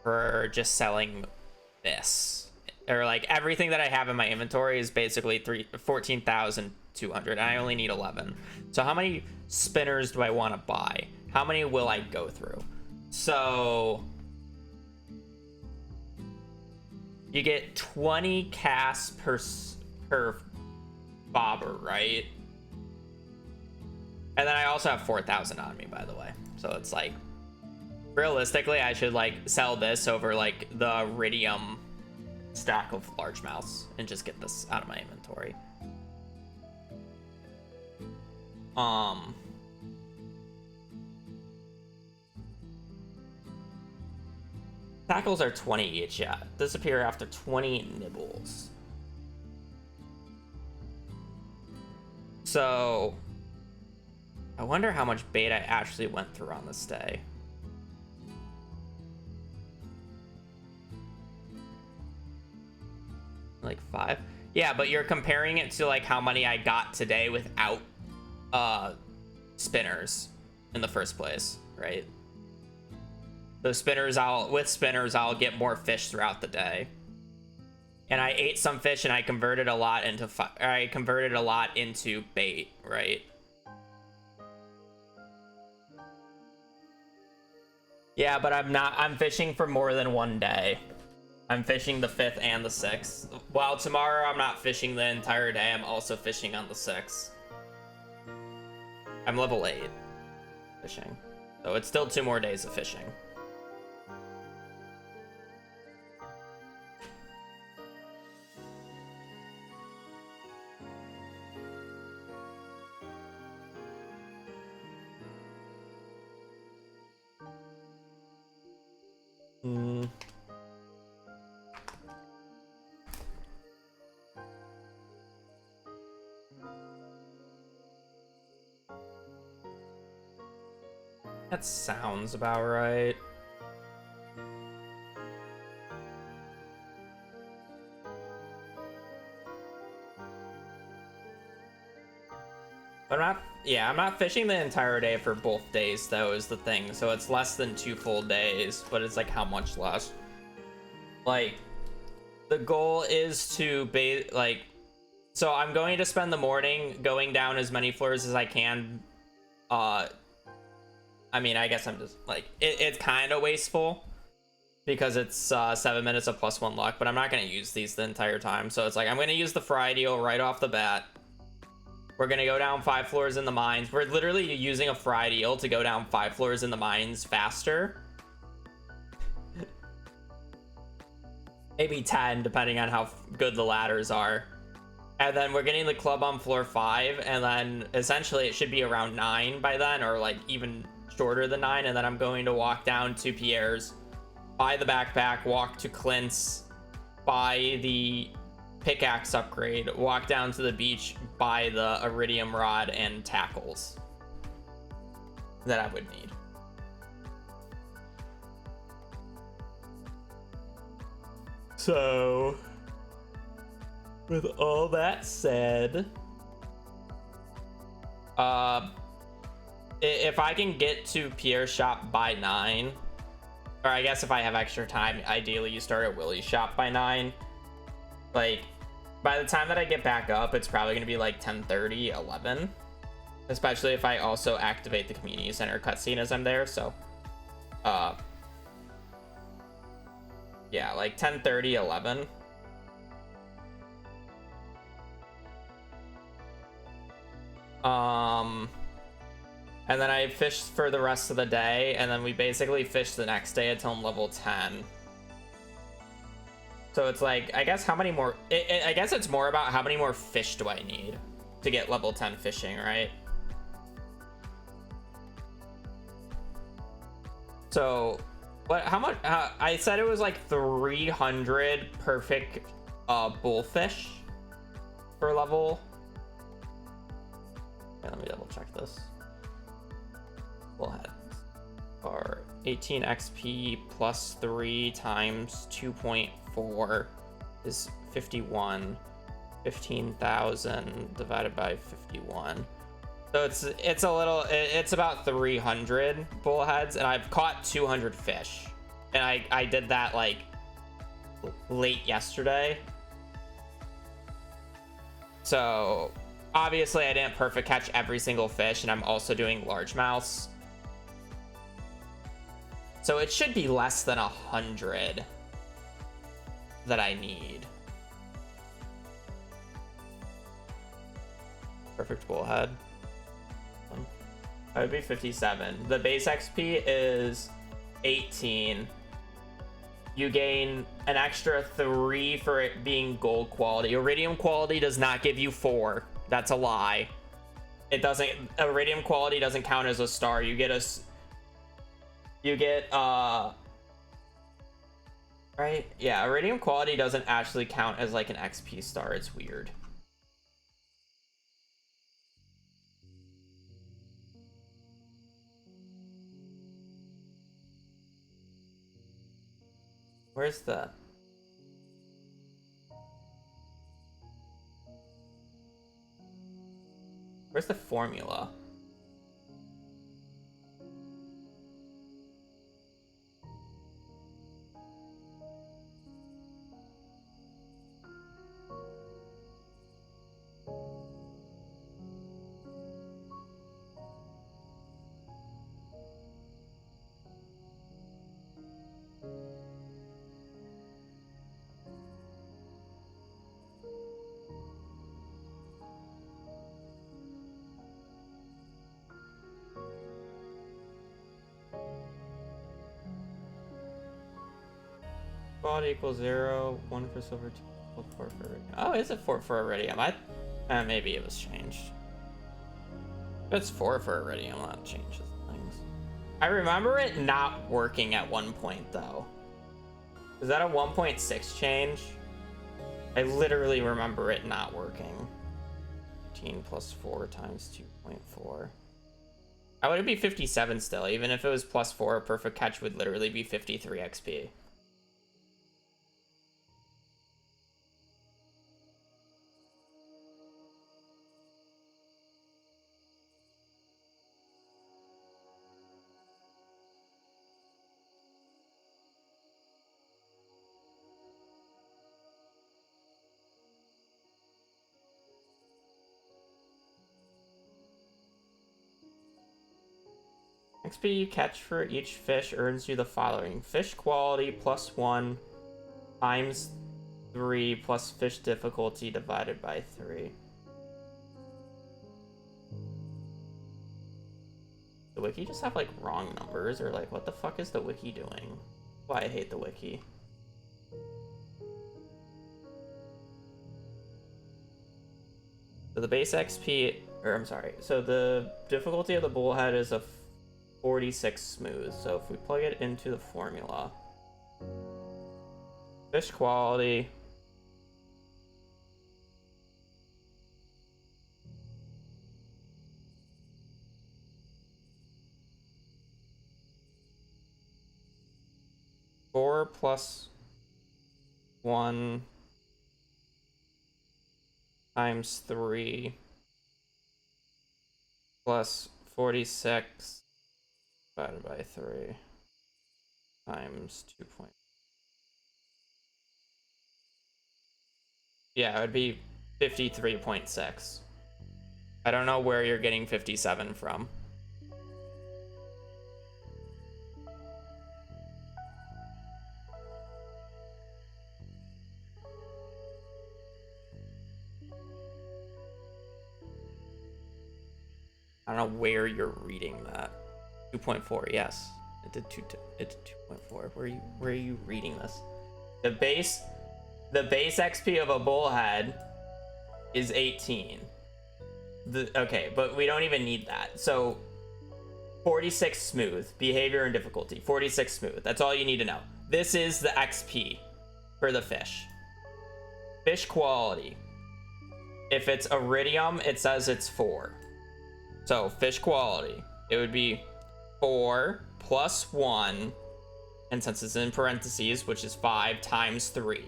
for just selling this. Or like everything that I have in my inventory is basically 14,200, and I only need 11. So how many spinners do I want to buy? How many will I go through? So you get 20 casts per bobber, right? And then I also have 4,000 on me, by the way. So it's like, realistically, I should like sell this over like the iridium stack of largemouths and just get this out of my inventory. Tackles are 20 each, yeah. Disappear after 20 nibbles. So I wonder how much bait I actually went through on this day. Like 5? Yeah, but you're comparing it to like how many I got today without spinners in the first place, right? The spinners, with spinners I'll get more fish throughout the day. And I ate some fish and I converted a lot into bait, right? Yeah, but I'm fishing for more than one day. I'm fishing the 5th and the 6th. While tomorrow I'm not fishing the entire day, I'm also fishing on the 6th. I'm level 8 fishing. So it's still 2 more days of fishing. That sounds about right. But I'm not fishing the entire day for both days though, is the thing. So it's less than 2 full days, but it's like how much less? Like the goal is to so I'm going to spend the morning going down as many floors as I can. I mean, I guess I'm just like, it's kind of wasteful because it's 7 minutes of +1 luck, but I'm not going to use these the entire time. So it's like, I'm going to use the fry deal right off the bat. We're going to go down 5 floors in the mines. We're literally using a fry deal to go down 5 floors in the mines faster. Maybe 10, depending on how good the ladders are. And then we're getting the club on floor 5, and then essentially it should be around 9 by then, or like even shorter than 9. And then I'm going to walk down to Pierre's, buy the backpack, walk to Clint's, buy the pickaxe upgrade, walk down to the beach, buy the iridium rod and tackles that I would need. So, with all that said, if I can get to Pierre's shop by 9, or I guess if I have extra time, ideally you start at Willie's shop by 9. Like, by the time that I get back up, it's probably going to be like 10:30, 11. Especially if I also activate the community center cutscene as I'm there. So, yeah, like 10:30, 11. And then I fished for the rest of the day, and then we basically fished the next day until I'm level 10. So it's like, I guess how many more... I guess it's more about how many more fish do I need to get level 10 fishing, right? So, how much... I said it was like 300 perfect bullfish per level. Yeah, let me double check this. Bullheads are 18 XP plus 3 times 2.4 is 51. 15,000 divided by 51. So it's a little, it's about 300 bullheads, and I've caught 200 fish. And I did that like late yesterday. So obviously I didn't perfect catch every single fish, and I'm also doing largemouths. So it should be less than 100 that I need. Perfect bullhead. That would be 57. The base XP is 18. You gain an extra 3 for it being gold quality. Iridium quality does not give you 4. That's a lie. It doesn't. Iridium quality doesn't count as a star. You get right? Yeah, iridium quality doesn't actually count as like an XP star. It's weird. Where's the... Where's the formula? Quality equals 0, 1 for silver, 2, 4 for iridium. Oh, is it 4 for iridium? Maybe it was changed. If it's 4 for iridium, that changes things. I remember it not working at one point, though. Is that a 1.6 change? I literally remember it not working. 15 plus 4 times 2.4. How would it be 57 still? Even if it was plus 4, a perfect catch would literally be 53 XP. XP you catch for each fish earns you the following. Fish quality plus 1 times 3 plus fish difficulty divided by 3. The wiki just have like wrong numbers, or like what the fuck is the wiki doing? Why I hate the wiki. So the base XP, or I'm sorry, so the difficulty of the bullhead is a 46 smooth. So if we plug it into the formula, fish quality, four plus 1 times 3 plus 46 divided by 3 times 2 point. Yeah, it would be 53.6. I don't know where you're getting 57 from. I don't know where you're reading that. 2.4, yes. It did 2.4. Where are you reading this? The base XP of a bullhead is 18. Okay, but we don't even need that. So 46 smooth, behavior and difficulty. 46 smooth. That's all you need to know. This is the XP for the fish. Fish quality. If it's iridium, it says it's 4. So fish quality, it would be 4 plus 1, and since it's in parentheses, which is 5 times 3.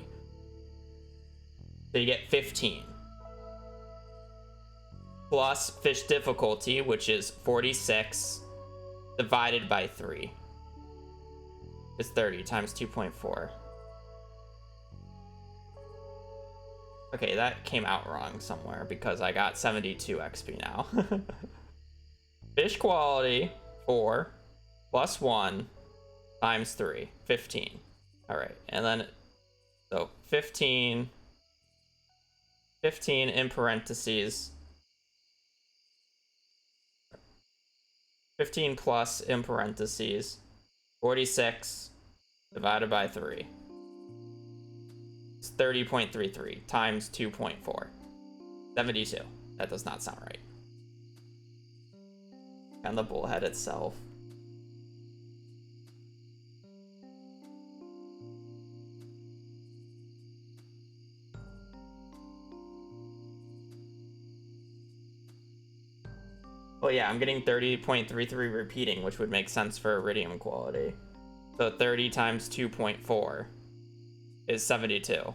So you get 15. Plus fish difficulty, which is 46 divided by 3. Is 30 times 2.4. Okay, that came out wrong somewhere because I got 72 XP now. Fish quality, 4 plus 1 times 3, 15. All right, and then, so 15 in parentheses, 15 plus in parentheses, 46 divided by 3. It's 30.33 times 2.4. 72. That does not sound right. And the bullhead itself. Well, yeah, I'm getting 30.33 repeating, which would make sense for iridium quality. So 30 times 2.4 is 72.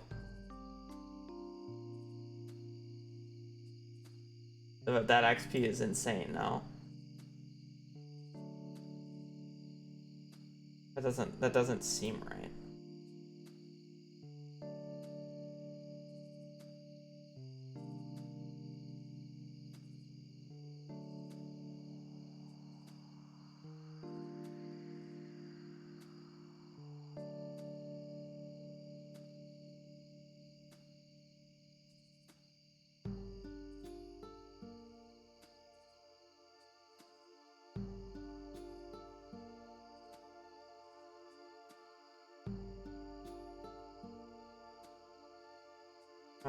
That XP is insane, though. That doesn't seem right.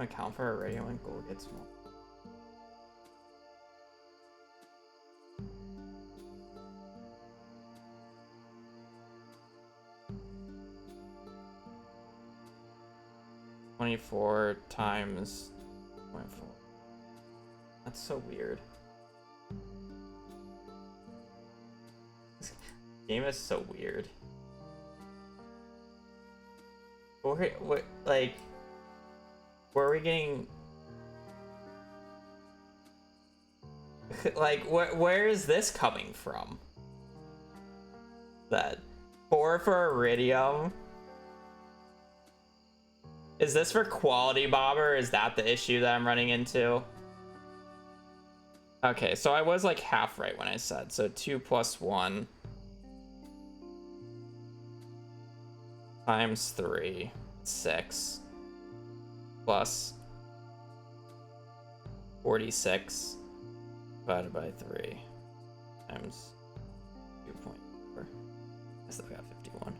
Account for a radio and gold gets more. $24 times 0.4. That's so weird. This game is so weird. What like, where are we getting? Like, where is this coming from? That 4 for iridium. Is this for quality bobber? Is that the issue that I'm running into? Okay, so I was like half right when I said so. 2 plus 1 times 3, 6 plus 46 divided by 3 times 2.4. I still got 51.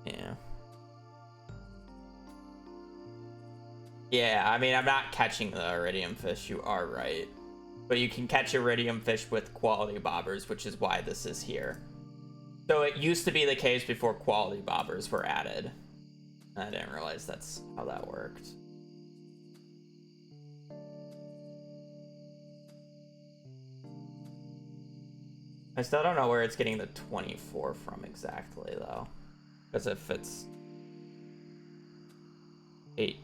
Yeah. Yeah, I mean, I'm not catching the iridium fish, you are right. But you can catch iridium fish with quality bobbers, which is why this is here. So it used to be the case before quality bobbers were added. I didn't realize that's how that worked. I still don't know where it's getting the 24 from exactly, though. Because if it's 8...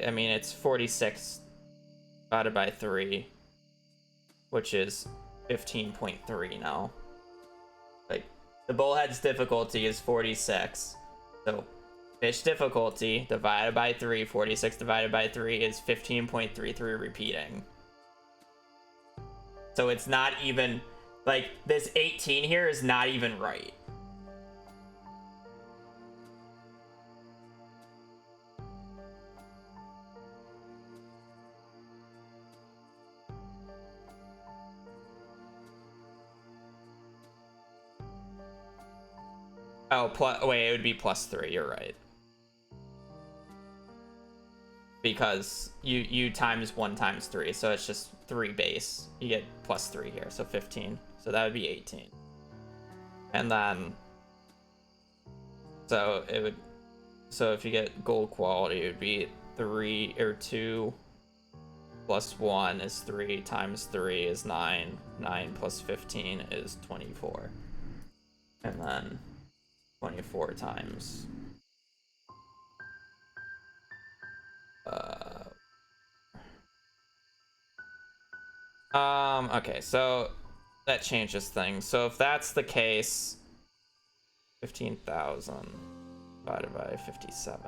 I mean, it's 46 divided by 3, which is 15.3 now. Like, the bullhead's difficulty is 46. So, fish difficulty divided by 3, 46 divided by 3 is 15.33 repeating. So it's not even, like, this 18 here is not even right. Oh, wait, it would be +3, you're right. Because you times 1 times 3, so it's just 3 base. You get +3 here, so 15. So that would be 18. And then, so it would, so if you get gold quality, it would be 3 or 2 plus 1 is 3 times 3 is 9. 9 plus 15 is 24. And then 24 times okay, so that changes things. So if that's the case, 15,000 divided by 57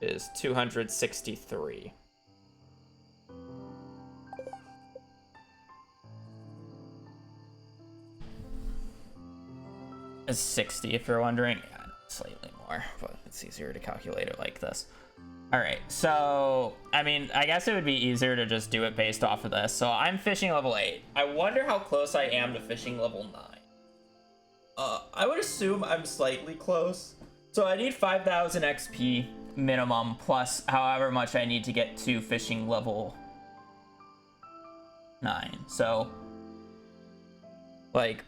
is 263. It's 60 if you're wondering. Yeah, slightly more, but it's easier to calculate it like this. All right, so, I mean, I guess it would be easier to just do it based off of this. So I'm fishing level 8. I wonder how close I am to fishing level 9. I would assume I'm slightly close. So I need 5,000 XP minimum, plus however much I need to get to fishing level 9. So, like,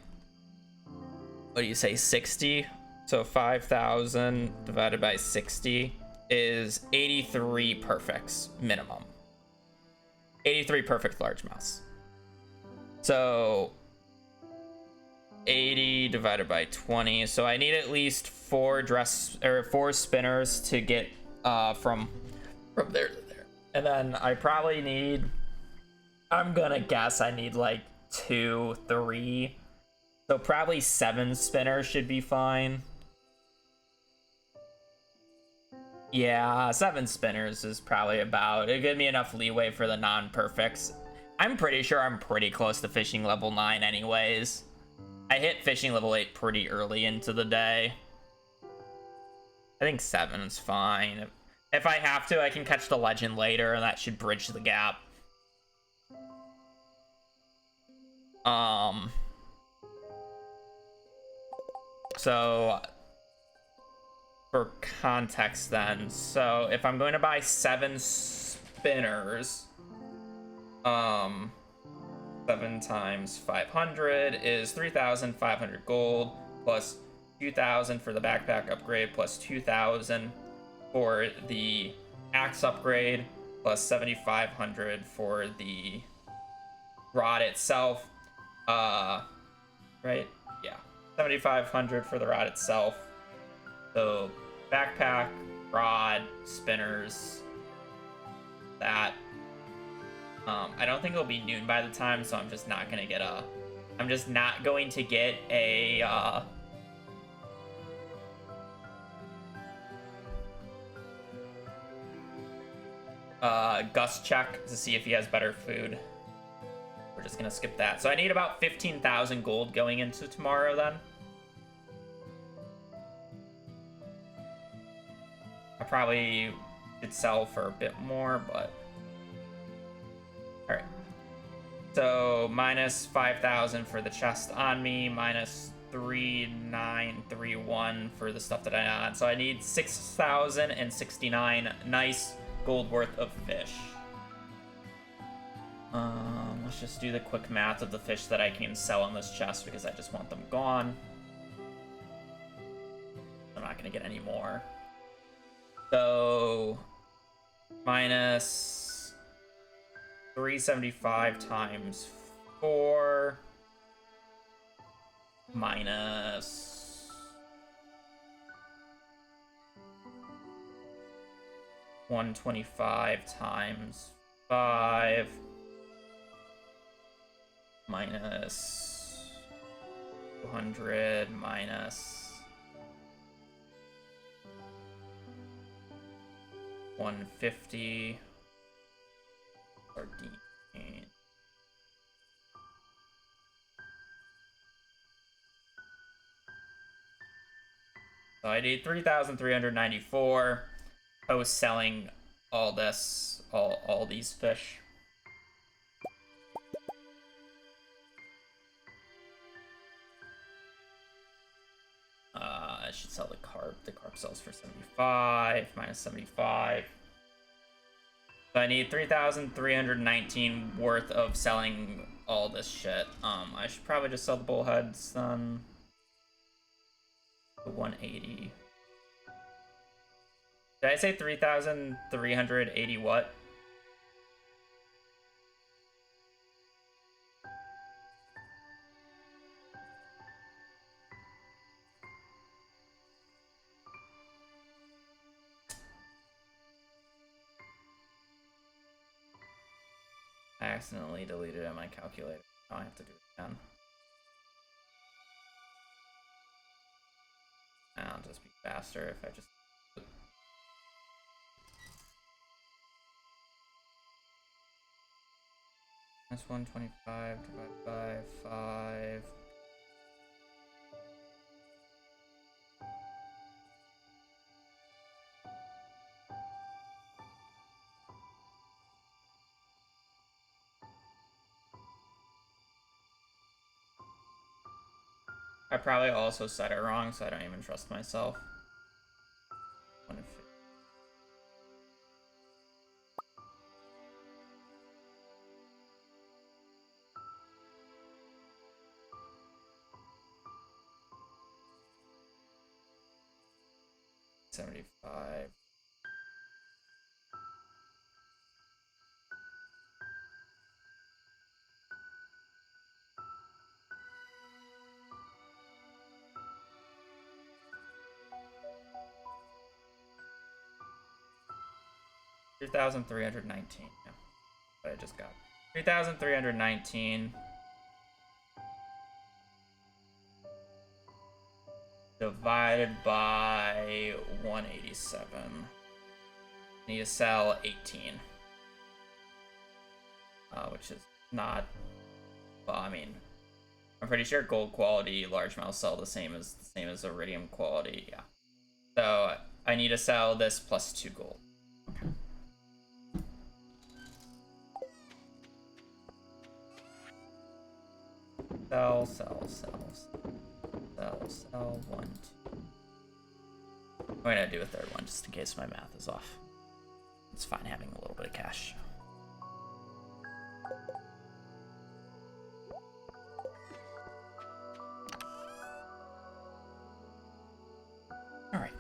what do you say, 60? So 5,000 divided by 60 is 83 perfects minimum. 83 perfect largemouths. So 80 divided by 20. So I need at least 4 spinners to get from there to there. And then I probably need, I'm gonna guess I need like 2, 3. So probably 7 spinners should be fine. Yeah, 7 spinners is probably about, it'd give me enough leeway for the non-perfects. I'm pretty sure I'm pretty close to fishing level 9 anyways. I hit fishing level 8 pretty early into the day. I think 7 is fine. If I have to, I can catch the legend later, and that should bridge the gap. So, for context then, so if I'm going to buy 7 spinners, 7 times 500 is 3,500 gold, plus 2,000 for the backpack upgrade, plus 2,000 for the axe upgrade, plus 7,500 for the rod itself. Right? Yeah. 7,500 for the rod itself. So backpack, rod, spinners, that. I don't think it'll be noon by the time, so I'm just not gonna get a, I'm just not going to get a Gus check to see if he has better food. We're just gonna skip that. So I need about 15,000 gold going into tomorrow then. I probably could sell for a bit more, but all right. So minus 5,000 for the chest on me, minus 3,931 for the stuff that I add. So I need 6,069 nice gold worth of fish. Let's just do the quick math of the fish that I can sell in this chest because I just want them gone. I'm not gonna get any more. So minus 375 times 4 minus 125 times 5 minus 200 minus 150 13. So I need 3,394 post selling all this, all these fish. I should sell the carp. The carp sells for 75 minus 75. So I need 3,319 worth of selling all this shit. I should probably just sell the bullheads then. The 180. Did I say 3,380 what? I accidentally deleted it on my calculator. Now I have to do it again. I'll just be faster if I just... Minus 125 divided by 5. I probably also said it wrong, so I don't even trust myself. 75. $3,319. Yeah, what I just got. 3,319 divided by 187. Need to sell 18. Which is not... Well, I mean, I'm pretty sure gold quality largemouth sell the same as iridium quality. Yeah. So I need to sell this plus 2 gold. Okay. Sell, 1, 2. I'm gonna do a third one just in case my math is off. It's fine having a little bit of cash. All right.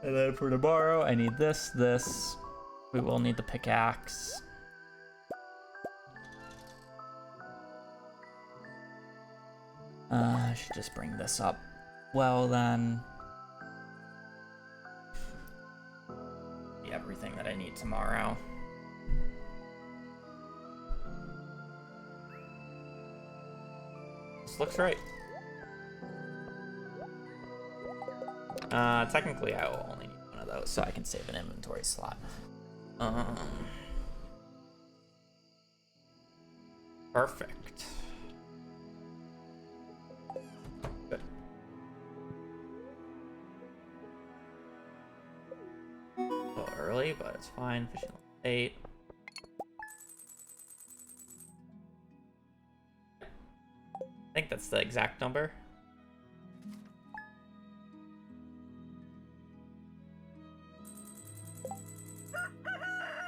And then for tomorrow, I need this. We will need the pickaxe. I should just bring this up. Well, then. Everything that I need tomorrow. This looks right. Technically, I will only need one of those, so I can save an inventory slot. Perfect. Good. A little early, but it's fine. Fishing 8. I think that's the exact number.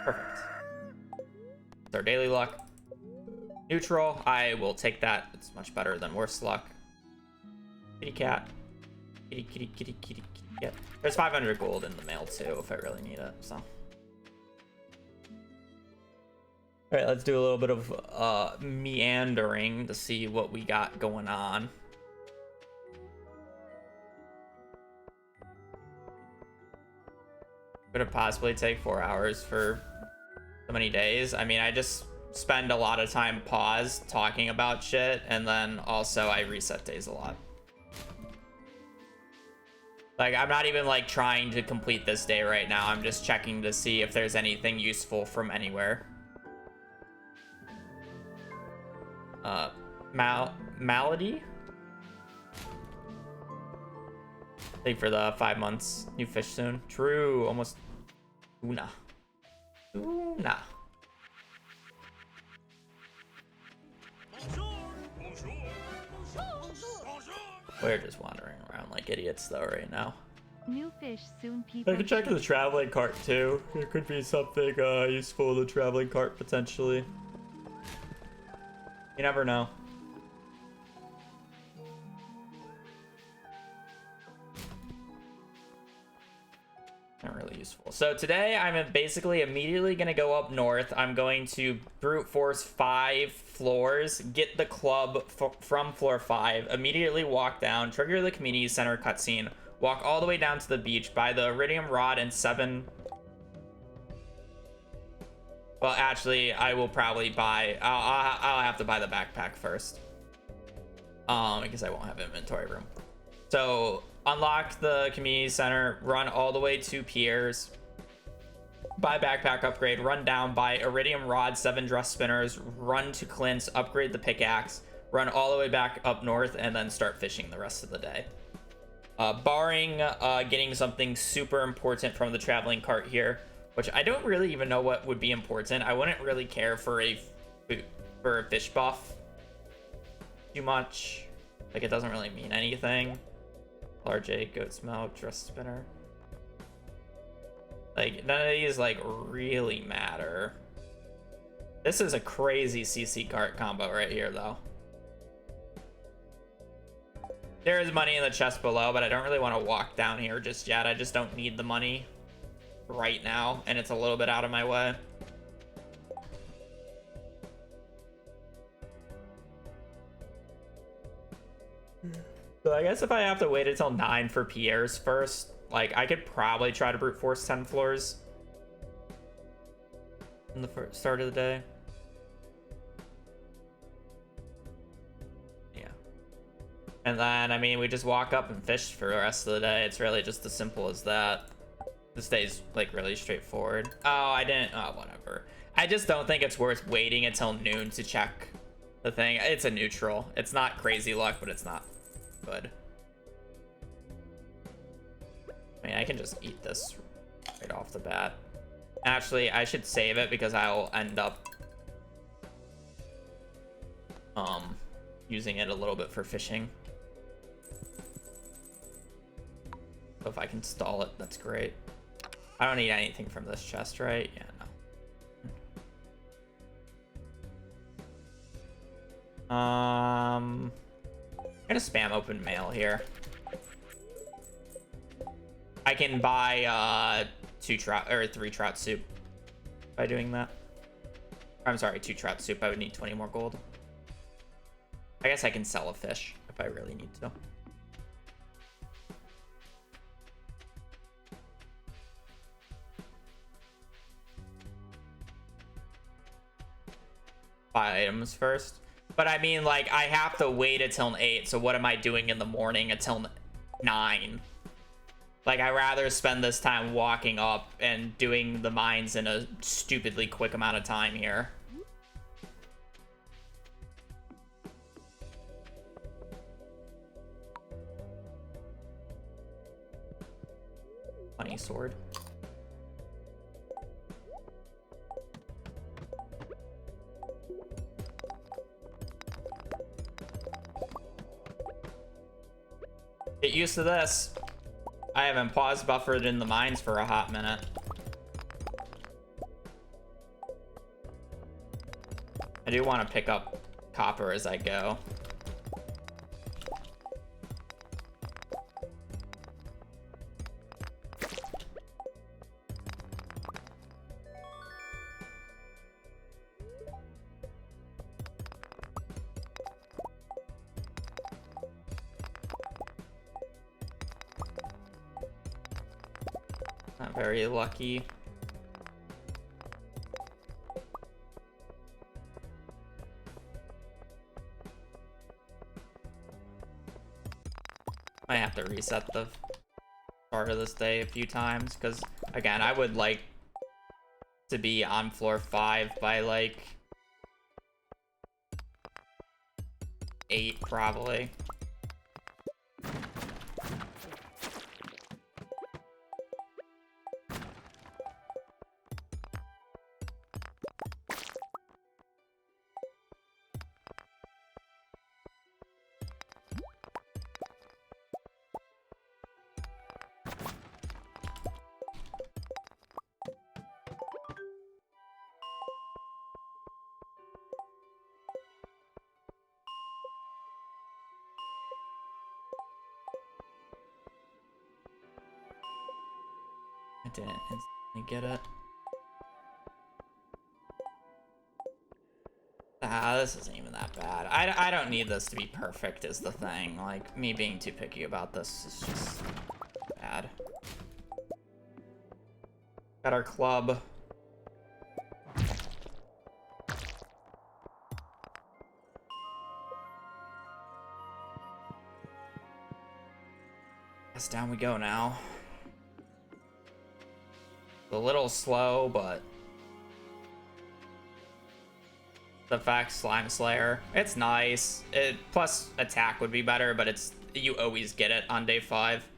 Perfect. It's our daily luck. Neutral. I will take that. It's much better than worse luck. Kitty cat. Kitty, kitty, kitty, kitty, kitty. Yep. There's 500 gold in the mail too if I really need it, so. All right, let's do a little bit of meandering to see what we got going on. Could it possibly take 4 hours for so many days? I mean, I just spend a lot of time paused talking about shit, and then also I reset days a lot. Like, I'm not even like trying to complete this day right now. I'm just checking to see if there's anything useful from anywhere. Malady? Thank you for the 5 months. New fish soon. True. Almost. Una. Una. We're just wandering around like idiots though right now. New fish soon, people. I could check the traveling cart too. There could be something useful in the traveling cart potentially. You never know. Not really useful. So today I'm basically immediately going to go up north. I'm going to brute force 5 floors, get the club from floor 5, immediately walk down, trigger the community center cutscene, walk all the way down to the beach, buy the iridium rod and 7. Well, actually, I will probably buy. I'll have to buy the backpack first, because I won't have inventory room. So unlock the community center, run all the way to Pierre's, buy backpack upgrade, run down, buy iridium rod, 7 dress spinners, run to Clint's, upgrade the pickaxe, run all the way back up north, and then start fishing the rest of the day. Barring getting something super important from the traveling cart here, which I don't really even know what would be important. I wouldn't really care for a fish buff too much. Like, it doesn't really mean anything. Large egg, goat's milk, dress spinner. Like, none of these like really matter. This is a crazy CC cart combo right here though. There is money in the chest below, but I don't really want to walk down here just yet. I just don't need the money right now, and it's a little bit out of my way. So I guess if I have to wait until 9 for Pierre's first, like, I could probably try to brute force 10 floors in the start of the day. Yeah. And then, I mean, we just walk up and fish for the rest of the day. It's really just as simple as that. This day's, like, really straightforward. Oh, I didn't... Oh, whatever. I just don't think it's worth waiting until noon to check the thing. It's a neutral. It's not crazy luck, but it's not good. I mean, I can just eat this right off the bat. Actually, I should save it because I'll end up using it a little bit for fishing. So if I can stall it, that's great. I don't need anything from this chest, right? Yeah, no. I'm gonna spam open mail here. I can buy 2 trout or 3 trout soup by doing that. I'm sorry, 2 trout soup. I would need 20 more gold. I guess I can sell a fish if I really need to. Buy items first. But I mean, like, I have to wait until 8, so what am I doing in the morning until 9? Like, I'd rather spend this time walking up and doing the mines in a stupidly quick amount of time here. Funny sword. Get used to this. I haven't paused buffered in the mines for a hot minute. I do want to pick up copper as I go. very lucky. Might have to reset the start of this day a few times, because again, I would like to be on floor 5 by like 8 probably. I didn't instantly get it. Ah, this isn't even that bad. I don't need this to be perfect is the thing. Like, me being too picky about this is just bad. Got our club. Guess down we go now. A little slow, but the fact Slime Slayer, it's nice. It plus attack would be better, but it's you always get it on day 5.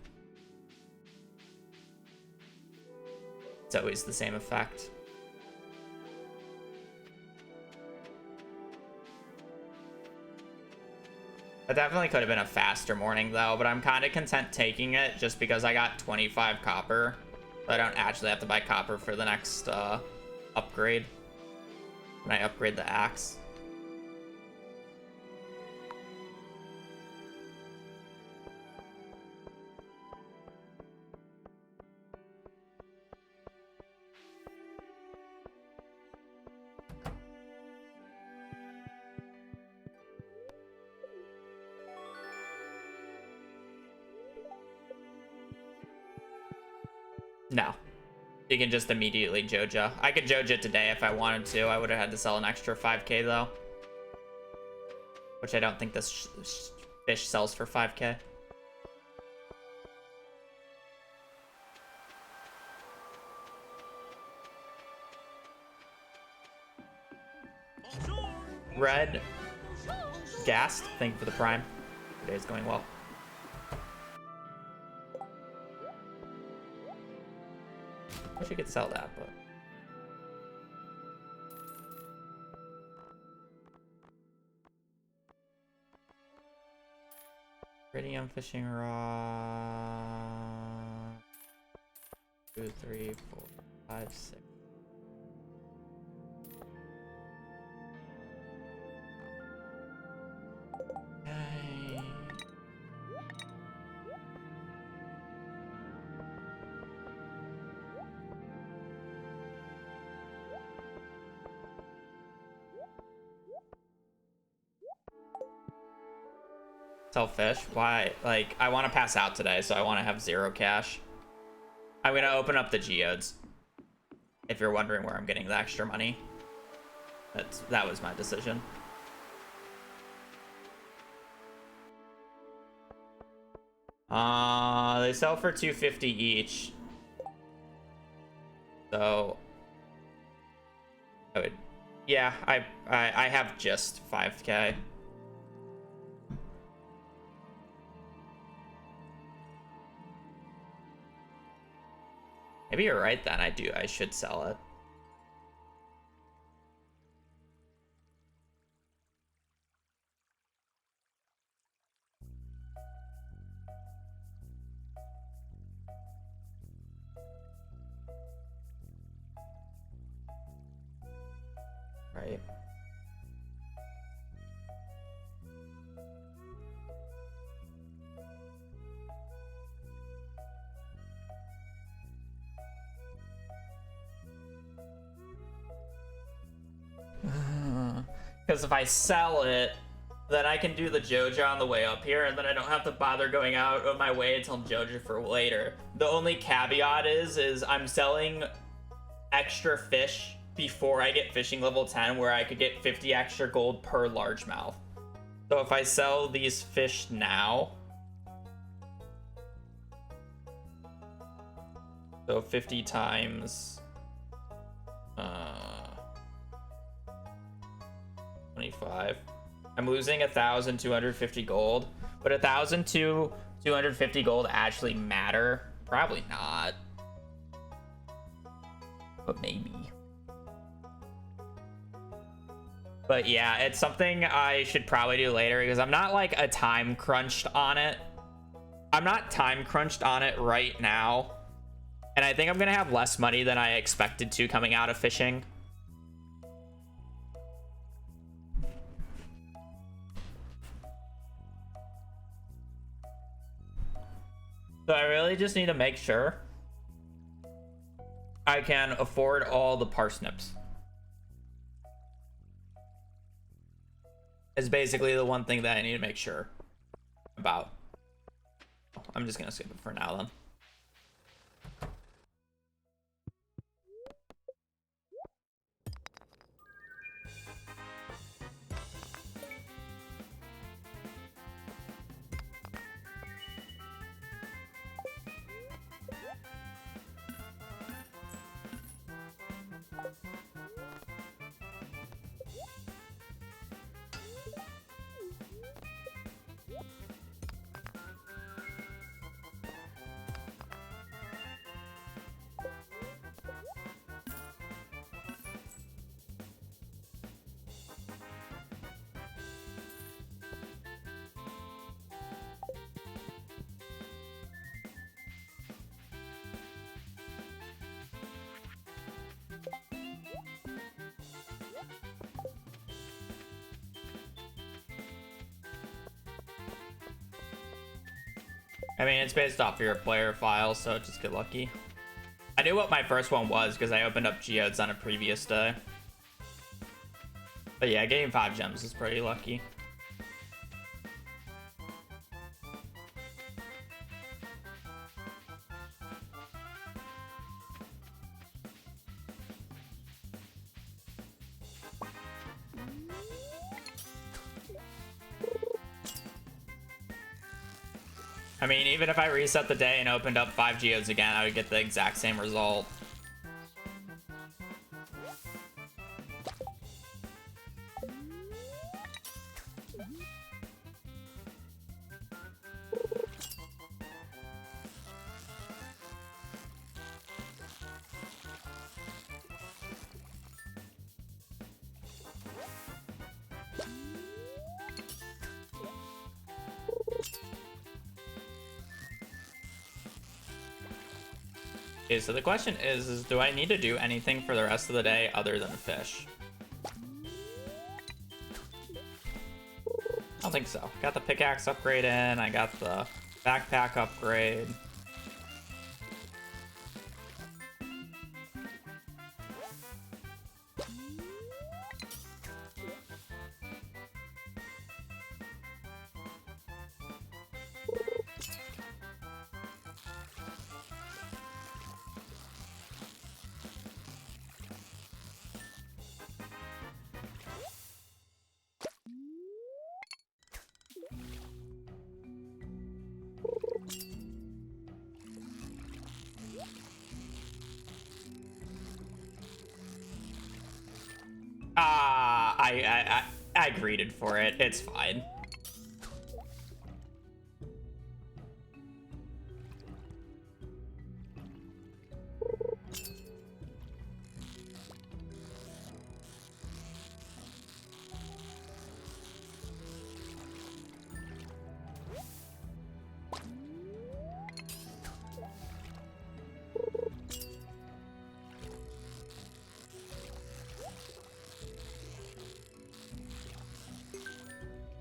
It's always the same effect. It definitely could have been a faster morning though, but I'm kind of content taking it just because I got 25 copper. I don't actually have to buy copper for the next upgrade when I upgrade the axe. No. You can just immediately Joja. I could Joja it today if I wanted to. I would have had to sell an extra 5k though. Which I don't think this fish sells for 5k. Red Gast, thank you for the prime. Today's going well. Wish you could sell that, but Iridium fishing rod. 2, 3, 4, 5, 6. Okay. Sell fish? Why? Like, I want to pass out today, so I want to have 0 cash. I'm gonna open up the geodes. If you're wondering where I'm getting the extra money, that was my decision. They sell for 250 each. So I would, yeah, I have just 5k. Maybe you're right then. I should sell it. Right. Because if I sell it, Then I can do the Joja on the way up here, and then I don't have to bother going out of my way until Joja for later. The only caveat is I'm selling extra fish before I get fishing level 10, where I could get 50 extra gold per largemouth. So if I sell these fish now, so 50 times 25. I'm losing 1,250 gold, but 1,250 gold actually matter? Probably not, but maybe. But yeah, it's something I should probably do later because I'm not like a time crunched on it. I'm not time crunched on it right now, and I think I'm gonna have less money than I expected to coming out of fishing. So I really just need to make sure I can afford all the parsnips. Is basically the one thing that I need to make sure about. I'm just gonna skip it for now then. I mean, it's based off your player file, so just get lucky. I knew what my first one was because I opened up geodes on a previous day. But yeah, getting 5 gems is pretty lucky. I mean, even if I reset the day and opened up 5 geodes again, I would get the exact same result. Okay, so the question is do I need to do anything for the rest of the day other than fish? I don't think so. Got the pickaxe upgrade in, I got the backpack upgrade. I greeted for it. It's fine.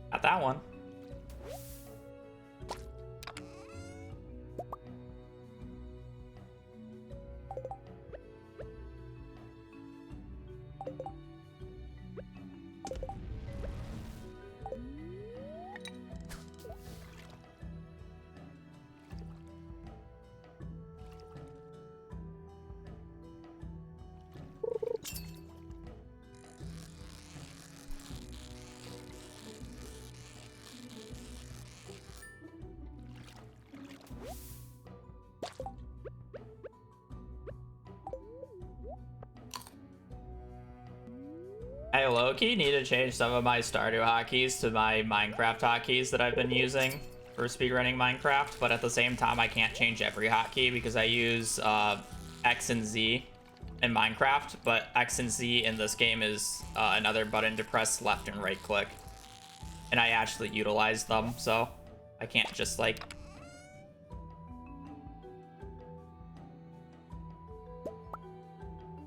Got that one. I low-key need to change some of my Stardew hotkeys to my Minecraft hotkeys that I've been using for speedrunning Minecraft, but at the same time, I can't change every hotkey because I use X and Z in Minecraft, but X and Z in this game is another button to press left and right click. And I actually utilize them, so I can't just like...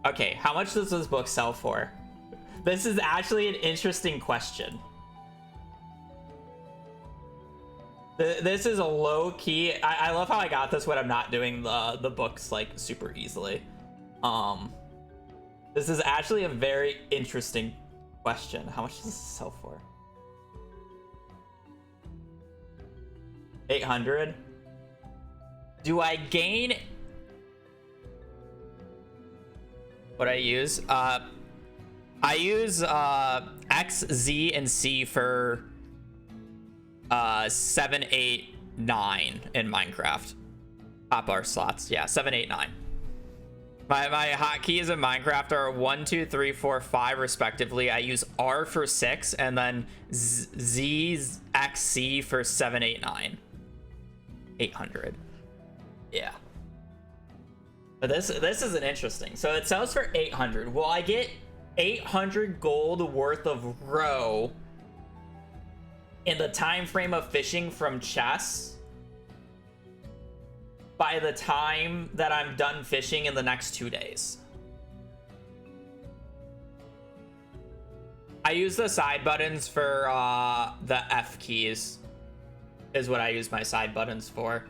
Okay, how much does this book sell for? This is actually an interesting question. This is a low key. I love how I got this when I'm not doing the books like super easily. This is actually a very interesting question. How much does this sell for? 800. Do I gain? What I use? I use X, Z, and C for 7, 8, 9 in Minecraft. Hotbar slots. Yeah, 7, 8, 9. My hotkeys in Minecraft are 1, 2, 3, 4, 5 respectively. I use R for 6 and then Z, X, C for 7, 8, 9. 800. Yeah. But this isn't interesting. So it sells for 800. Will I get 800 gold worth of roe in the time frame of fishing from chests by the time that I'm done fishing in the next 2 days? I use the side buttons for the F keys is what I use my side buttons for.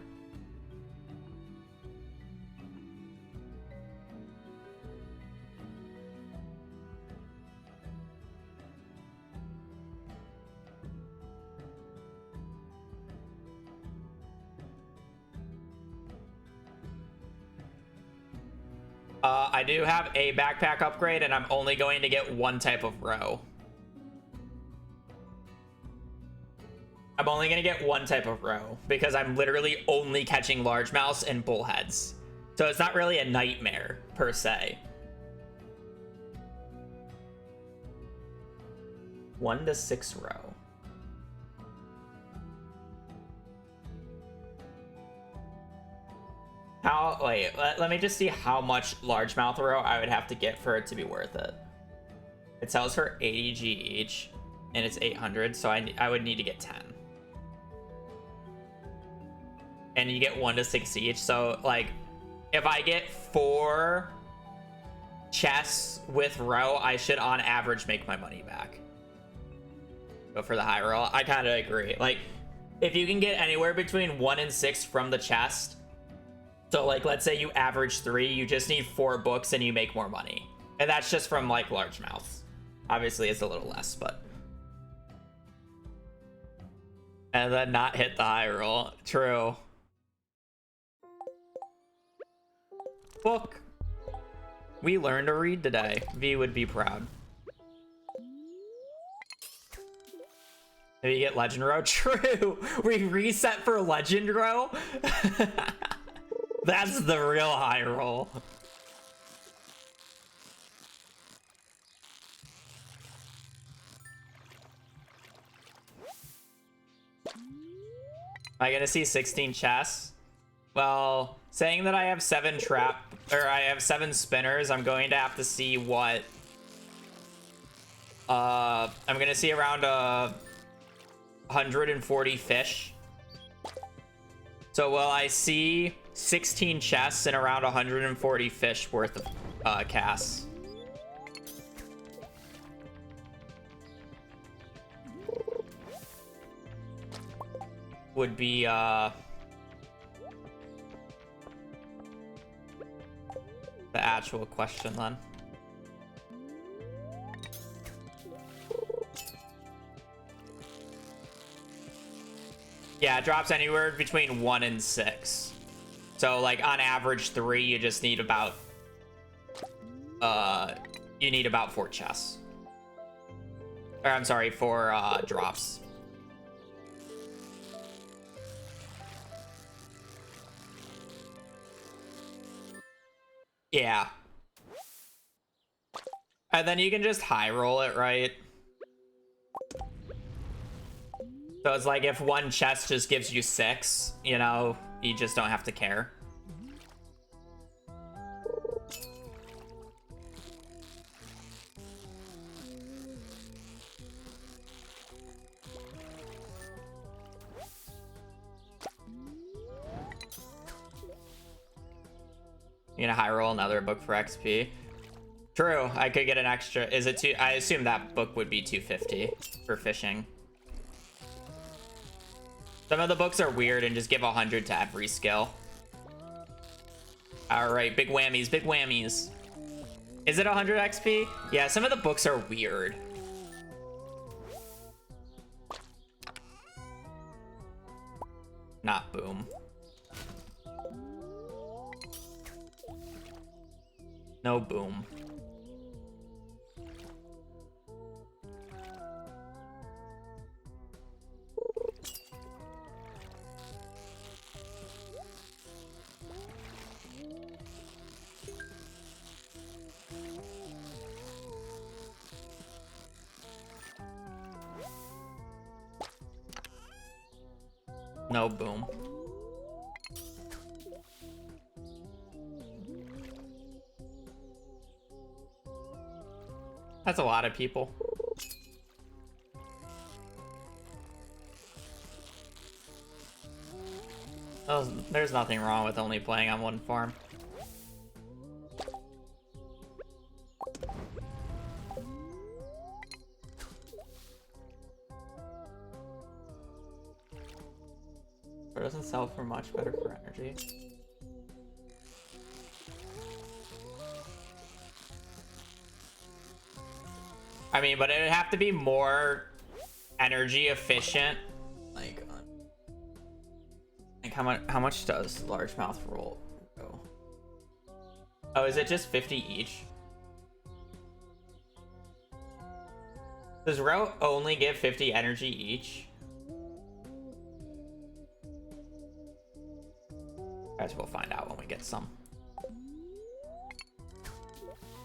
I do have a backpack upgrade, and I'm only going to get one type of roe. I'm only going to get one type of roe because I'm literally only catching largemouths and bullheads. So it's not really a nightmare, per se. 1 to 6 roe. Wait, let me just see how much largemouth roe I would have to get for it to be worth it. It sells for 80G each, and it's 800, so I would need to get 10. And you get 1 to 6 each, so like, if I get 4 chests with roe, I should on average make my money back. Go for the high roll. I kind of agree. Like, if you can get anywhere between 1 and 6 from the chest, so like, let's say you average 3, you just need 4 books and you make more money. And that's just from like largemouths. Obviously it's a little less, but. And then not hit the high roll. True. Book. We learned to read today. V would be proud. Maybe you get legend row. True. We reset for legend row. That's the real high roll. Am I gonna see 16 chests? Well, saying that I have 7 I have 7 spinners, I'm going to have to see what. I'm gonna see around 140 fish. So will I see 16 chests and around 140 fish worth of casts? Would be the actual question then. Yeah, it drops anywhere between 1 and 6. So like on average 3, you just need about you need about 4 chests. Or I'm sorry, 4 drops. Yeah. And then you can just high roll it, right? So it's like if one chest just gives you 6, you know, you just don't have to care. You're gonna high roll another book for XP. True, I could get an extra. Is it two? I assume that book would be 250 for fishing. Some of the books are weird and just give 100 to every skill. All right, big whammies, big whammies. Is it 100 XP? Yeah, some of the books are weird. Not boom. No boom. No boom. That's a lot of people. Oh, there's nothing wrong with only playing on one farm. It doesn't sell for much, better for energy. I mean, but it'd have to be more energy efficient. Like how much does largemouth roll go? Oh, is it just 50 each? Does row only give 50 energy each? Guys, we'll find out when we get some.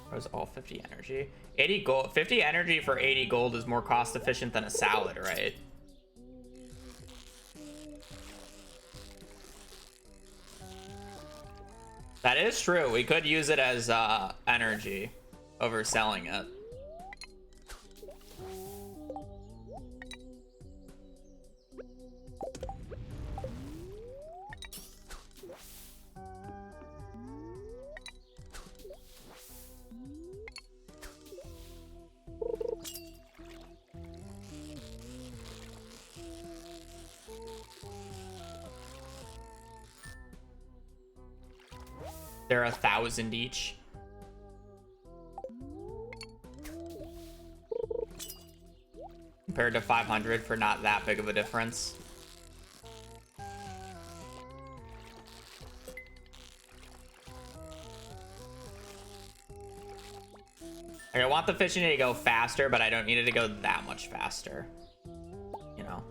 That was all 50 energy. 80 gold. 50 energy for 80 gold is more cost efficient than a salad, right? That is true. We could use it as energy over selling it. They're 1,000 each. Compared to 500 for not that big of a difference. Like, I want the fishing to go faster, but I don't need it to go that much faster. You know?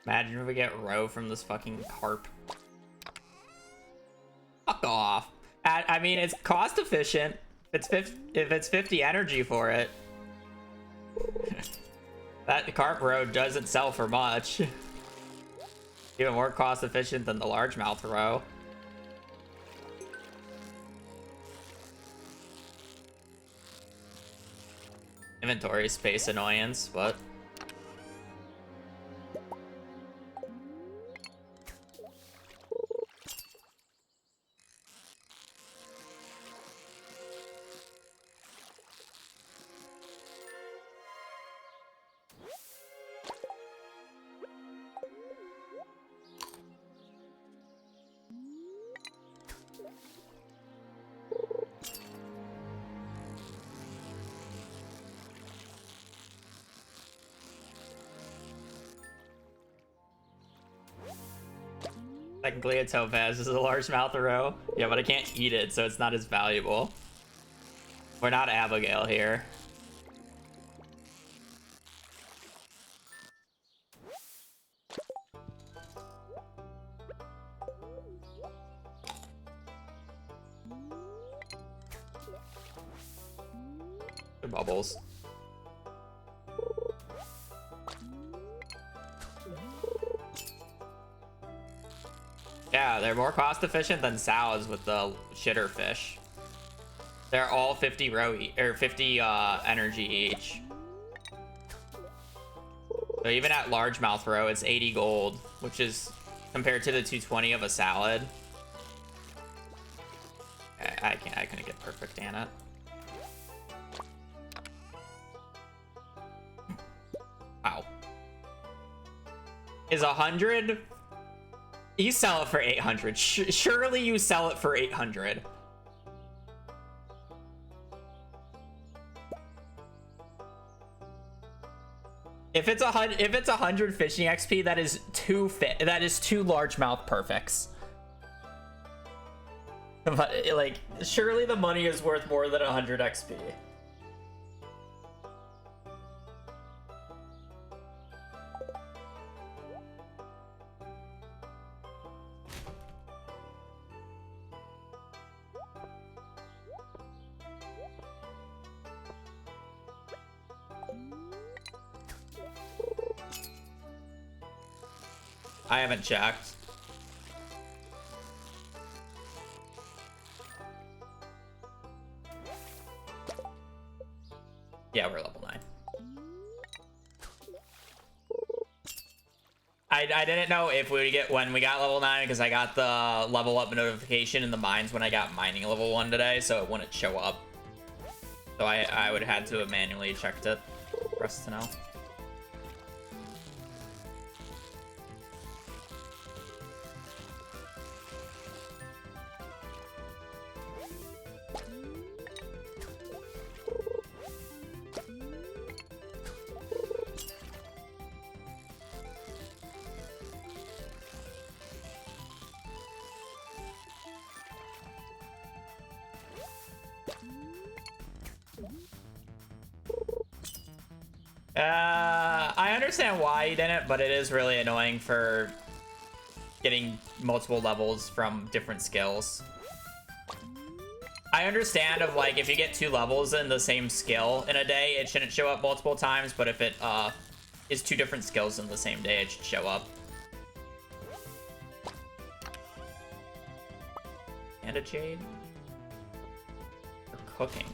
Imagine if we get row from this fucking carp. Fuck off. I mean, it's cost efficient. If it's 50 energy for it. That carp row doesn't sell for much. Even more cost efficient than the largemouth row. Inventory space annoyance, but Technically a topaz. This is a largemouth roe. Yeah, but I can't eat it, so it's not as valuable. We're not Abigail here. The bubbles. Yeah, they're more cost efficient than salads with the shitter fish. They're all 50 or 50 energy each. So even at largemouth roe, it's 80 gold, which is compared to the 220 of a salad. I couldn't get perfect, damn it. Wow. Is 100? You sell it for 800. Surely you sell it for 800. If it's 100 fishing XP, that is two largemouth perfects. But like, surely the money is worth more than 100 XP. I haven't checked. Yeah, we're level 9. I didn't know if we would get when we got level 9 because I got the level up notification in the mines when I got mining level 1 today, so it wouldn't show up. So I would have had to have manually checked it for us to know. I understand why you didn't, but it is really annoying for getting multiple levels from different skills. I understand of like if you get 2 levels in the same skill in a day, it shouldn't show up multiple times, but if it is 2 different skills in the same day, it should show up. And a jade for cooking.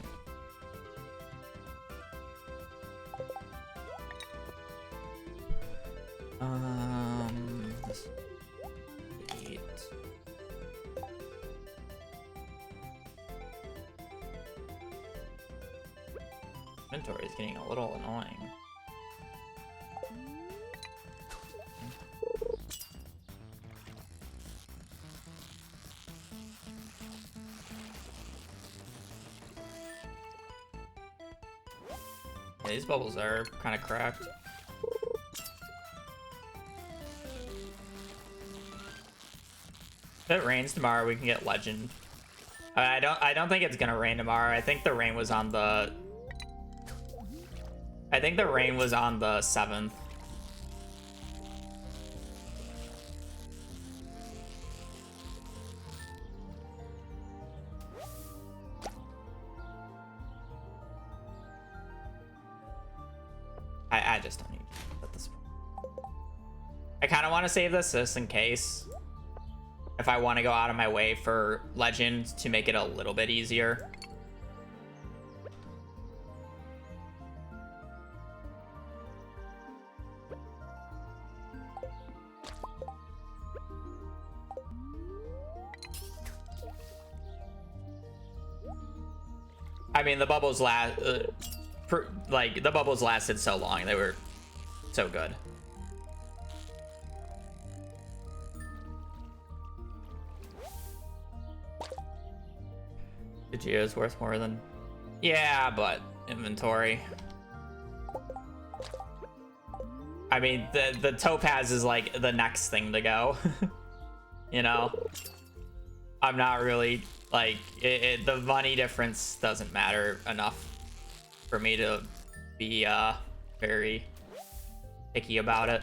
This 8. Inventory is getting a little annoying. Yeah, these bubbles are kind of cracked. If it rains tomorrow, we can get legend. I don't think it's gonna rain tomorrow. I think the rain was on the 7th. I just don't need at this point. I kind of want to save this just in case. If I want to go out of my way for legend to make it a little bit easier. I mean, the bubbles the bubbles lasted so long. They were so good. The Geo is worth more than... Yeah, but inventory. I mean, the topaz is like the next thing to go. you know? I'm not really, like, the money difference doesn't matter enough for me to be very picky about it.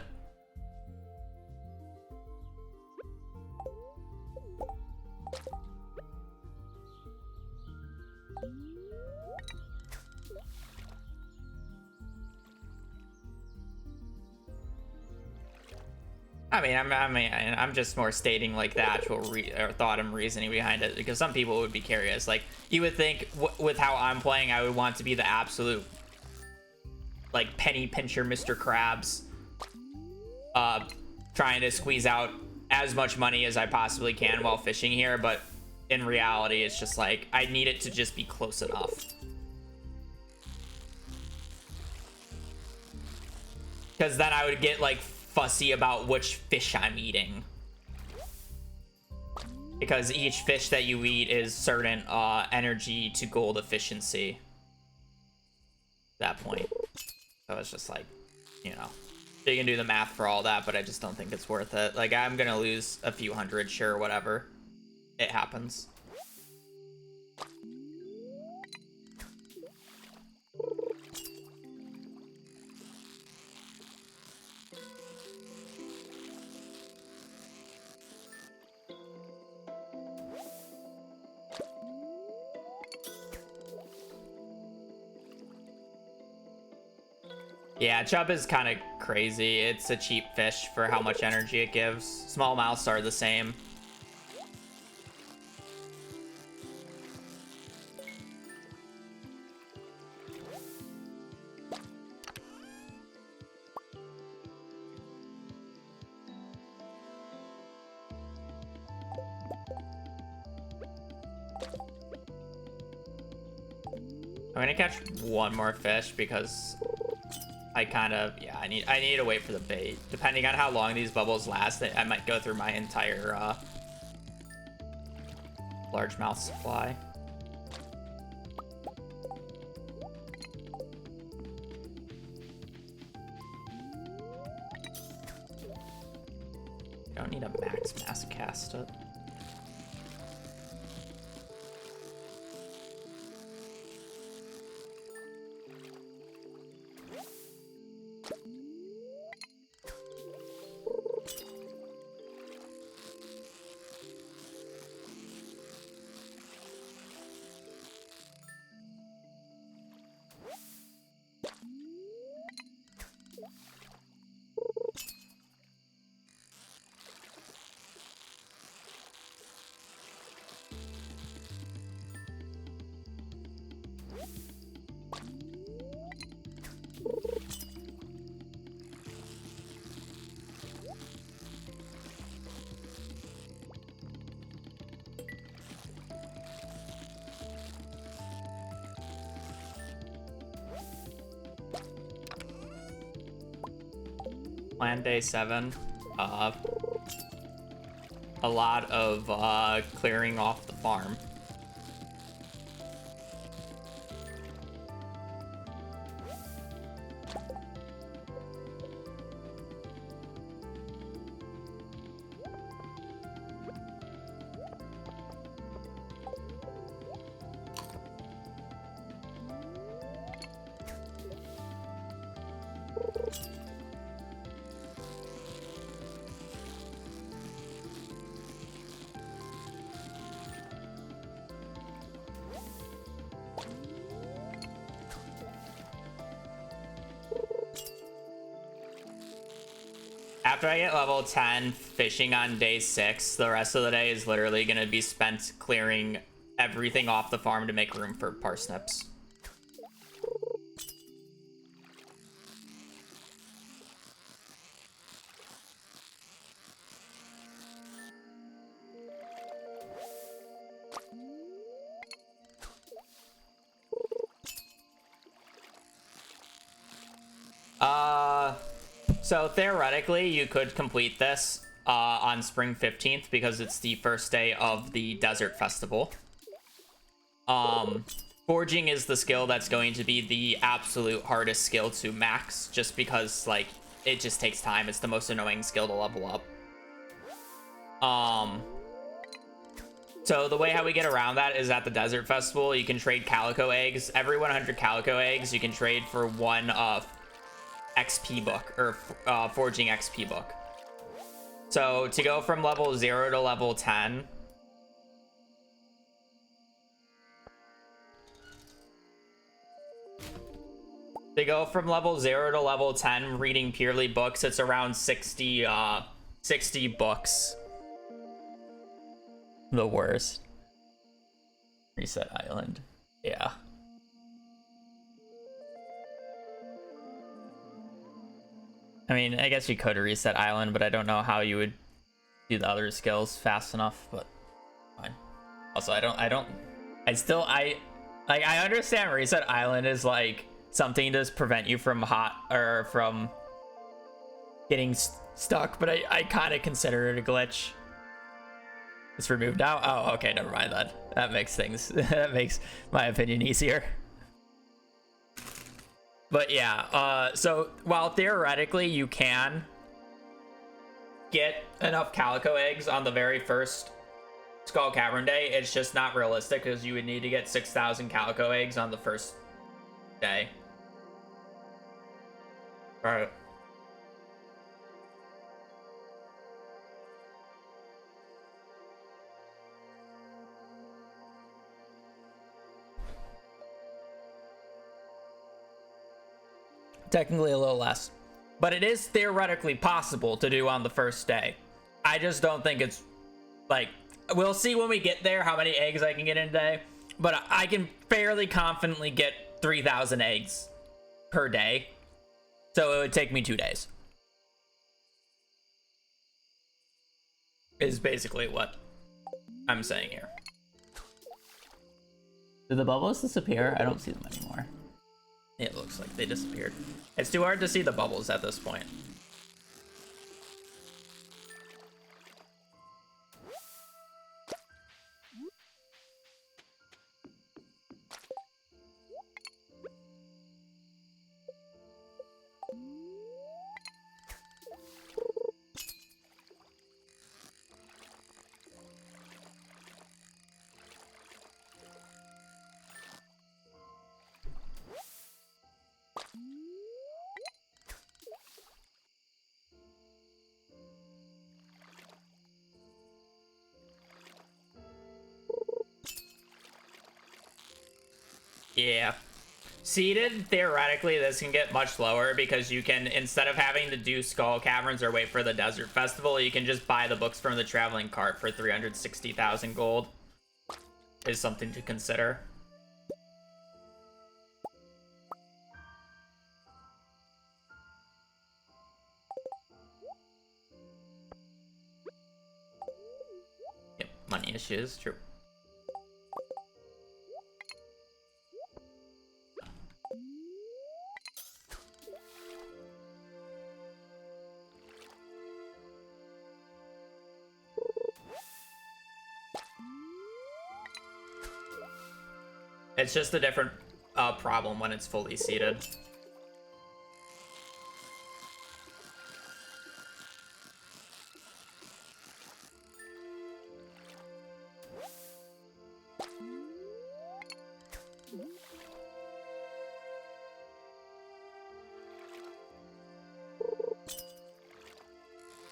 I'm just more stating like the actual thought and reasoning behind it, because some people would be curious. Like, you would think with how I'm playing, I would want to be the absolute like penny pincher, Mr. Krabs, trying to squeeze out as much money as I possibly can while fishing here. But in reality, it's just like I need it to just be close enough. Because then I would get like fussy about which fish I'm eating, because each fish that you eat is certain energy to gold efficiency at that point. So it's just like, you know, you can do the math for all that, but I just don't think it's worth it. Like, I'm gonna lose a few hundred, sure, whatever, it happens. Yeah, chub is kind of crazy. It's a cheap fish for how much energy it gives. Smallmouths are the same. I'm gonna catch one more fish because I kind of, yeah, I need to wait for the bait. Depending on how long these bubbles last, I might go through my entire largemouth supply. I don't need a max mass cast it. Plan day 7. A lot of clearing off the farm. After I get level 10 fishing on day 6, the rest of the day is literally going to be spent clearing everything off the farm to make room for parsnips. So theoretically, you could complete this on Spring 15th because it's the first day of the Desert Festival. Forging is the skill that's going to be the absolute hardest skill to max, just because, like, it just takes time. It's the most annoying skill to level up. So the way how we get around that is at the Desert Festival, you can trade calico eggs. Every 100 calico eggs, you can trade for one XP book, or forging XP book. So to go from level 0 to level 10, reading purely books, it's around 60 books. The worst. Reset island. Yeah. I mean, I guess you could reset island, but I don't know how you would do the other skills fast enough, but fine. Also, I understand reset island is like something to prevent you from from getting stuck, but I kind of consider it a glitch. It's removed now? Oh, okay, never mind then. That makes things, that makes my opinion easier. But yeah, so while theoretically you can get enough calico eggs on the very first Skull Cavern day, it's just not realistic because you would need to get 6,000 calico eggs on the first day. Alright. Technically a little less, but it is theoretically possible to do on the first day. I just don't think it's like, we'll see when we get there how many eggs I can get in a day, but I can fairly confidently get 3,000 eggs per day, so it would take me 2 days, is basically what I'm saying here. Did the bubbles disappear? I don't see them anymore. It looks like they disappeared. It's too hard to see the bubbles at this point. Yeah. Seeded, theoretically, this can get much lower because you can, instead of having to do Skull Caverns or wait for the Desert Festival, you can just buy the books from the Traveling Cart for 360,000 gold. Is something to consider. Yep, money issues, true. It's just a different problem when it's fully seeded.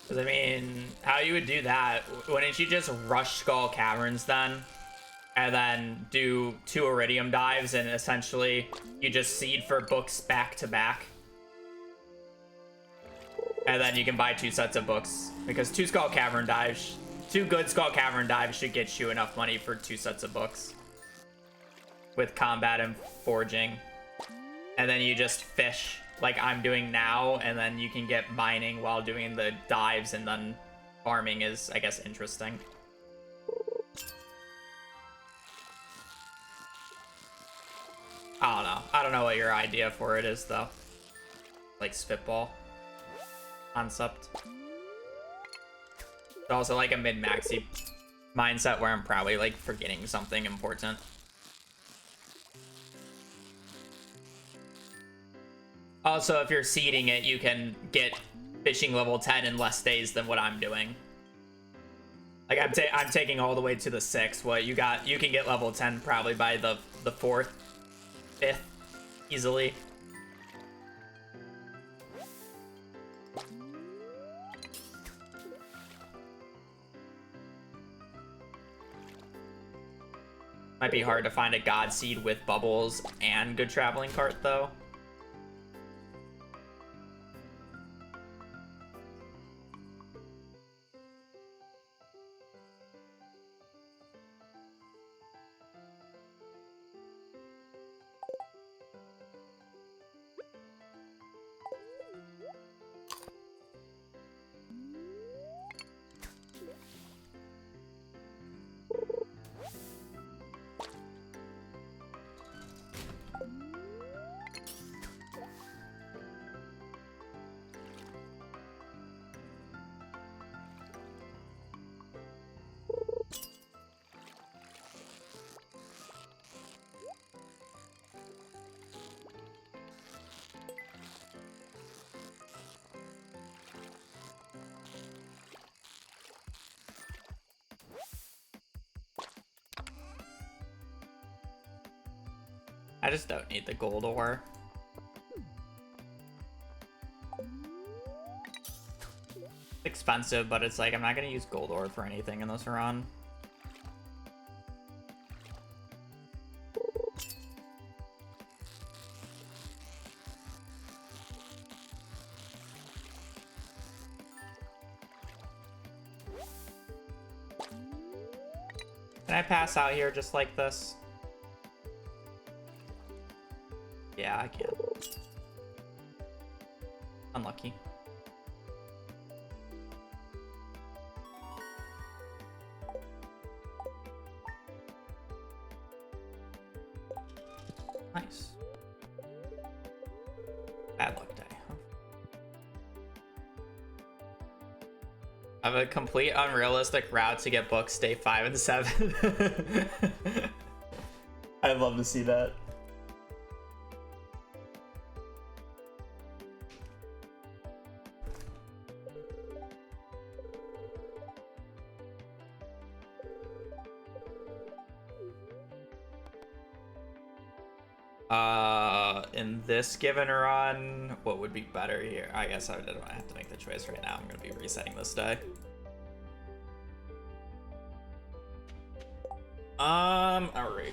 Because, I mean, how you would do that, wouldn't you just rush Skull Caverns then? And then do 2 Iridium dives, and essentially you just seed for books back to back. And then you can buy 2 sets of books. Because 2 Skull Cavern dives, 2 good Skull Cavern dives should get you enough money for 2 sets of books. With combat and forging. And then you just fish like I'm doing now, and then you can get mining while doing the dives, and then farming is, I guess, interesting. I don't know. I don't know what your idea for it is, though. Like, spitball concept. But also, like, a mid-maxi mindset where I'm probably, like, forgetting something important. Also, if you're seeding it, you can get fishing level 10 in less days than what I'm doing. Like I'm taking all the way to the 6. What you got? You can get level 10 probably by the 4th, 5th, easily. Might be hard to find a God Seed with bubbles and good traveling cart though. I just don't need the gold ore. It's expensive, but it's like I'm not gonna use gold ore for anything in this run. Can I pass out here just like this? Yeah, I can. Unlucky. Nice. Bad luck day. I have a complete unrealistic route to get books day 5 and 7. I'd love to see that. In this given run, what would be better here? I guess I don't have to make the choice right now. I'm gonna be resetting this day. Alrighty.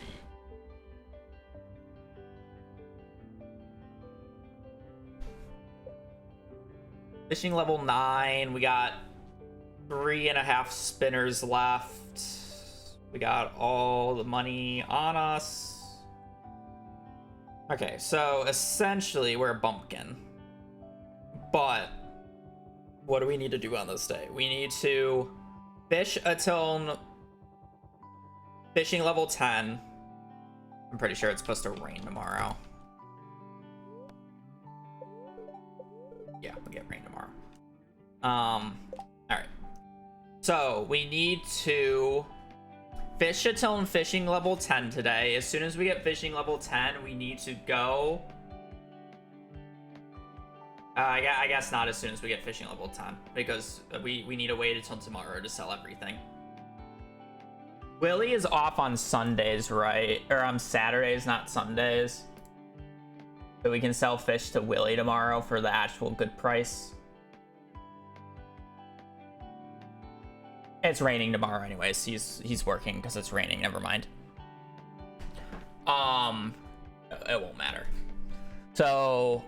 Fishing level 9. We got 3.5 spinners left. We got all the money on us. Okay, so essentially we're a bumpkin. But what do we need to do on this day? We need to fish until fishing level 10. I'm pretty sure it's supposed to rain tomorrow. Yeah, we'll get rain tomorrow. Alright. So we need to fish until fishing level 10 today. As soon as we get fishing level 10, we need to go. I guess not as soon as we get fishing level 10, because we need to wait until tomorrow to sell everything. Willie is off on Sundays, right? Or on Saturdays, not Sundays. So we can sell fish to Willie tomorrow for the actual good price. It's raining tomorrow anyways. He's working because it's raining. Never mind. It won't matter. So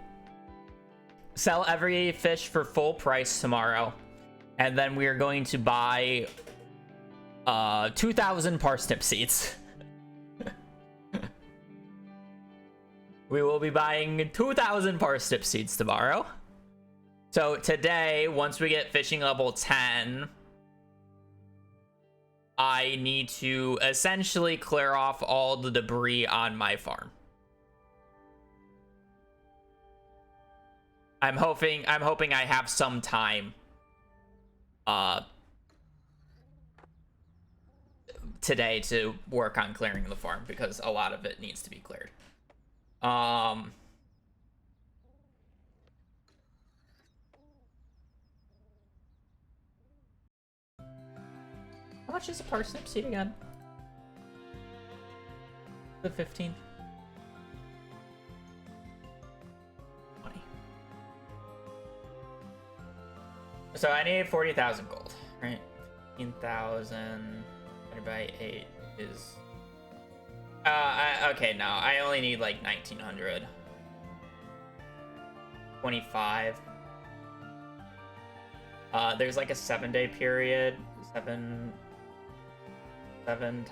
sell every fish for full price tomorrow, and then we are going to buy 2,000 parsnip seeds. We will be buying 2,000 parsnip seeds tomorrow. So today, once we get fishing level 10, I need to essentially clear off all the debris on my farm. I'm hoping I have some time today to work on clearing the farm, because a lot of it needs to be cleared. How much is a parsnip seed again? The 15th. 20. So I need 40,000 gold, right? 15,000 divided by 8 is... okay, no. I only need like 1,900. 25. There's like a 7-day period. 7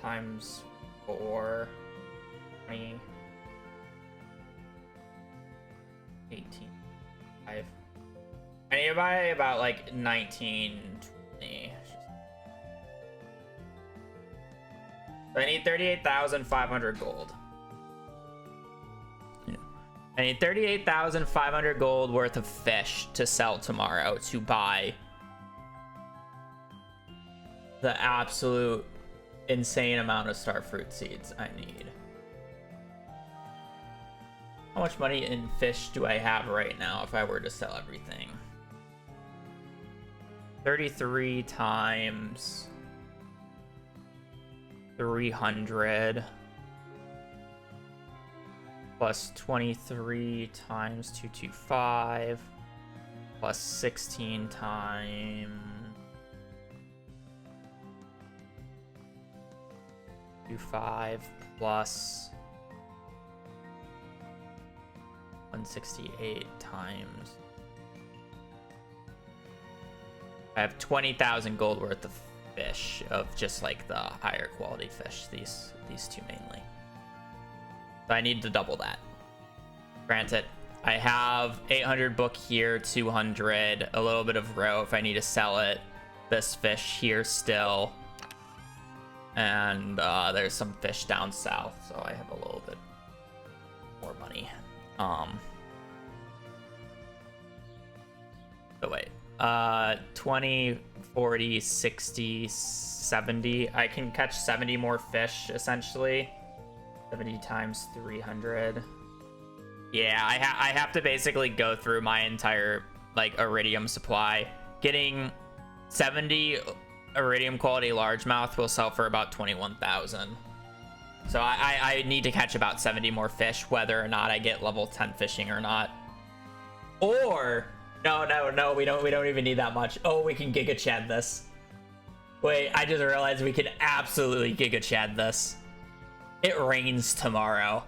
times 4. 20. 18. 5. I need to buy about like 19, 20. So I need 38,500 gold. Yeah. I need 38,500 gold worth of fish to sell tomorrow to buy the absolute insane amount of starfruit seeds I need. How much money in fish do I have right now if I were to sell everything? 33 times 300 plus 23 times 225 plus 16 times 25 plus 168 times. I have 20,000 gold worth of fish, of just like the higher quality fish, these two mainly. So I need to double that. Granted, I have 800 book here, 200, a little bit of roe if I need to sell it, this fish here still, and there's some fish down south, so I have a little bit more money. So wait, 20, 40, 60, 70. I can catch 70 more fish essentially. 70 times 300. Yeah, I have to basically go through my entire like iridium supply. Getting 70 iridium quality largemouth will sell for about 21,000. So I need to catch about 70 more fish, whether or not I get level 10 fishing or not. Or no, we don't even need that much. Oh, we can Giga Chad this. Wait, I just realized we can absolutely Giga Chad this. It rains tomorrow.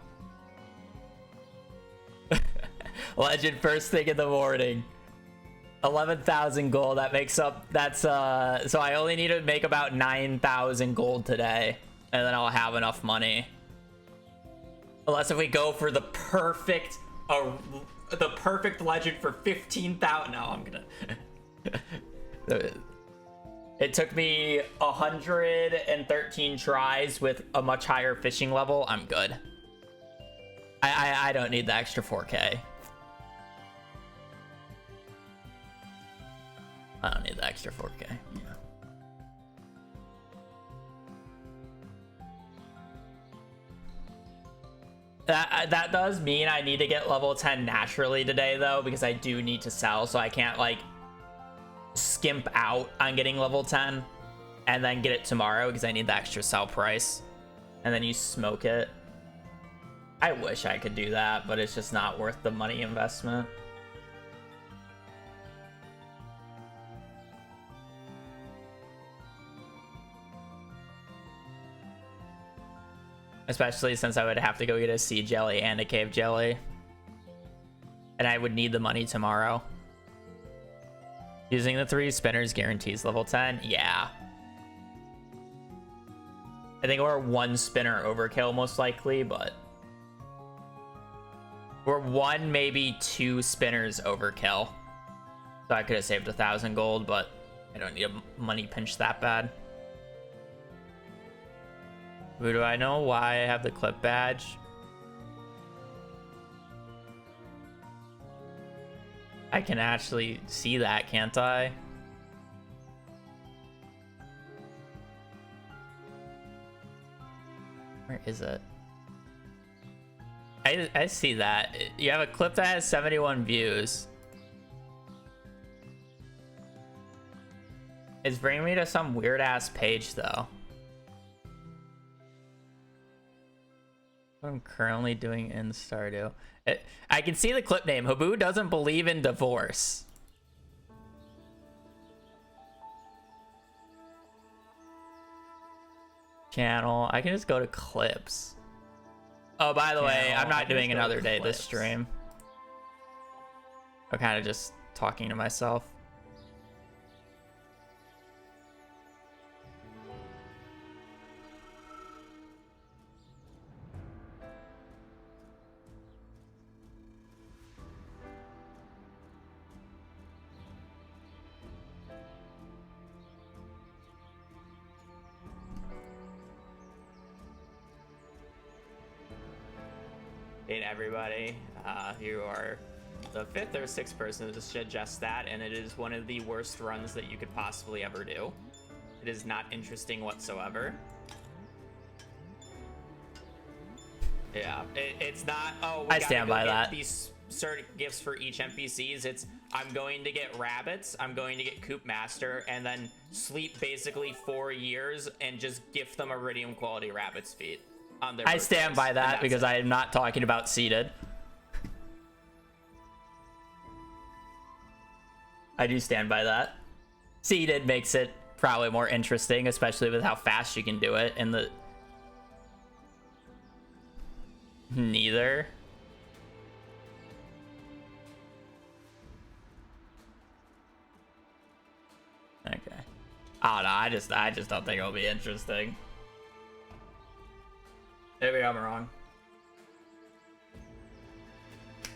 Legend first thing in the morning. 11,000 gold. That makes up. That's so I only need to make about 9,000 gold today, and then I'll have enough money. Unless if we go for the perfect legend for 15,000. No, I'm gonna. It took me 113 tries with a much higher fishing level. I'm good. I don't need the extra 4K. I don't need the extra 4K. Yeah. That does mean I need to get level 10 naturally today, though, because I do need to sell, so I can't, like, skimp out on getting level 10 and then get it tomorrow because I need the extra sell price. And then you smoke it. I wish I could do that, but it's just not worth the money investment. Especially since I would have to go get a sea jelly and a cave jelly. And I would need the money tomorrow. Using the 3 spinners guarantees level 10? Yeah. I think we're 1 spinner overkill most likely, but... we're 1, maybe 2 spinners overkill. So I could have saved 1,000 gold, but I don't need a money pinch that bad. Who do I know? Why I have the clip badge? I can actually see that, can't I? Where is it? I see that. You have a clip that has 71 views. It's bringing me to some weird ass page though. What I'm currently doing in Stardew. I can see the clip name. Habu doesn't believe in divorce. Channel. I can just go to clips. Oh, by the way, I'm not doing another day this stream. I'm kind of just talking to myself. Hey everybody, you are the 5th or 6th person to suggest that, and it is one of the worst runs that you could possibly ever do. It is not interesting whatsoever. Yeah, it's not. Oh, I stand by that. These certain gifts for each NPCs. It's I'm going to get rabbits, I'm going to get Coop Master, and then sleep basically 4 years and just gift them iridium quality rabbit's feet. I stand by that because I am not talking about seeded. I do stand by that. Seeded makes it probably more interesting, especially with how fast you can do it and the... Neither. Okay. I don't know, I just don't think it'll be interesting. Maybe I'm wrong.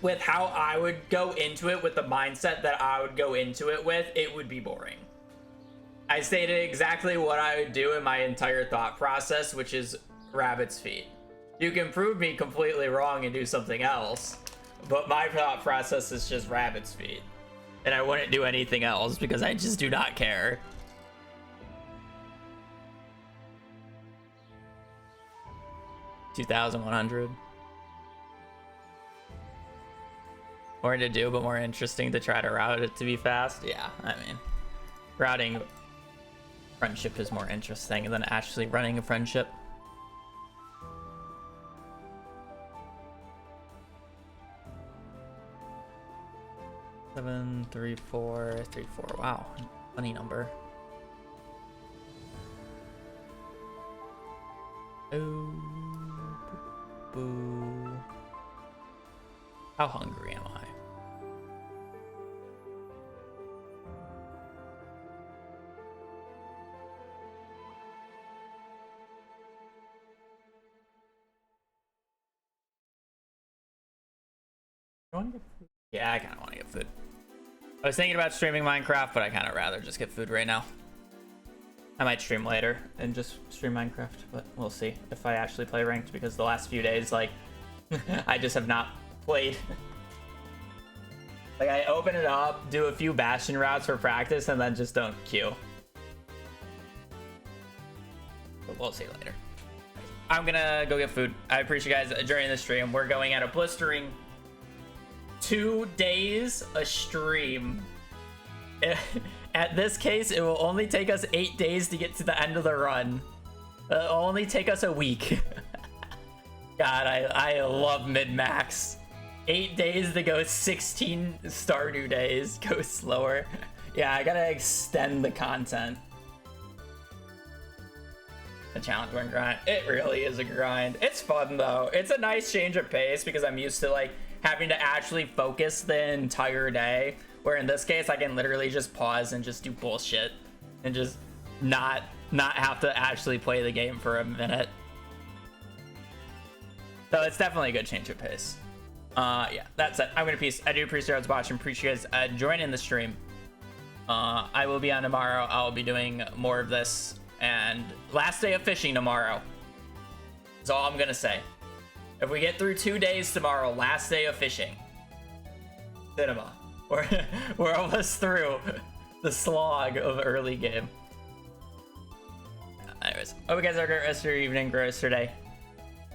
With how I would go into it, with the mindset that I would go into it with, it would be boring. I stated exactly what I would do in my entire thought process, which is rabbit's feet. You can prove me completely wrong and do something else, but my thought process is just rabbit's feet. And I wouldn't do anything else because I just do not care. $2,100. More to do, but more interesting to try to route it to be fast. Yeah, I mean, routing friendship is more interesting than actually running a friendship. Seven, 3, 4, 3, 4. Wow, funny number. Oh. Boo. How hungry am I? Yeah, I kind of want to get food. I was thinking about streaming Minecraft, but I kind of rather just get food right now. I might stream later and just stream Minecraft, but we'll see if I actually play ranked, because the last few days, like, I just have not played. Like, I open it up, do a few Bastion routes for practice, and then just don't queue. But we'll see later. I'm gonna go get food. I appreciate you guys joining the stream. We're going at a blistering 2 days a stream. At this case, it will only take us 8 days to get to the end of the run. It'll only take us a week. God, I love mid-max. 8 days to go 16 Stardew days. Go slower. Yeah, I gotta extend the content. The challenge one grind. It really is a grind. It's fun though. It's a nice change of pace because I'm used to like having to actually focus the entire day. Where in this case, I can literally just pause and just do bullshit and just not have to actually play the game for a minute. So it's definitely a good change of pace. Yeah, that's it. I'm gonna peace. I do appreciate you guys watching. Appreciate you guys joining the stream. I will be on tomorrow. I'll be doing more of this, and last day of fishing tomorrow. That's all I'm gonna say. If we get through 2 days tomorrow, last day of fishing. Cinema. We're almost through the slog of early game. Anyways, hope you guys have a great rest of your evening, great rest of your day.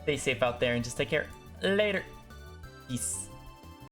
Stay safe out there and just take care. Later. Peace.